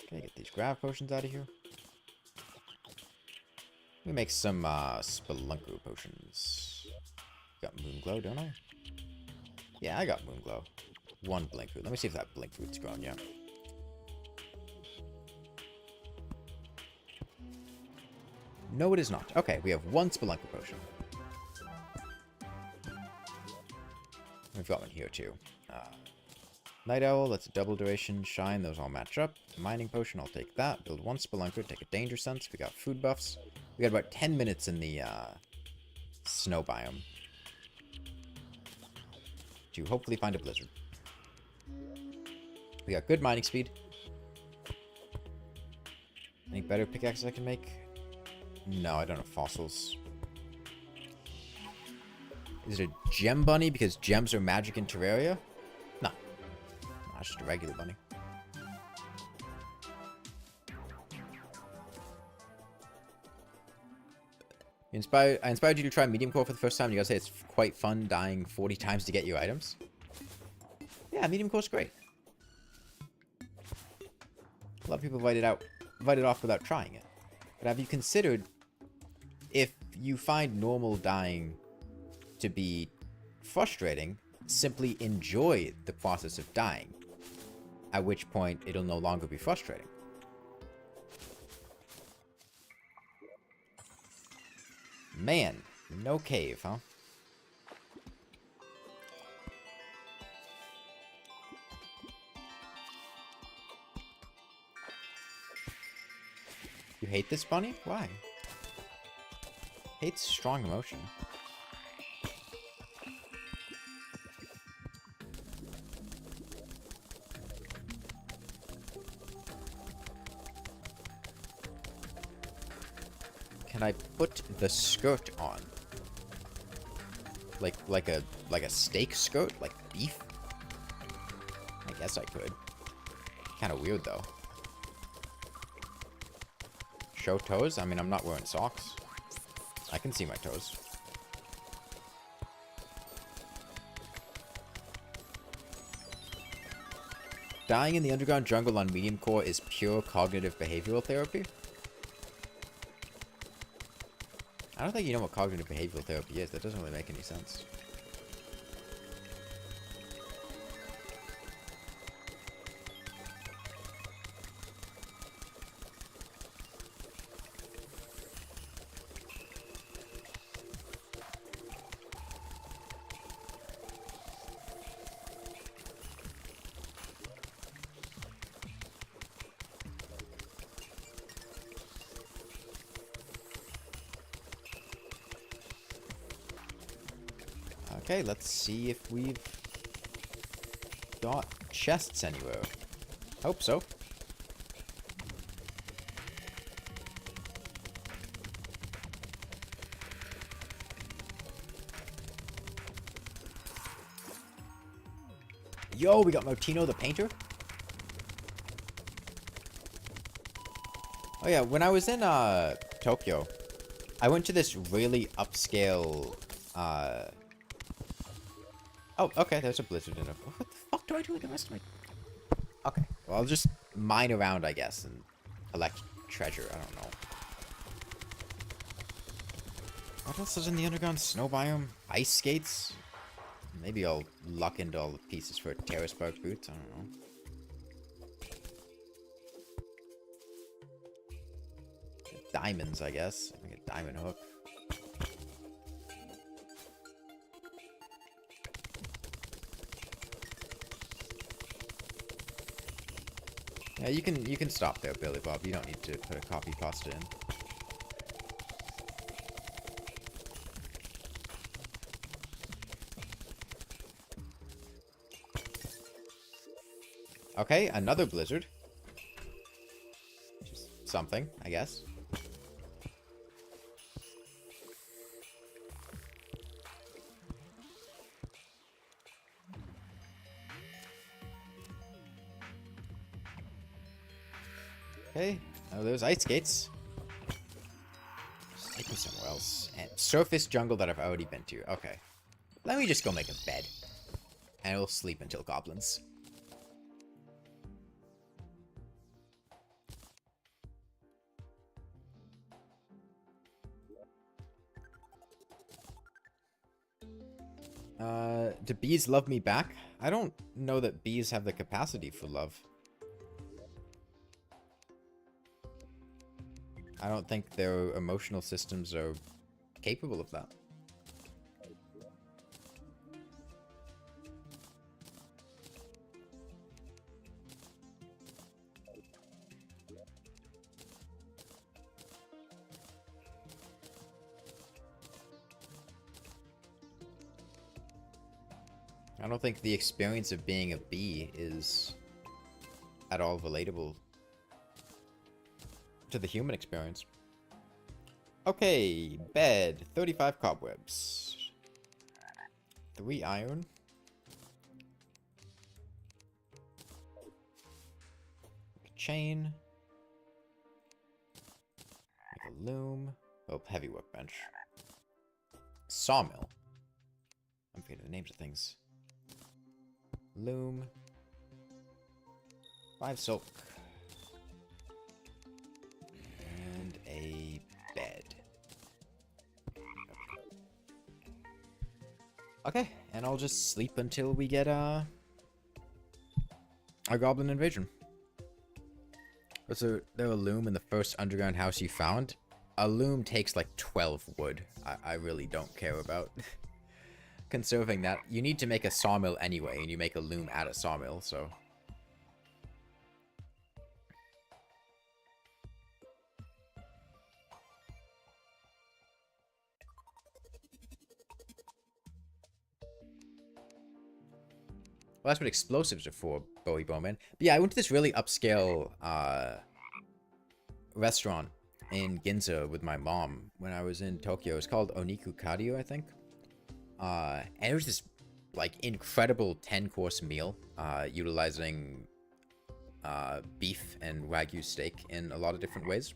Okay, get these grav potions out of here. Let me make some spelunker potions. Got moon glow, don't I? Yeah, I got moon glow. 1 blink root. Let me see if that blink root's grown yet. No, it is not. Okay, we have 1 spelunker potion. We've got one here too. Night Owl, that's a double duration. Shine, those all match up. Mining potion, I'll take that. Build 1 spelunker, take a danger sense. We got food buffs. We got about 10 minutes in the snow biome to hopefully find a blizzard. We got good mining speed. Any better pickaxes I can make? No, I don't have fossils. Is it a gem bunny because gems are magic in Terraria? No. No, it's just a regular bunny. I inspired you to try medium core for the first time. You guys say it's quite fun dying 40 times to get your items. Yeah, medium core's great. A lot of people write it off without trying it. But have you considered, if you find normal dying to be frustrating, simply enjoy the process of dying, at which point it'll no longer be frustrating. Man, no cave, huh? You hate this bunny? Why? Hate's strong emotion. Can I put the skirt on? Like a steak skirt? Like beef? I guess I could. Kinda weird though. Show toes? I mean, I'm not wearing socks. I can see my toes. Dying in the underground jungle on medium core is pure cognitive behavioral therapy? I don't think you know what cognitive behavioral therapy is. That doesn't really make any sense. Okay, let's see if we've got chests anywhere. Hope so. Yo, we got Martino the painter. Oh yeah, when I was in Tokyo, I went to this really upscale oh, okay, there's a blizzard in it. What the fuck do I do with the rest of my... Okay, well, I'll just mine around, I guess, and collect treasure. I don't know. What else is in the underground snow biome? Ice skates? Maybe I'll luck into all the pieces for terrace bark boots. I don't know. Diamonds, I guess. I think a diamond hook. Yeah, you can stop there, Billy Bob. You don't need to put a copy pasta in. Okay, another blizzard. Just something, I guess. Okay, oh, there's ice skates. Just take me somewhere else. And surface jungle that I've already been to. Okay. Let me just go make a bed. And we'll sleep until goblins. Do bees love me back? I don't know that bees have the capacity for love. I don't think their emotional systems are capable of that. I don't think the experience of being a bee is at all relatable to the human experience. Okay, bed, 35 cobwebs, 3 iron, a chain, make a loom, oh, heavy workbench, sawmill, I'm forgetting the names of things, loom, 5 silk, and a bed. Okay, and I'll just sleep until we get our Goblin Invasion. Was there a loom in the first underground house you found? A loom takes like 12 wood. I really don't care about conserving that. You need to make a sawmill anyway, and you make a loom at a sawmill, so... Well, that's what explosives are for, Bowie Bowman. But yeah, I went to this really upscale restaurant in Ginza with my mom when I was in Tokyo. It's called Oniku Kario, I think. And it was this, like, incredible 10-course meal, utilizing beef and Wagyu steak in a lot of different ways.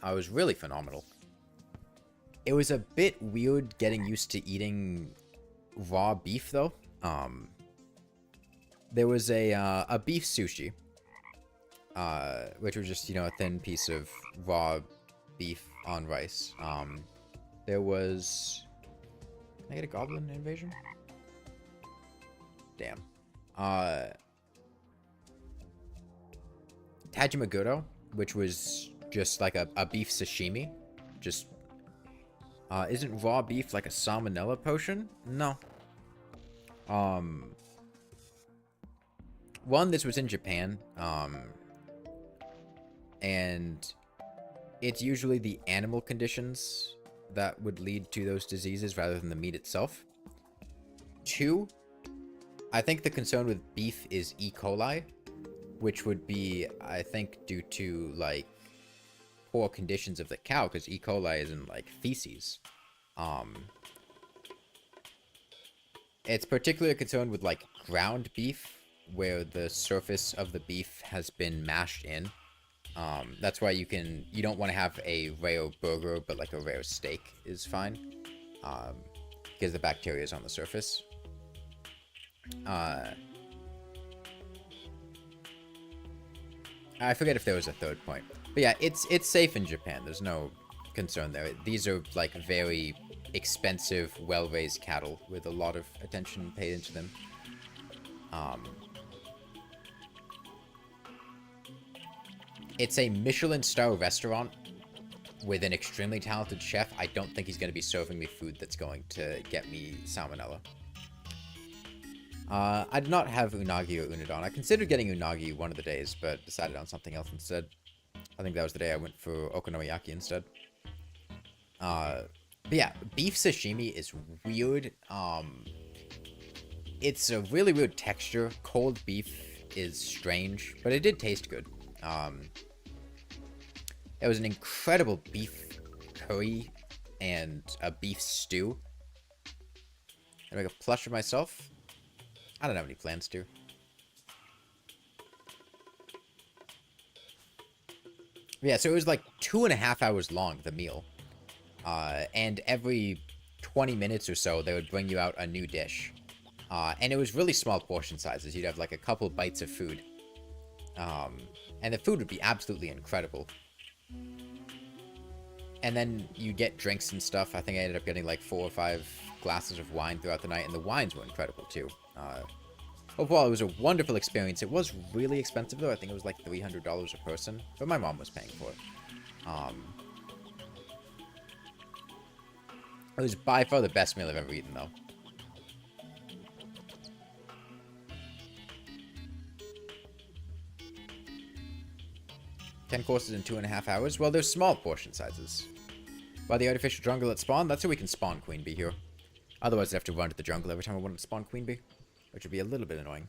It was really phenomenal. It was a bit weird getting used to eating raw beef, though. There was a beef sushi, which was just, you know, a thin piece of raw beef on rice. There was... Can I get a Goblin Invasion? Damn. Tajimaguro, which was just like a beef sashimi. Just... isn't raw beef like a salmonella potion? No. One, this was in Japan, and it's usually the animal conditions that would lead to those diseases rather than the meat itself. Two, I think the concern with beef is E. coli, which would be, I think, due to, like, poor conditions of the cow, because E. coli is in, like, feces. It's particularly concerned with, like, ground beef, where the surface of the beef has been mashed in. That's why you don't want to have a rare burger, but, like, a rare steak is fine. Because the bacteria is on the surface. I forget if there was a third point. But yeah, it's safe in Japan. There's no concern there. These are, like, very expensive, well-raised cattle with a lot of attention paid into them. It's a Michelin-star restaurant with an extremely talented chef. I don't think he's going to be serving me food that's going to get me salmonella. I did not have unagi or unadon. I considered getting unagi one of the days, but decided on something else instead. I think that was the day I went for okonomiyaki instead. But yeah, beef sashimi is weird. It's a really weird texture. Cold beef is strange, but it did taste good. It was an incredible beef curry and a beef stew. I make a plush of myself. I don't have any plans to. Yeah, so it was like 2.5 hours long, the meal. And every 20 minutes or so, they would bring you out a new dish. And it was really small portion sizes. You'd have like a couple bites of food. And the food would be absolutely incredible. And then you get drinks and stuff. I think I ended up getting like 4 or 5 glasses of wine throughout the night, and the wines were incredible too. Overall, it was a wonderful experience. It was really expensive though. I think it was like $300 a person, but my mom was paying for it. It was by far the best meal I've ever eaten though. Ten courses in 2.5 hours? Well, there's small portion sizes. By the artificial jungle at spawn, that's how we can spawn Queen Bee here. Otherwise, I have to run to the jungle every time I want to spawn Queen Bee, which would be a little bit annoying.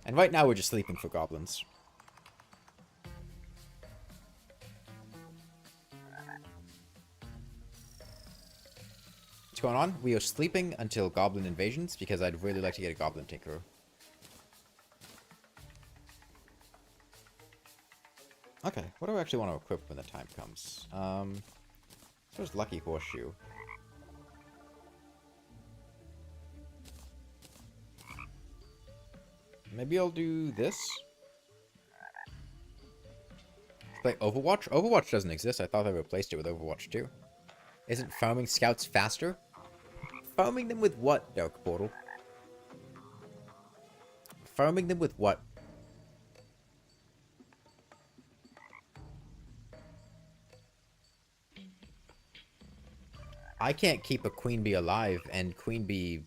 And right now, we're just sleeping for goblins. What's going on? We are sleeping until Goblin Invasions, because I'd really like to get a Goblin Tinkerer. Okay, what do I actually want to equip when the time comes? There's Lucky Horseshoe. Maybe I'll do this. Play Overwatch? Overwatch doesn't exist. I thought they replaced it with Overwatch 2. Isn't farming scouts faster? Farming them with what, Dark Portal? Farming them with what? I can't keep a queen bee alive, and queen bee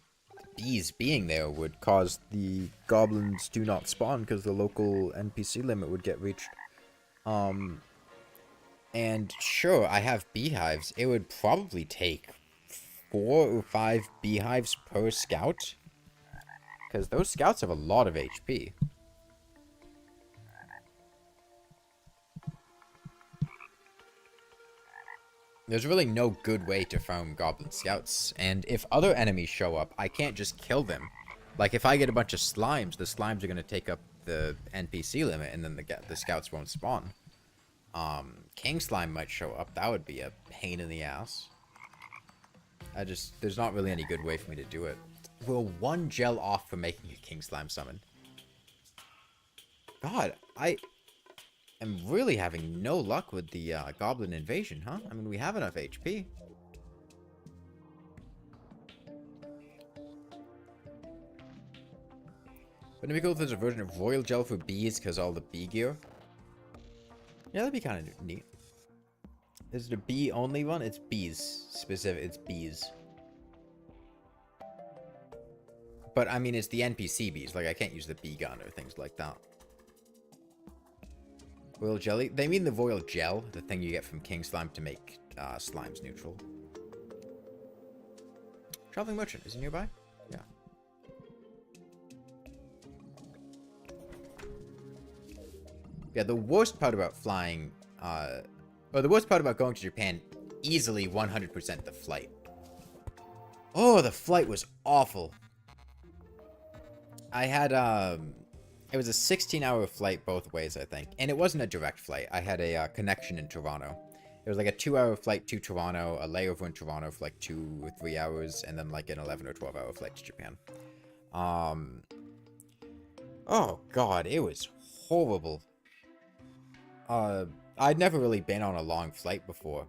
bees being there would cause the goblins to not spawn because the local NPC limit would get reached. And sure, I have beehives. It would probably take 4 or 5 beehives per scout, because those scouts have a lot of HP. There's really no good way to farm goblin scouts, and if other enemies show up, I can't just kill them. Like, if I get a bunch of slimes, the slimes are going to take up the NPC limit, and then the scouts won't spawn. King slime might show up. That would be a pain in the ass. There's not really any good way for me to do it. We're 1 gel off from making a king slime summon. God, I'm really having no luck with the Goblin Invasion, huh? I mean, we have enough HP. Wouldn't it be cool if there's a version of Royal Gel for bees because all the bee gear? Yeah, that'd be kind of neat. Is it a bee only one? It's bees specific. It's bees. But I mean, it's the NPC bees. Like, I can't use the bee gun or things like that. Royal jelly? They mean the royal gel, the thing you get from king slime to make slimes neutral. Traveling merchant, is he nearby? Yeah. Yeah, the worst part about flying, or the worst part about going to Japan, easily 100% the flight. Oh, the flight was awful. I had, it was a 16-hour flight both ways, I think. And it wasn't a direct flight. I had a connection in Toronto. It was like a 2-hour flight to Toronto, a layover in Toronto for like 2 or 3 hours, and then like an 11 or 12-hour flight to Japan. Oh god, it was horrible. I'd never really been on a long flight before.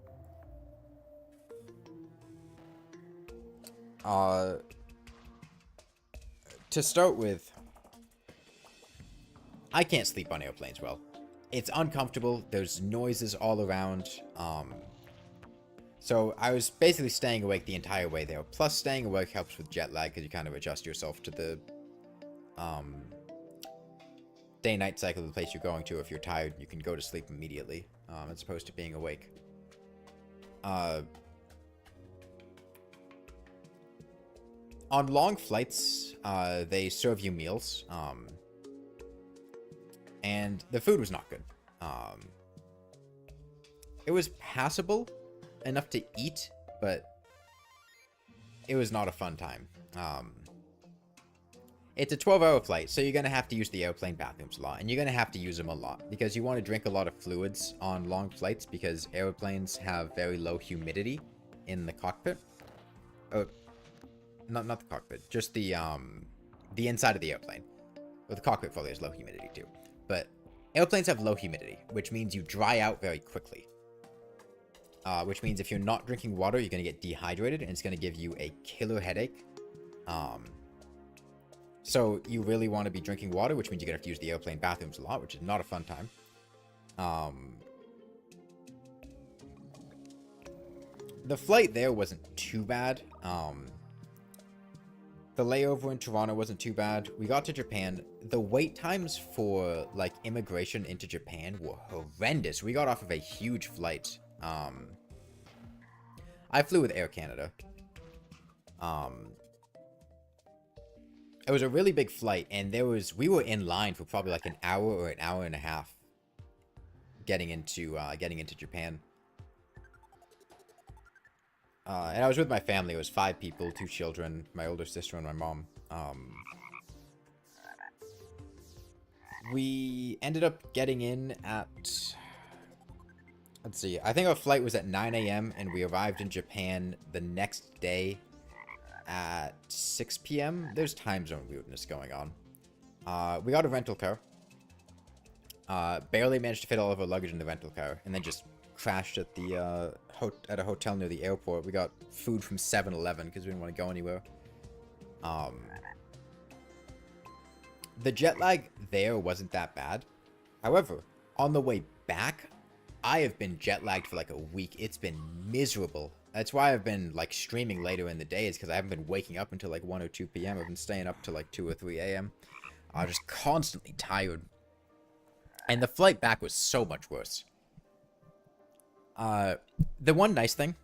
To start with, I can't sleep on airplanes well. It's uncomfortable, there's noises all around, so I was basically staying awake the entire way there. Plus, staying awake helps with jet lag, because you kind of adjust yourself to the, day-night cycle of the place you're going to. If you're tired, you can go to sleep immediately, as opposed to being awake. On long flights, they serve you meals, and the food was not good. It was passable enough to eat, but it was not a fun time. It's a 12-hour flight, so you're going to have to use the airplane bathrooms a lot, and you're going to have to use them a lot, because you want to drink a lot of fluids on long flights, because airplanes have very low humidity in the cockpit. Oh, not the cockpit, just the inside of the airplane. Well, the cockpit probably has low humidity too, but airplanes have low humidity, which means you dry out very quickly. Which means if you're not drinking water, you're going to get dehydrated, and it's going to give you a killer headache. So you really want to be drinking water, which means you're going to have to use the airplane bathrooms a lot, which is not a fun time. The flight there wasn't too bad. The layover in Toronto wasn't too bad. We got to Japan. The wait times for, like, immigration into Japan were horrendous. We got off of a huge flight. I flew with Air Canada. It was a really big flight, and we were in line for probably like an hour or an hour and a half getting into Japan. And I was with my family. It was 5 people, 2 children, my older sister and my mom. We ended up getting in at, let's see, I think our flight was at 9 a.m. and we arrived in Japan the next day at 6 p.m. There's time zone weirdness going on. We got a rental car. Barely managed to fit all of our luggage in the rental car, and then just crashed at the at a hotel near the airport. We got food from 7-Eleven because we didn't want to go anywhere. The jet lag there wasn't that bad. However, on the way back, I have been jet lagged for like a week. It's been miserable. That's why I've been like streaming later in the day, is because I haven't been waking up until like 1 or 2 p.m. I've been staying up till like 2 or 3 a.m. I'm just constantly tired. And the flight back was so much worse. The one nice thing,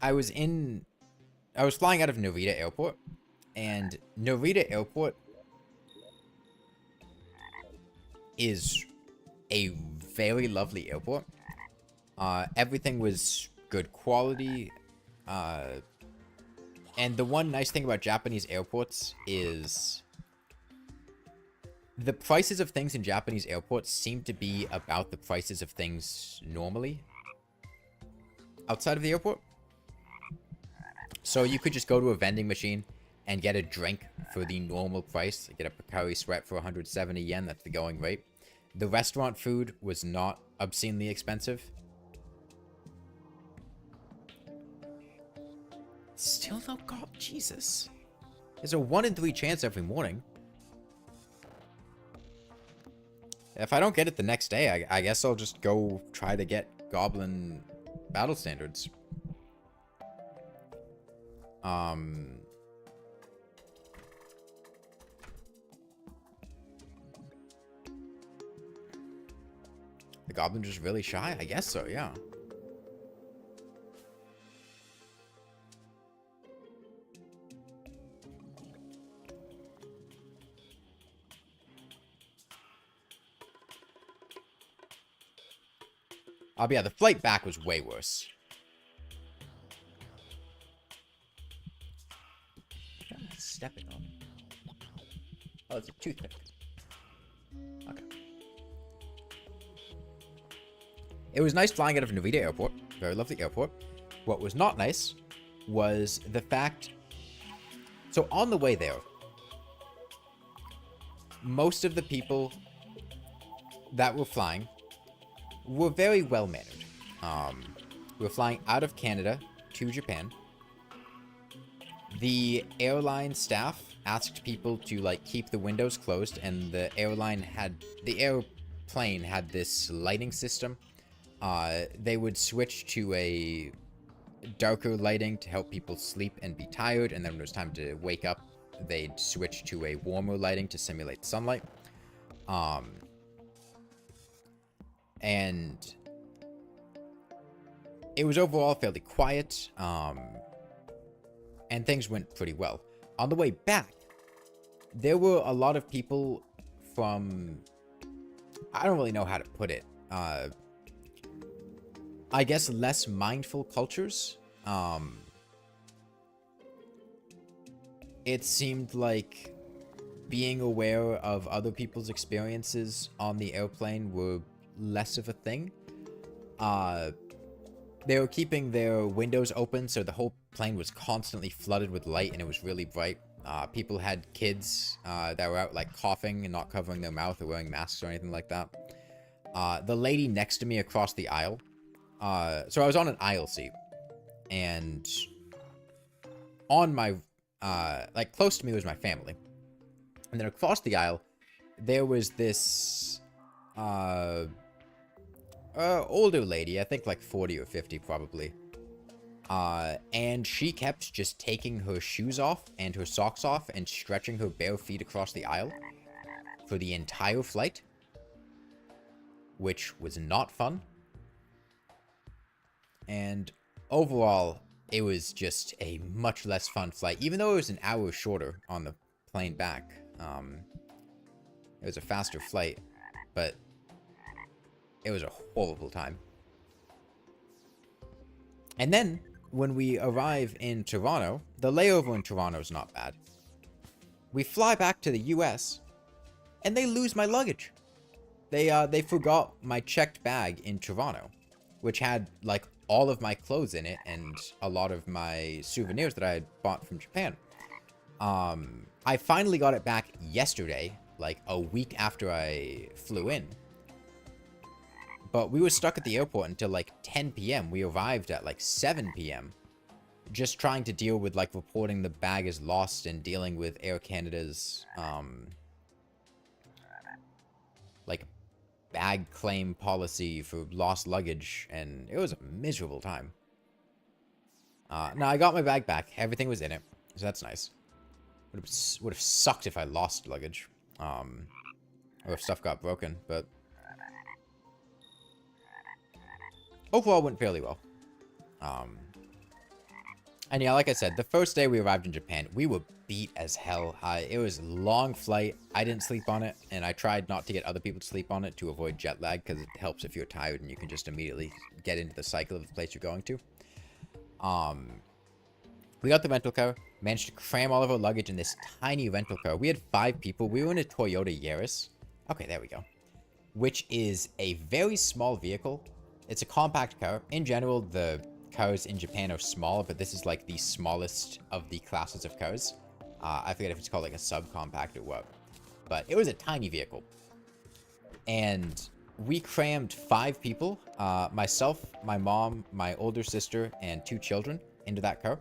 I was flying out of Narita Airport, and Narita Airport is a very lovely airport. Everything was good quality, and the one nice thing about Japanese airports is the prices of things in Japanese airports seem to be about the prices of things normally outside of the airport. So you could just go to a vending machine and get a drink for the normal price. Get a Pocari Sweat for 170 yen. That's the going rate. The restaurant food was not obscenely expensive. Still no God, Jesus. There's a 1 in 3 chance every morning. If I don't get it the next day, I guess I'll just go try to get Goblin battle standards. The Goblin's just really shy? I guess so, yeah. But yeah, the flight back was way worse. What am I stepping on? Oh, it's a toothpick. Okay. It was nice flying out of Narita Airport. Very lovely airport. What was not nice was the fact... So on the way there, most of the people that were flying were very well mannered. We were flying out of Canada to Japan. The airline staff asked people to like keep the windows closed, and the airplane had this lighting system. They would switch to a darker lighting to help people sleep and be tired, and then when it was time to wake up, they'd switch to a warmer lighting to simulate sunlight. And it was overall fairly quiet, and things went pretty well. On the way back, there were a lot of people from... I don't really know how to put it. I guess less mindful cultures. It seemed like being aware of other people's experiences on the airplane were less of a thing. They were keeping their windows open, so the whole plane was constantly flooded with light, and it was really bright. People had kids that were out like coughing and not covering their mouth or wearing masks or anything like that. The lady next to me across the aisle, so I was on an aisle seat, and on my, like close to me was my family. And then across the aisle, there was this, older lady, I think like 40 or 50 probably. And she kept just taking her shoes off and her socks off and stretching her bare feet across the aisle for the entire flight, which was not fun. And overall, it was just a much less fun flight, even though it was an hour shorter on the plane back. It was a faster flight, but it was a horrible time. And then, when we arrive in Toronto, the layover in Toronto is not bad. We fly back to the US, and they lose my luggage. They forgot my checked bag in Toronto, which had, like, all of my clothes in it and a lot of my souvenirs that I had bought from Japan. I finally got it back yesterday, like a week after I flew in. But we were stuck at the airport until like 10 p.m. We arrived at like 7 p.m. Just trying to deal with like reporting the bag as lost and dealing with Air Canada's like bag claim policy for lost luggage, and it was a miserable time. No, I got my bag back. Everything was in it, so that's nice. Would have sucked if I lost luggage, or if stuff got broken, but overall went fairly well. And yeah, like I said, the first day we arrived in Japan, we were beat as hell. It was a long flight. I didn't sleep on it, and I tried not to get other people to sleep on it to avoid jet lag, because it helps if you're tired and you can just immediately get into the cycle of the place you're going to. We got the rental car, managed to cram all of our luggage in this tiny rental car. We had 5 people. We were in a Toyota Yaris. Okay, there we go. Which is a very small vehicle. It's a compact car. In general, the cars in Japan are small, but this is like the smallest of the classes of cars. I forget if it's called like a subcompact or what. But it was a tiny vehicle. And we crammed 5 people. Myself, my mom, my older sister, and 2 children into that car.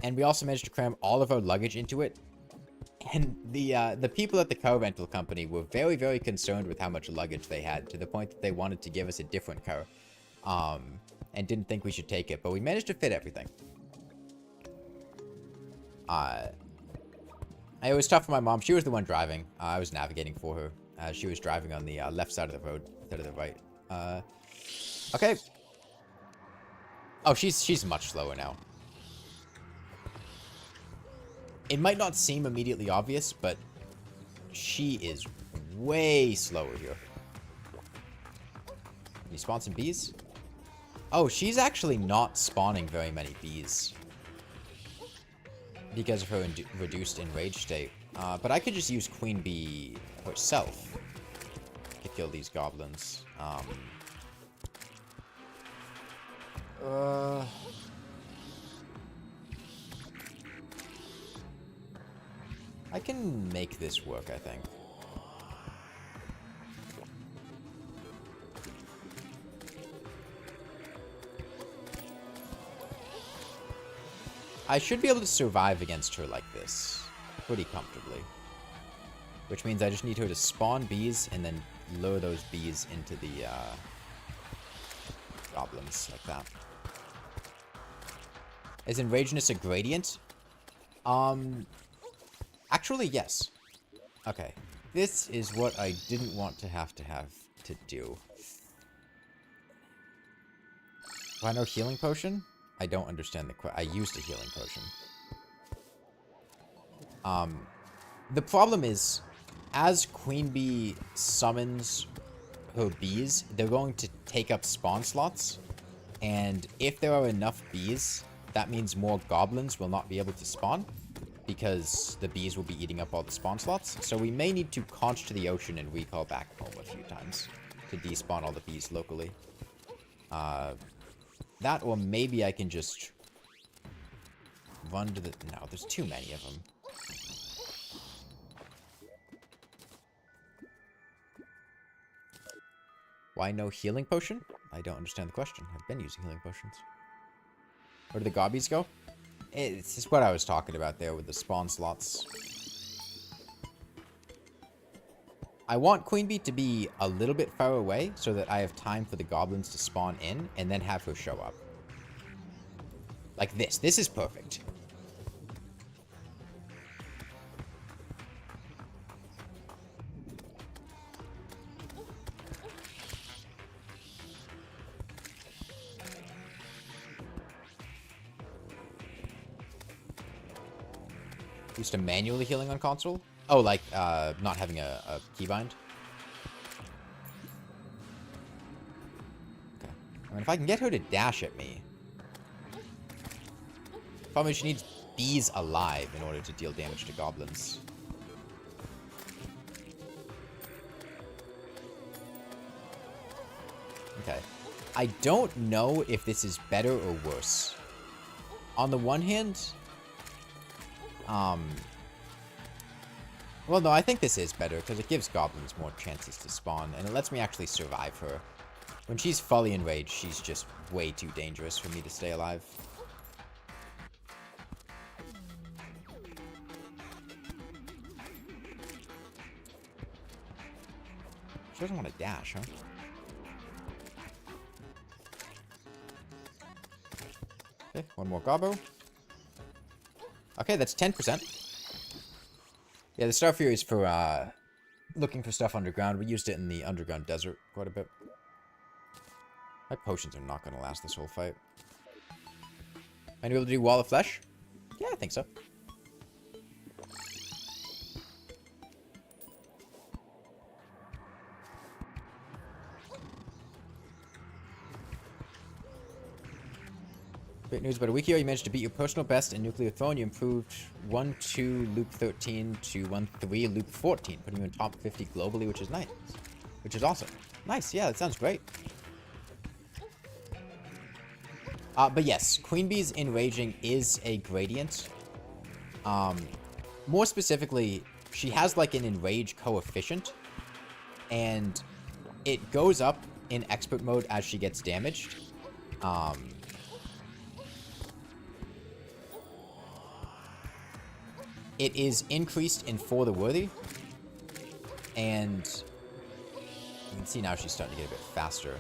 And we also managed to cram all of our luggage into it. And the people at the car rental company were very, very concerned with how much luggage they had, to the point that they wanted to give us a different car. And didn't think we should take it, but we managed to fit everything. It was tough for my mom. She was the one driving. I was navigating for her. She was driving on the left side of the road instead of the right. Okay. Oh, she's much slower now. It might not seem immediately obvious, but she is way slower here. you spawn some bees? Oh, she's actually not spawning very many bees. Because of her reduced enraged state. But I could just use Queen Bee herself to kill these goblins. I can make this work, I think. I should be able to survive against her like this pretty comfortably. Which means I just need her to spawn bees and then lure those bees into the goblins like that. Is enragedness a gradient? Actually, yes. Okay. This is what I didn't want to have to do. Do I know healing potion? I don't understand the I used a healing potion. The problem is, as Queen Bee summons her bees, they're going to take up spawn slots. And if there are enough bees, that means more goblins will not be able to spawn, because the bees will be eating up all the spawn slots. So we may need to conch to the ocean and recall back home a few times to despawn all the bees locally. That, or maybe I can just run to the... No, there's too many of them. Why no healing potion? I don't understand the question. I've been using healing potions. Where do the gobbies go? It's just what I was talking about there with the spawn slots. I want Queen Bee to be a little bit far away so that I have time for the goblins to spawn in and then have her show up. Like this. This is perfect. Used to manually healing on console? Oh, like, not having a keybind? Okay. I mean, if I can get her to dash at me... Problem is she needs bees alive in order to deal damage to goblins. Okay. I don't know if this is better or worse. On the one hand... Well, no, I think this is better, because it gives goblins more chances to spawn, and it lets me actually survive her. When she's fully enraged, she's just way too dangerous for me to stay alive. She doesn't want to dash, huh? Okay, one more gobbo. Okay, that's 10%. Yeah, the Star Fury is for looking for stuff underground. We used it in the underground desert quite a bit. My potions are not going to last this whole fight. Am I able to do Wall of Flesh? Yeah, I think so. Great news, about a week ago you managed to beat your personal best in Nuclear Throne. You improved 1-2 Loop 13 to 1-3 Loop 14, putting you in top 50 globally, which is nice. Which is awesome. Nice, yeah, that sounds great. But yes, Queen Bee's Enraging is a gradient. More specifically, she has like an Enrage coefficient, and it goes up in Expert mode as she gets damaged. It is increased in For the Worthy, and you can see now she's starting to get a bit faster.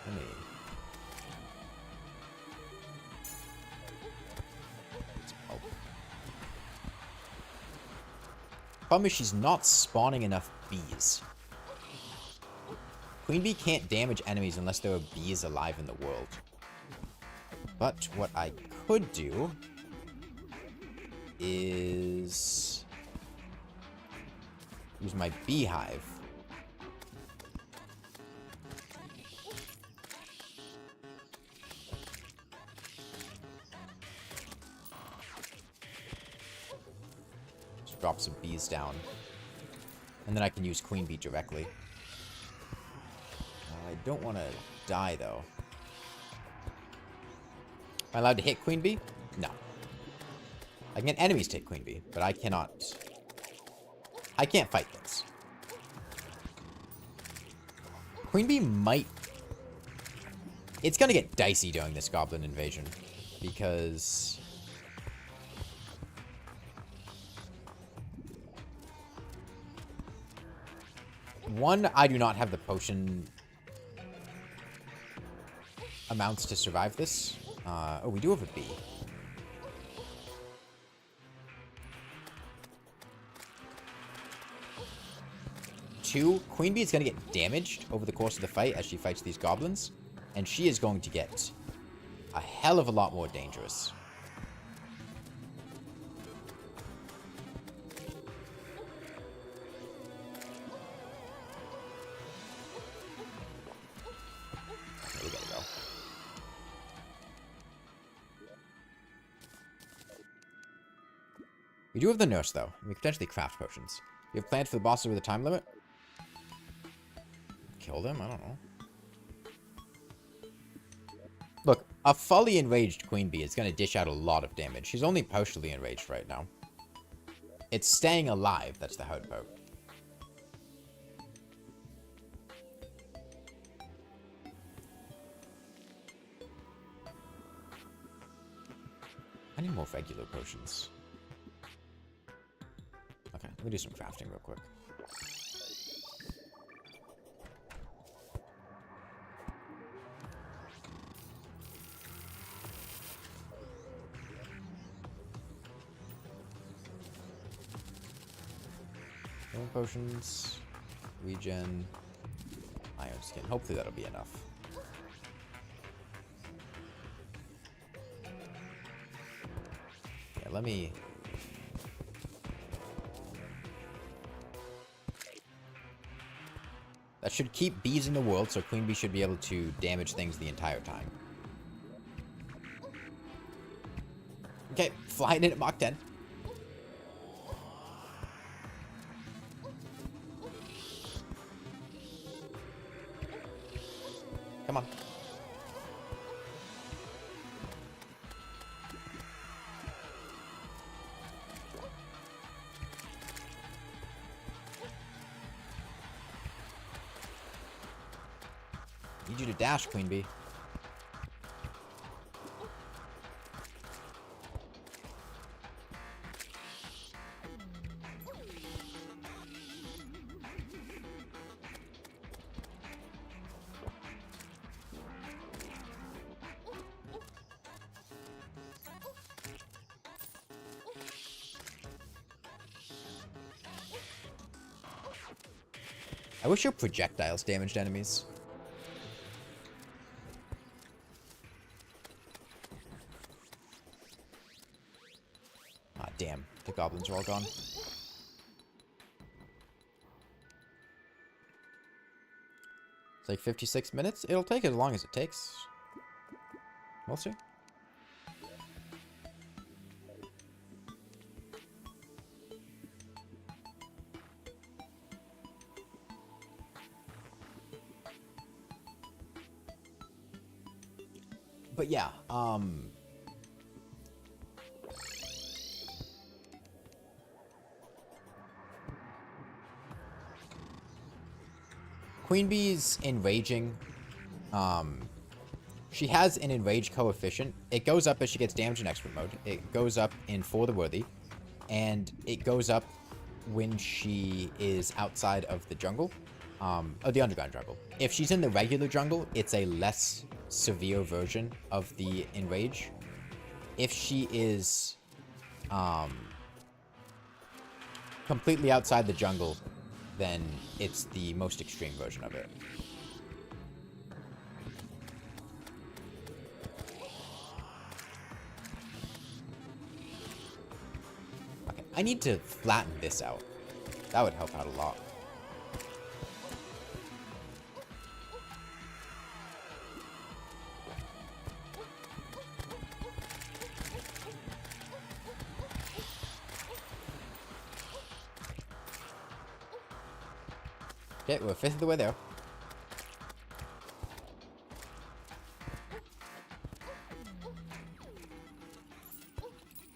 Let me... Problem is she's not spawning enough bees. Queen Bee can't damage enemies unless there are bees alive in the world. But what I could do is use my beehive drop some bees down. And then I can use queen bee directly. I don't want to die, though. Am I allowed to hit queen bee? No. I can get enemies to hit queen bee, but I cannot... I can't fight things. Queen bee might... It's gonna get dicey during this Goblin Invasion, because... One, I do not have the potion amounts to survive this. Oh, we do have a bee. Two, Queen Bee is going to get damaged over the course of the fight as she fights these goblins. And she is going to get a hell of a lot more dangerous. Okay, we gotta go. We do have the nurse, though. We could potentially craft potions. You have plans for the bosses with a time limit? Kill them? I don't know. Look, a fully enraged Queen Bee is going to dish out a lot of damage. She's only partially enraged right now. It's staying alive that's the hard part. I need more regular potions. Okay, let me do some crafting real quick. Healing potions, regen, iron skin. Hopefully that'll be enough. Yeah, let me... That should keep bees in the world, so Queen Bee should be able to damage things the entire time. Okay, flying in at Mach 10. Come on. Need you to dash, Queen Bee. I wish your projectiles damaged enemies. Ah, damn. The goblins are all gone. It's like 56 minutes. It'll take as long as it takes. We'll see. But yeah, Queen Bee's enraging, she has an enrage coefficient. It goes up as she gets damaged in expert mode. It goes up in For the Worthy, and it goes up when she is outside of the jungle, or the underground jungle. If she's in the regular jungle, it's a less severe version of the enrage. If she is completely outside the jungle, then it's the most extreme version of it. Okay, I need to flatten this out. That would help out a lot. Okay, we're a fifth of the way there.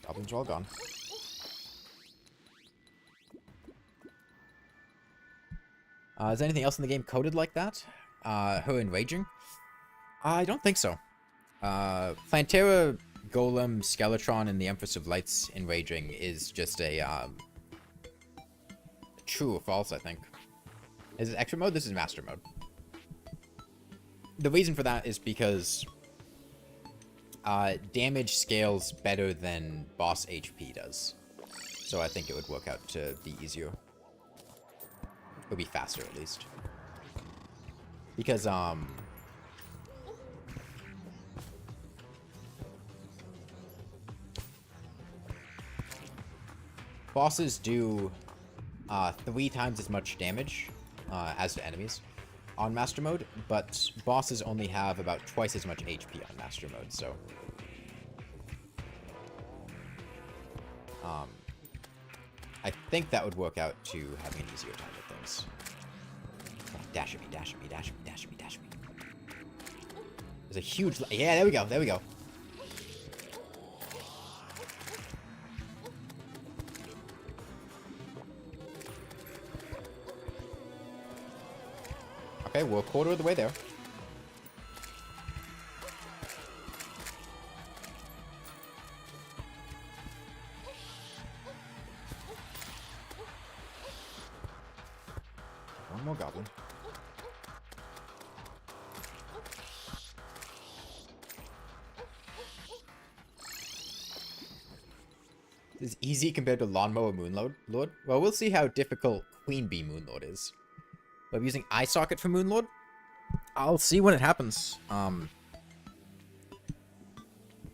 Goblins are all gone. Is anything else in the game coded like that? Her enraging? I don't think so. Plantera, Golem, Skeletron, and the Empress of Light's enraging is just a true or false, I think. Is it extra mode? This is master mode. The reason for that is because damage scales better than boss HP does. So I think it would work out to be easier. It would be faster, at least. Because, bosses do 3 times as much damage as to enemies on Master Mode, but bosses only have about twice as much HP on Master Mode, so... I think that would work out to having an easier time with things. Dash at me, dash at me, dash at me, dash at me, dash at me. There's a huge... Yeah, there we go, there we go. Okay, we're a quarter of the way there. One more goblin. This is easy compared to Lawnmower Moonlord. Well, we'll see how difficult Queen Bee Moonlord is. But I'm using Eye Socket for Moonlord. I'll see when it happens. I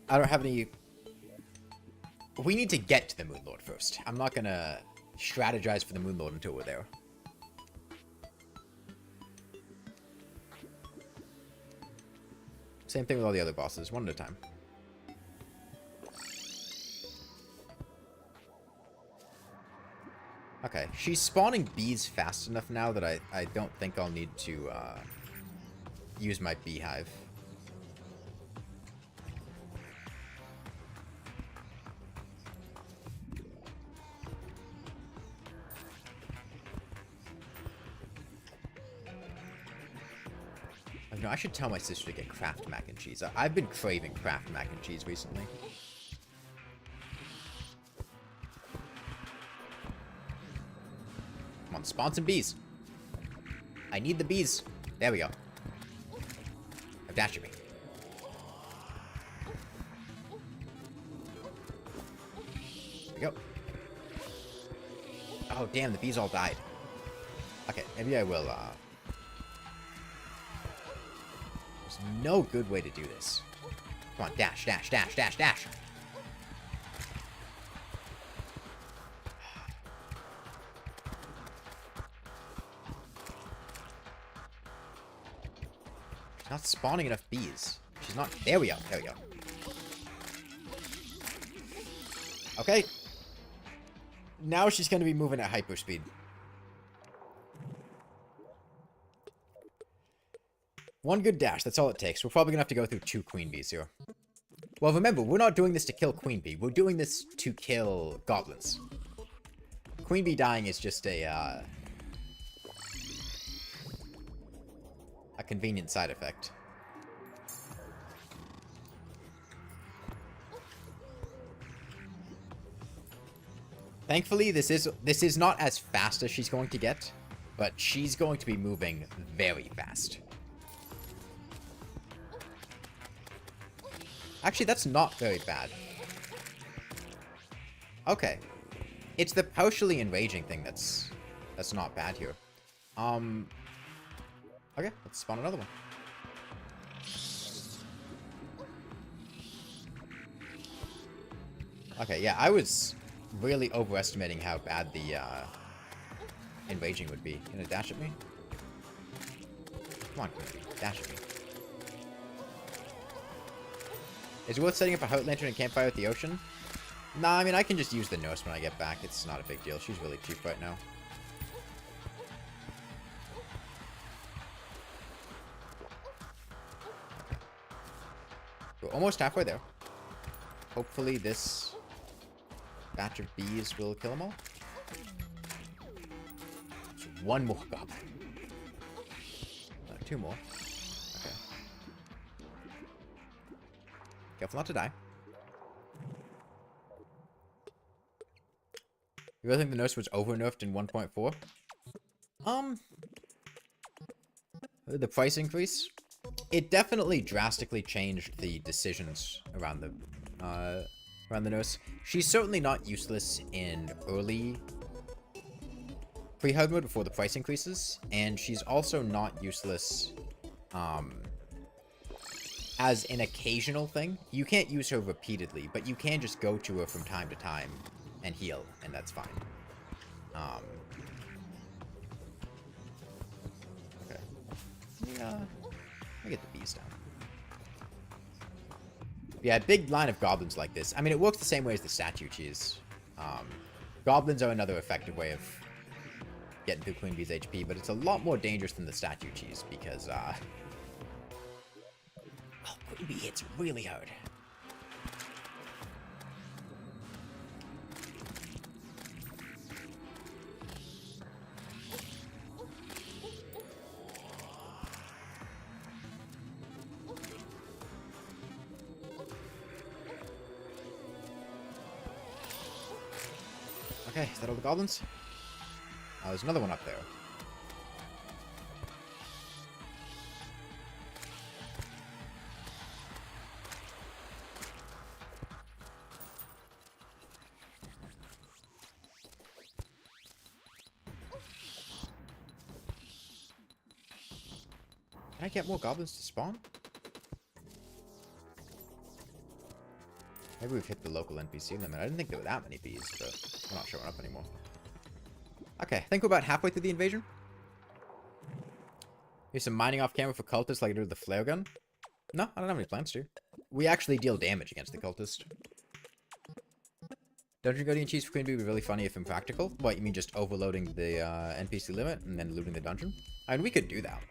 don't have any... We need to get to the Moonlord first. I'm not gonna strategize for the Moonlord until we're there. Same thing with all the other bosses, one at a time. Okay, she's spawning bees fast enough now that I don't think I'll need to use my beehive. You know, I should tell my sister to get Kraft mac and cheese. I've been craving Kraft mac and cheese recently. Come on, spawn some bees. I need the bees. There we go. Have dashed at me. There we go. Oh, damn, the bees all died. Okay, maybe I will, There's no good way to do this. Come on, dash, dash, dash, dash, dash. She's not spawning enough bees. She's not... There we go, there we go. Okay. Now she's going to be moving at hyperspeed. One good dash, that's all it takes. We're probably going to have to go through 2 queen bees here. Well, remember, we're not doing this to kill queen bee. We're doing this to kill goblins. Queen bee dying is just a convenient side effect. Thankfully, this is not as fast as she's going to get, but she's going to be moving very fast. Actually, that's not very bad. Okay. It's the partially enraging thing that's not bad here. Okay, let's spawn another one. Okay, yeah, I was really overestimating how bad the enraging would be. Gonna dash at me? Come on, dash at me. Is it worth setting up a hot lantern and campfire at the ocean? Nah, I mean, I can just use the nurse when I get back. It's not a big deal. She's really cheap right now. almost halfway there. Hopefully this batch of bees will kill them all. So one more goblin. Two more. Okay. Careful not to die. You really think the nurse was over-nerfed in 1.4? The price increase? It definitely drastically changed the decisions around the nurse. She's certainly not useless in early pre-hard mode before the price increases, and she's also not useless as an occasional thing. You can't use her repeatedly, but you can just go to her from time to time and heal, and that's fine. Okay. Yeah. Let me get the bees down. Yeah, big line of goblins like this. I mean, it works the same way as the statue cheese. Goblins are another effective way of getting through Queen Bee's HP, but it's a lot more dangerous than the statue cheese because, well, Queen Bee hits really hard. Okay, is that all the goblins? There's another one up there. Can I get more goblins to spawn? Maybe we've hit the local NPC limit. I didn't think there were that many bees, but they're not showing up anymore. Okay, I think we're about halfway through the invasion. Here's some mining off camera for cultists like I do with the flare gun. No, I don't have any plans to. We actually deal damage against the cultist. Dungeon Guardian cheese for Queen Bee would be really funny if impractical. What, you mean just overloading the NPC limit and then looting the dungeon? I mean, we could do that.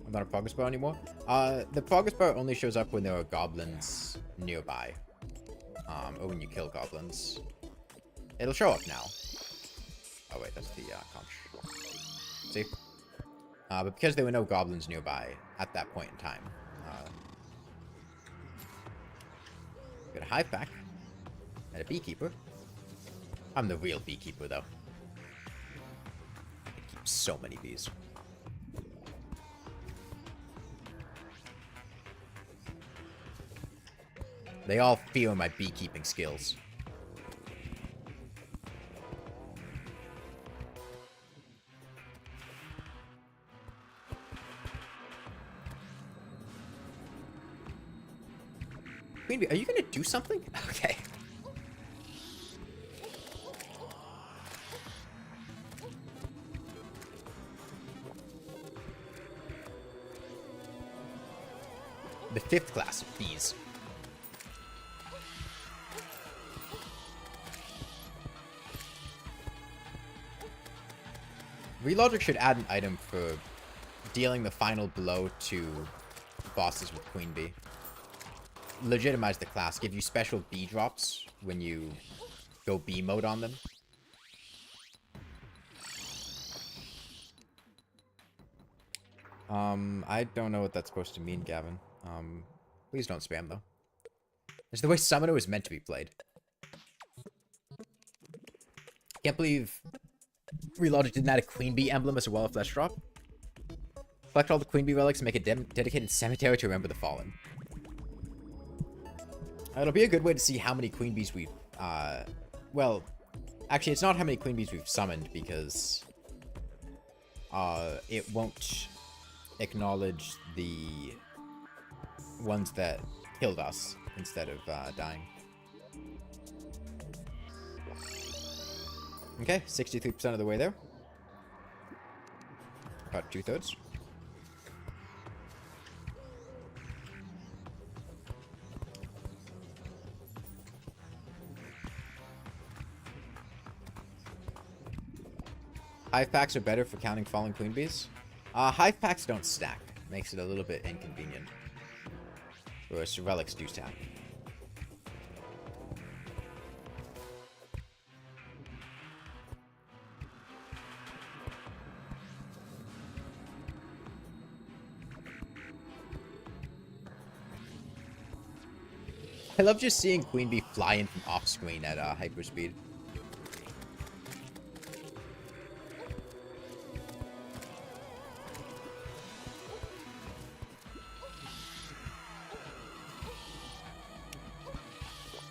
I'm not a progress bar anymore. The progress bar only shows up when there are goblins nearby. Or when you kill goblins. It'll show up now. Oh wait, that's the conch. See? But because there were no goblins nearby at that point in time. Got a hive pack. And a beekeeper. I'm the real beekeeper though. I keep so many bees. They all fear my beekeeping skills. Queen Bee, are you gonna do something? Okay. The 5th class of bees. Relogic should add an item for dealing the final blow to bosses with Queen Bee. Legitimize the class. Give you special bee drops when you go bee mode on them. I don't know what that's supposed to mean, Gavin. Please don't spam, though. It's the way Summoner is meant to be played. Can't believe Relogic didn't add a Queen Bee emblem as a Well of Flesh drop. Collect all the Queen Bee relics and make a dedicated cemetery to remember the fallen. It'll be a good way to see how many Queen Bees we've... well, actually, it's not how many Queen Bees we've summoned, because... it won't acknowledge the ones that killed us instead of dying. Okay, 63% of the way there. About 2/3. Hive packs are better for counting fallen Queen Bees. Hive packs don't stack. Makes it a little bit inconvenient. Or relics do stack. I love just seeing Queen Bee fly in from off screen at hyperspeed.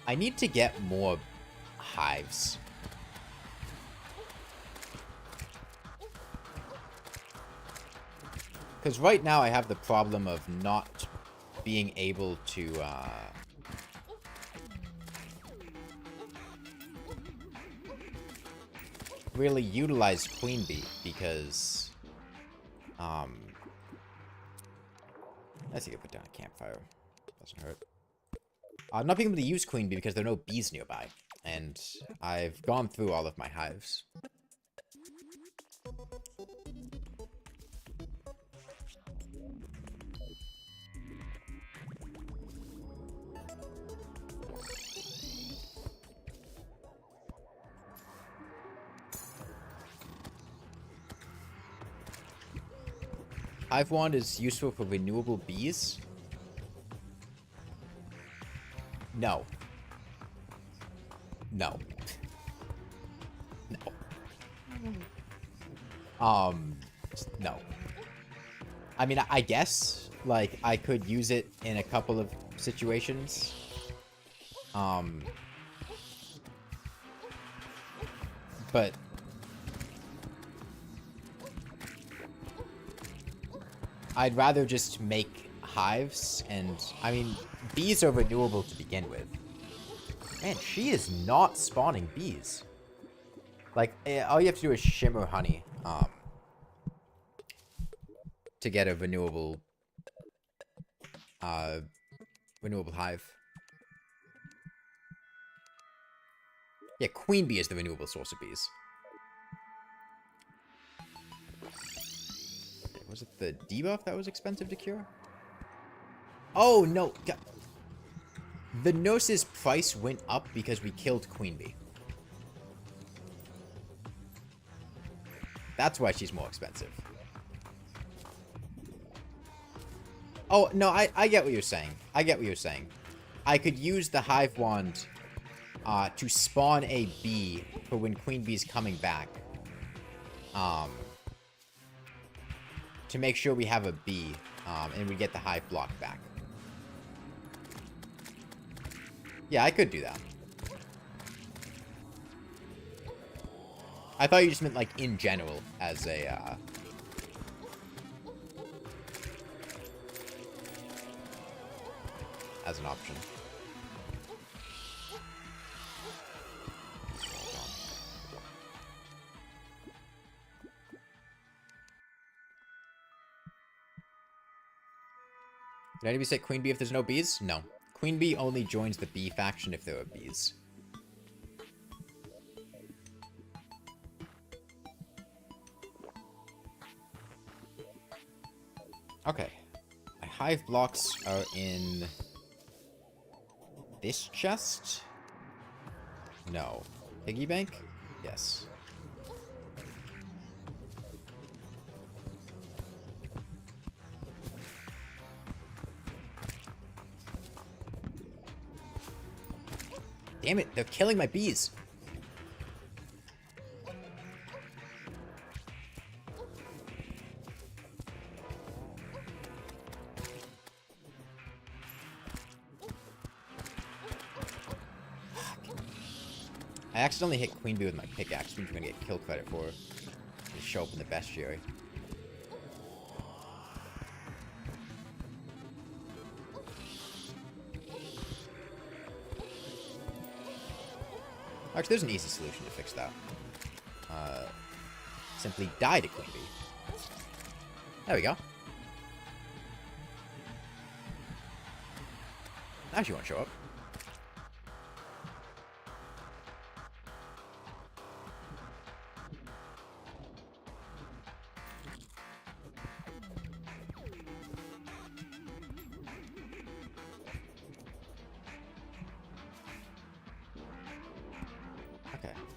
I need to get more hives. Because right now I have the problem of not being able to, really utilize Queen Bee because, let's see if I put down a campfire. Doesn't hurt. I'm not being able to use Queen Bee because there are no bees nearby. And I've gone through all of my hives. Hive wand is useful for renewable bees? No. No. No. No. I mean, I guess, like, I could use it in a couple of situations. But I'd rather just make hives, and, I mean, bees are renewable to begin with. Man, she is not spawning bees. Like, all you have to do is shimmer honey, to get a renewable hive. Yeah, queen bee is the renewable source of bees. Was it the debuff that was expensive to cure? Oh, no. God. The nurse's price went up because we killed Queen Bee. That's why she's more expensive. Oh, no, I get what you're saying. I get what you're saying. I could use the Hive Wand to spawn a bee for when Queen Bee's coming back. To make sure we have a bee, and we get the hive block back. Yeah, I could do that. I thought you just meant, like, in general, as a, as an option. Did anybody say Queen Bee if there's no bees? No. Queen Bee only joins the bee faction if there are bees. Okay. My hive blocks are in this chest? No. Piggy bank? Yes. Damn it, they're killing my bees. I accidentally hit Queen Bee with my pickaxe, which I'm gonna get kill credit for. Just show up in the bestiary. Actually, there's an easy solution to fix that. Simply die to Queen Bee. There we go. Now she won't show up.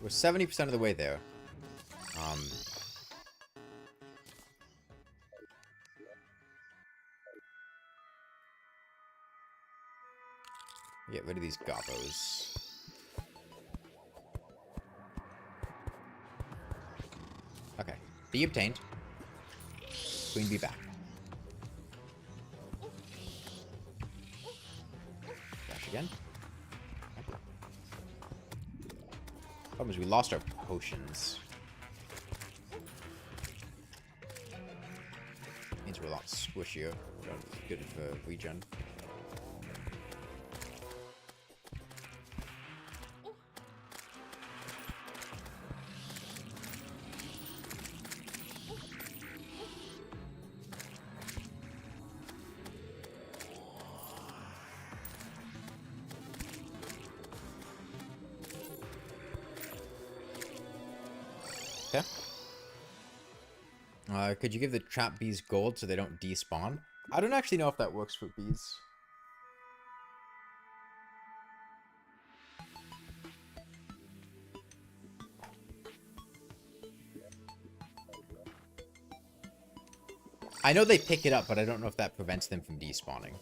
We're 70% of the way there. Get rid of these gobbos. Okay. Bee obtained. Queen bee back. Dash again. Problem is we lost our potions. Means we're a lot squishier. Good for regen. Could you give the trap bees gold so they don't despawn? I don't actually know if that works for bees. I know they pick it up, but I don't know if that prevents them from despawning.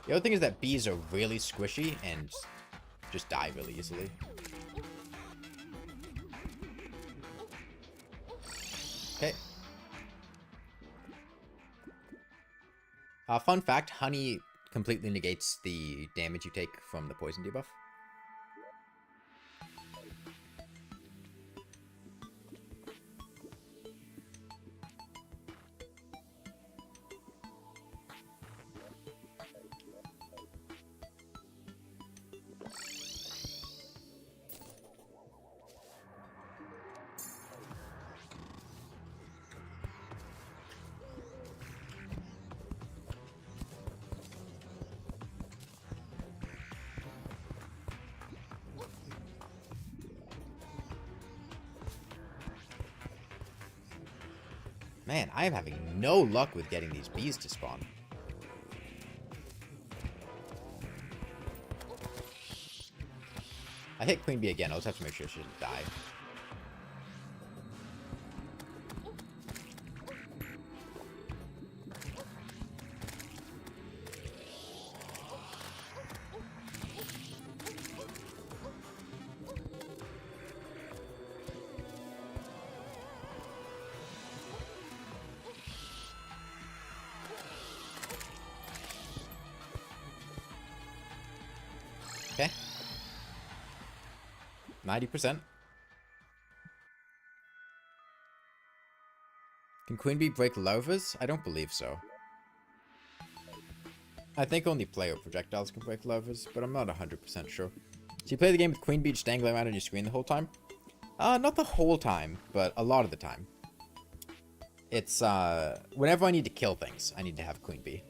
The other thing is that bees are really squishy and just die really easily. Okay. Fun fact, honey completely negates the damage you take from the poison debuff. Man, I am having no luck with getting these bees to spawn. I hit Queen Bee again. I'll just have to make sure she doesn't die. Okay. 90%. Can Queen Bee break larvas? I don't believe so. I think only player projectiles can break larvas, but I'm not 100% sure. So you play the game with Queen Bee just dangling around on your screen the whole time? Not the whole time, but a lot of the time. It's, whenever I need to kill things, I need to have Queen Bee.